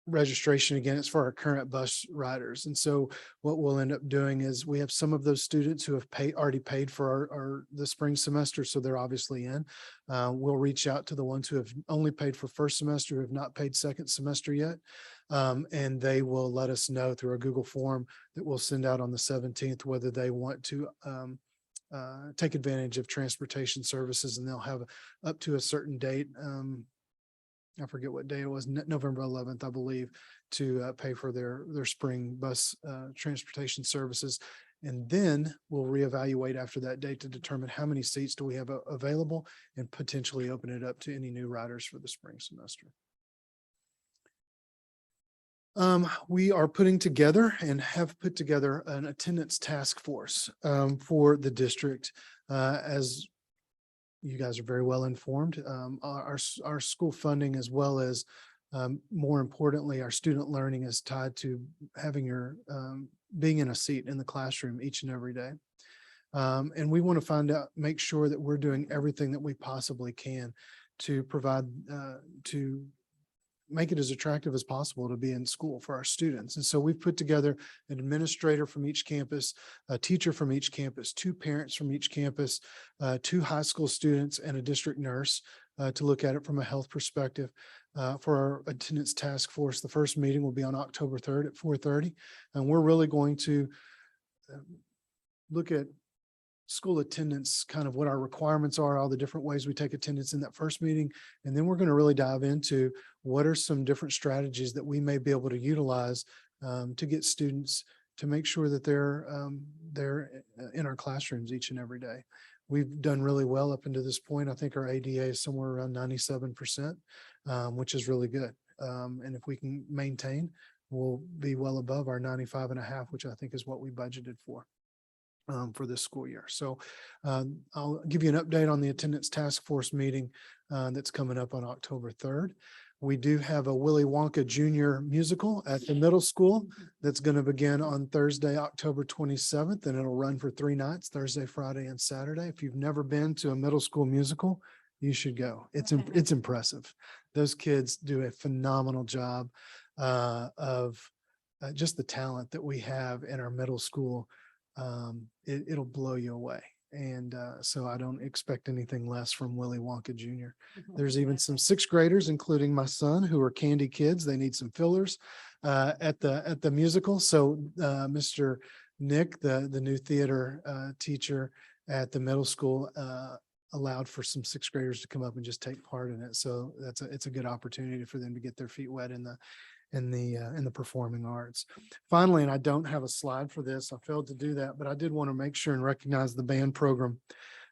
registration again, it's for our current bus riders. And so what we'll end up doing is we have some of those students who have already paid for the spring semester, so they're obviously in. We'll reach out to the ones who have only paid for first semester, who have not paid second semester yet. And they will let us know through a Google form that we'll send out on the 17th, whether they want to take advantage of transportation services, and they'll have up to a certain date. I forget what day it was, November 11th, I believe, to pay for their spring bus transportation services. And then we'll reevaluate after that date to determine how many seats do we have available, and potentially open it up to any new riders for the spring semester. We are putting together and have put together an attendance task force for the district. As you guys are very well informed, our school funding, as well as more importantly, our student learning, is tied to having your being in a seat in the classroom each and every day. And we want to make sure that we're doing everything that we possibly can to provide, to make it as attractive as possible to be in school for our students. And so we've put together an administrator from each campus, a teacher from each campus, 2 parents from each campus, 2 high school students, and a district nurse to look at it from a health perspective. For our attendance task force, the first meeting will be on October 3rd at 4:30. And we're really going to look at school attendance, kind of what our requirements are, all the different ways we take attendance in that first meeting. And then we're going to really dive into what are some different strategies that we may be able to utilize to get students to make sure that they're in our classrooms each and every day. We've done really well up until this point. I think our ADA is somewhere around 97%, which is really good. And if we can maintain, we'll be well above our 95.5, which I think is what we budgeted for. for this school year. So I'll give you an update on the attendance task force meeting that's coming up on October 3rd. We do have a Willy Wonka Junior musical at the middle school that's going to begin on Thursday, October 27th, and it'll run for 3 nights, Thursday, Friday, and Saturday. If you've never been to a middle school musical, you should go. It's impressive. Those kids do a phenomenal job of just the talent that we have in our middle school. It'll blow you away. And so I don't expect anything less from Willy Wonka Jr. There's even some 6th graders, including my son, who are candy kids. They need some fillers at the musical. So Mr. Nick, the new theater teacher at the middle school, allowed for some 6th graders to come up and just take part in it. So it's a good opportunity for them to get their feet wet in the performing arts. Finally, and I don't have a slide for this, I failed to do that, but I did want to make sure and recognize the band program.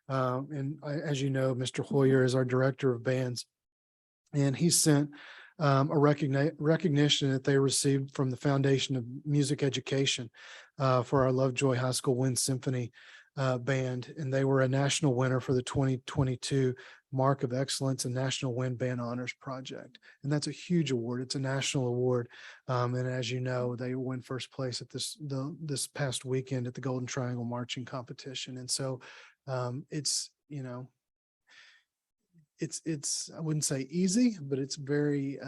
As you know, Mr. Hoyer is our director of bands, and he sent a recognition that they received from the Foundation of Music Education for our Lovejoy High School Wind Symphony band, and they were a national winner for the 2022 Mark of Excellence and National Wind Band Honors Project. And that's a huge award. It's a national award. And as you know, they won first place at this past weekend at the Golden Triangle Marching Competition. And so it's, you know, it's I wouldn't say easy, but it's very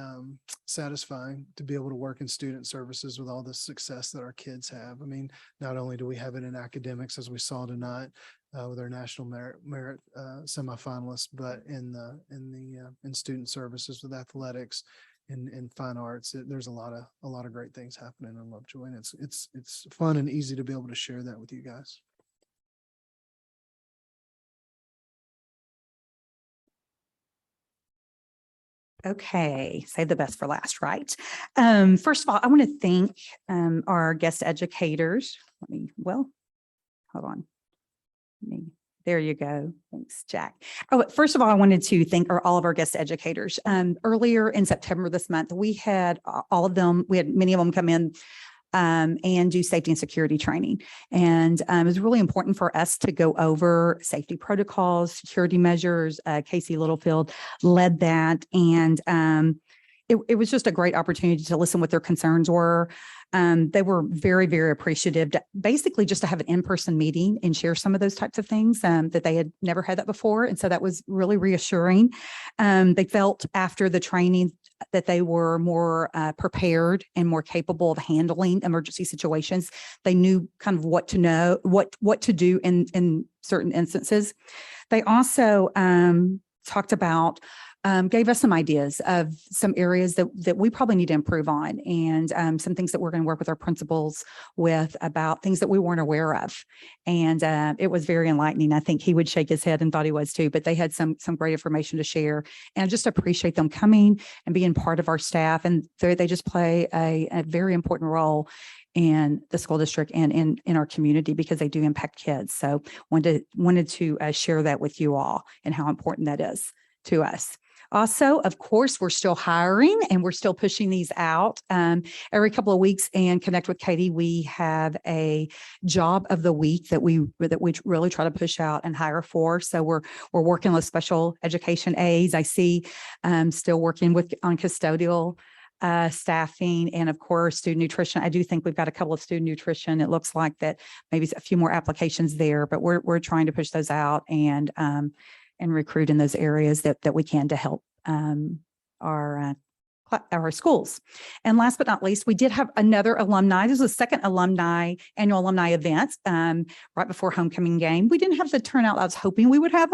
satisfying to be able to work in student services with all the success that our kids have. I mean, not only do we have it in academics, as we saw tonight with our national merit semifinalists, but in student services with athletics and fine arts. There's a lot of great things happening in Lovejoy, and it's fun and easy to be able to share that with you guys. Okay, save the best for last, right? First of all, I want to thank our guest educators. Hold on. There you go. Thanks, Jack. Oh, first of all, I wanted to thank all of our guest educators. Earlier in September this month, we had many of them come in and do safety and security training. And it was really important for us to go over safety protocols, security measures. Casey Littlefield led that. And it was just a great opportunity to listen what their concerns were. They were very, very appreciative basically just to have an in-person meeting and share some of those types of things that they had never had that before. And so that was really reassuring. They felt after the training that they were more prepared and more capable of handling emergency situations. They knew kind of what to know, what to do in certain instances. They also talked about gave us some ideas of some areas that we probably need to improve on, and some things that we're going to work with our principals with about things that we weren't aware of. And it was very enlightening. I think he would shake his head and thought he was too, but they had some great information to share. And I just appreciate them coming and being part of our staff. And they just play a very important role in the school district and in our community because they do impact kids. So wanted to share that with you all and how important that is to us. Also, of course, we're still hiring and we're still pushing these out every couple of weeks. And Connect with Katie, we have a job of the week that we really try to push out and hire for. So we're working with special education aides. I see still working on custodial staffing, and of course, student nutrition. I do think we've got a couple of student nutrition. It looks like that maybe a few more applications there, but we're trying to push those out and recruit in those areas that we can to help our schools. And last but not least, we did have another alumni. This was the second annual alumni event right before homecoming game. We didn't have the turnout I was hoping we would have.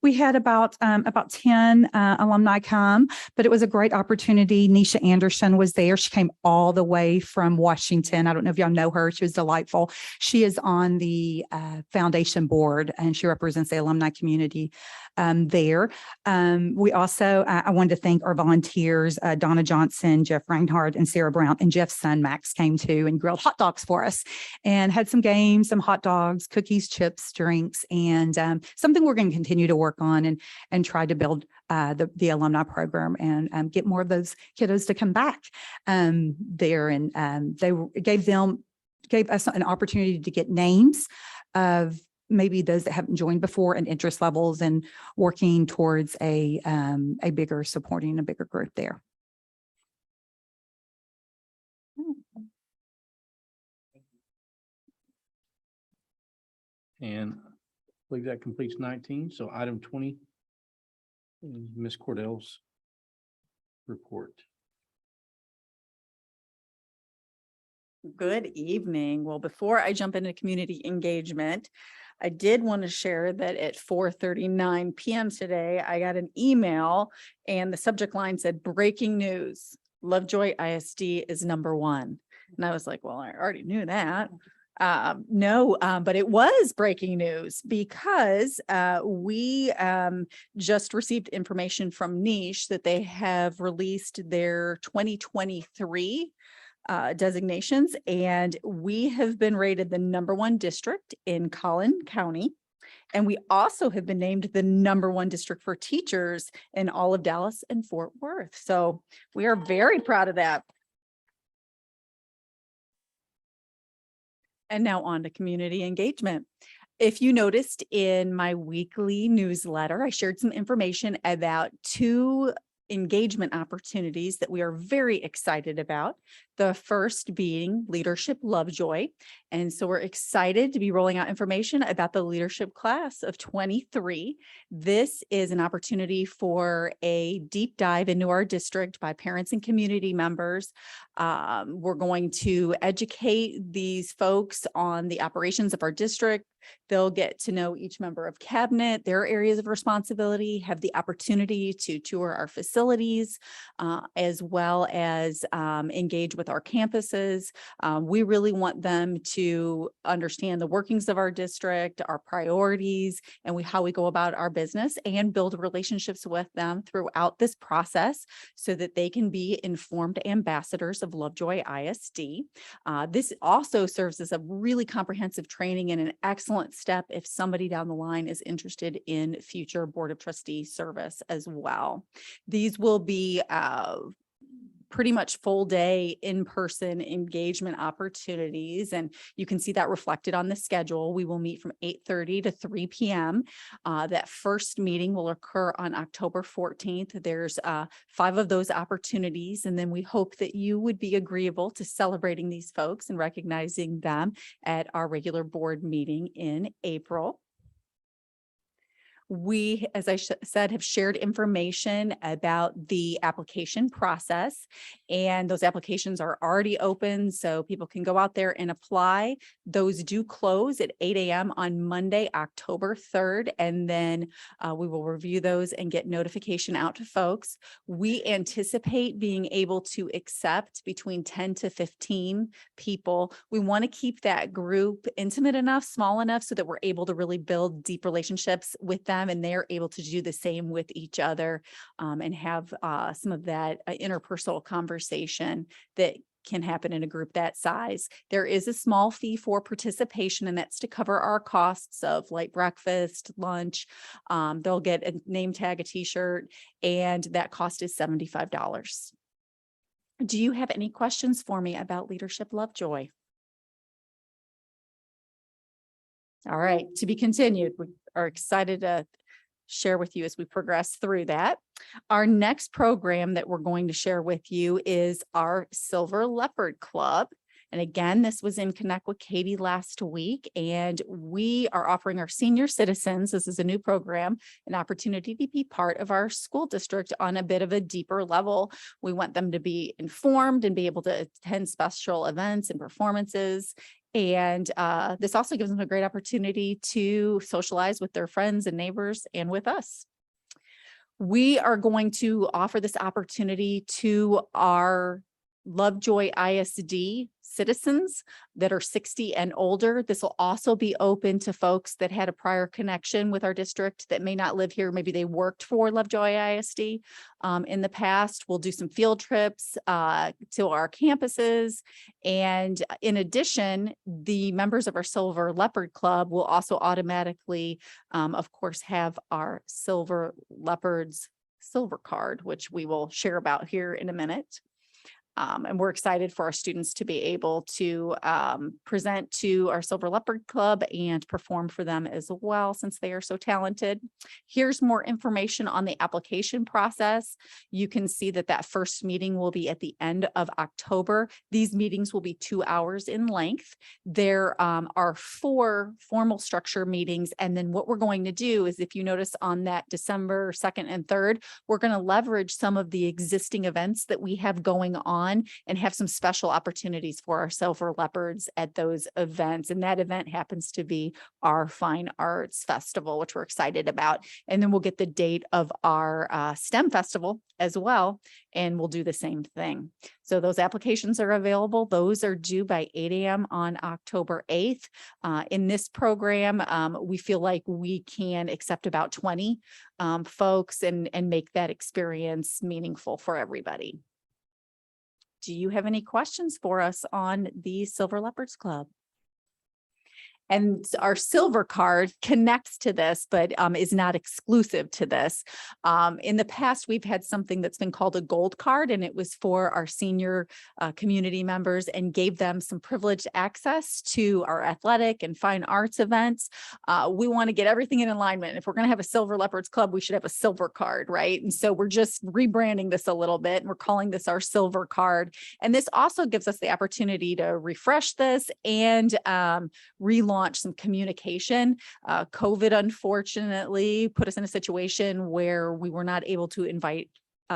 We had about 10 alumni come, but it was a great opportunity. Nisha Anderson was there. She came all the way from Washington. I don't know if y'all know her. She was delightful. She is on the foundation board and she represents the alumni community there. We also, I wanted to thank our volunteers, Donna Johnson, Jeff Reinhardt, and Sarah Brown, and Jeff's son, Max, came too and grilled hot dogs for us and had some games, some hot dogs, cookies, chips, drinks, and something we're going to continue to work on and try to build the alumni program and get more of those kiddos to come back there. And they gave us an opportunity to get names of maybe those that haven't joined before and interest levels and working towards a bigger supporting a bigger group there. And I believe that completes 19. So item 20 is Ms. Cordell's report. Good evening. Well, before I jump into community engagement, I did want to share that at 4:39 PM today, I got an email and the subject line said, breaking news, Lovejoy ISD is #1. And I was like, well, I already knew that. No, but it was breaking news because we just received information from Niche that they have released their 2023 designations, and we have been rated the #1 district in Collin County. And we also have been named the #1 district for teachers in all of Dallas and Fort Worth. So we are very proud of that. And now on to community engagement. If you noticed in my weekly newsletter, I shared some information about 2 engagement opportunities that we are very excited about. The first being Leadership Lovejoy. And so we're excited to be rolling out information about the leadership class of 23. This is an opportunity for a deep dive into our district by parents and community members. We're going to educate these folks on the operations of our district. They'll get to know each member of cabinet, their areas of responsibility, have the opportunity to tour our facilities, as well as engage with our campuses. We really want them to understand the workings of our district, our priorities, and how we go about our business, and build relationships with them throughout this process so that they can be informed ambassadors of Lovejoy ISD. This also serves as a really comprehensive training and an excellent step if somebody down the line is interested in future Board of Trustee service as well. These will be pretty much full day in-person engagement opportunities. And you can see that reflected on the schedule. We will meet from 8:30 to 3 p.m. That first meeting will occur on October 14th. There's 5 of those opportunities. And then we hope that you would be agreeable to celebrating these folks and recognizing them at our regular board meeting in April. We, as I said, have shared information about the application process, and those applications are already open, so people can go out there and apply. Those do close at 8 a.m. on Monday, October 3rd, and then we will review those and get notification out to folks. We anticipate being able to accept between 10 to 15 people. We want to keep that group intimate enough, small enough, so that we're able to really build deep relationships with them, and they're able to do the same with each other, and have some of that interpersonal conversation that can happen in a group that size. There is a small fee for participation, and that's to cover our costs of light breakfast, lunch. They'll get a name tag, a t-shirt, and that cost is $75. Do you have any questions for me about Leadership Lovejoy? All right, to be continued. We are excited to share with you as we progress through that. Our next program that we're going to share with you is our Silver Leopard Club. And again, this was in Connect with Katie last week, and we are offering our senior citizens, this is a new program, an opportunity to be part of our school district on a bit of a deeper level. We want them to be informed and be able to attend special events and performances. And this also gives them a great opportunity to socialize with their friends and neighbors and with us. We are going to offer this opportunity to our Lovejoy ISD citizens that are 60 and older. This will also be open to folks that had a prior connection with our district that may not live here. Maybe they worked for Lovejoy ISD in the past. We'll do some field trips to our campuses. And in addition, the members of our Silver Leopard Club will also automatically, of course, have our Silver Leopards silver card, which we will share about here in a minute. And we're excited for our students to be able to present to our Silver Leopard Club and perform for them as well, since they are so talented. Here's more information on the application process. You can see that that first meeting will be at the end of October. These meetings will be 2 hours in length. There are 4 formal structure meetings. And then what we're going to do is, if you notice on that December 2nd and 3rd, we're going to leverage some of the existing events that we have going on and have some special opportunities for our Silver Leopards at those events. And that event happens to be our Fine Arts Festival, which we're excited about. And then we'll get the date of our STEM Festival as well, and we'll do the same thing. So those applications are available. Those are due by 8 a.m. on October 8th. In this program, we feel like we can accept about 20 folks and make that experience meaningful for everybody. Do you have any questions for us on the Silver Leopards Club? And our silver card connects to this, but is not exclusive to this. In the past, we've had something that's been called a gold card, and it was for our senior community members and gave them some privileged access to our athletic and fine arts events. We want to get everything in alignment. If we're going to have a Silver Leopards Club, we should have a silver card, right? And so we're just rebranding this a little bit, and we're calling this our silver card. And this also gives us the opportunity to refresh this and relaunch some communication. COVID, unfortunately, put us in a situation where we were not able to invite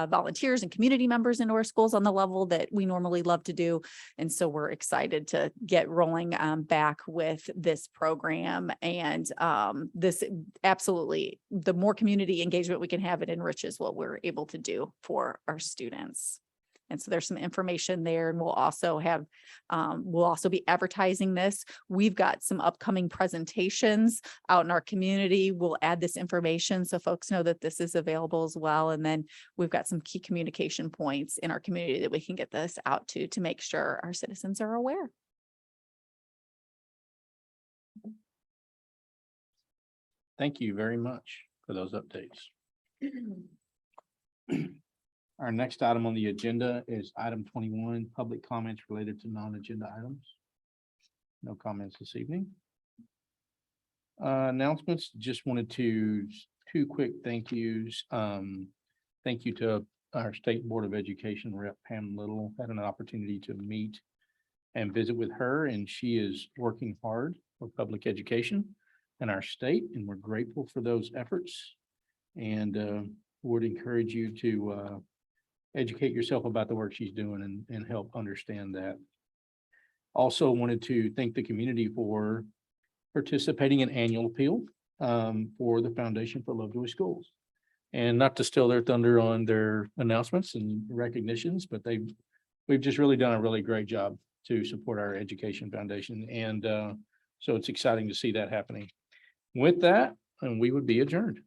volunteers and community members into our schools on the level that we normally love to do. And so we're excited to get rolling back with this program. And this absolutely, the more community engagement we can have, it enriches what we're able to do for our students. And so there's some information there, and we'll also be advertising this. We've got some upcoming presentations out in our community. We'll add this information so folks know that this is available as well. And then we've got some key communication points in our community that we can get this out to make sure our citizens are aware. Thank you very much for those updates. Our next item on the agenda is item 21, public comments related to non-agenda items. No comments this evening. Announcements, just wanted to, 2 quick thank yous. Thank you to our State Board of Education Rep Pam Little. Had an opportunity to meet and visit with her, and she is working hard for public education in our state, and we're grateful for those efforts, and would encourage you to educate yourself about the work she's doing and help understand that. Also wanted to thank the community for participating in annual appeal for the Foundation for Lovejoy Schools. And not to steal their thunder on their announcements and recognitions, but we've just really done a really great job to support our education foundation. And so it's exciting to see that happening. With that, and we would be adjourned.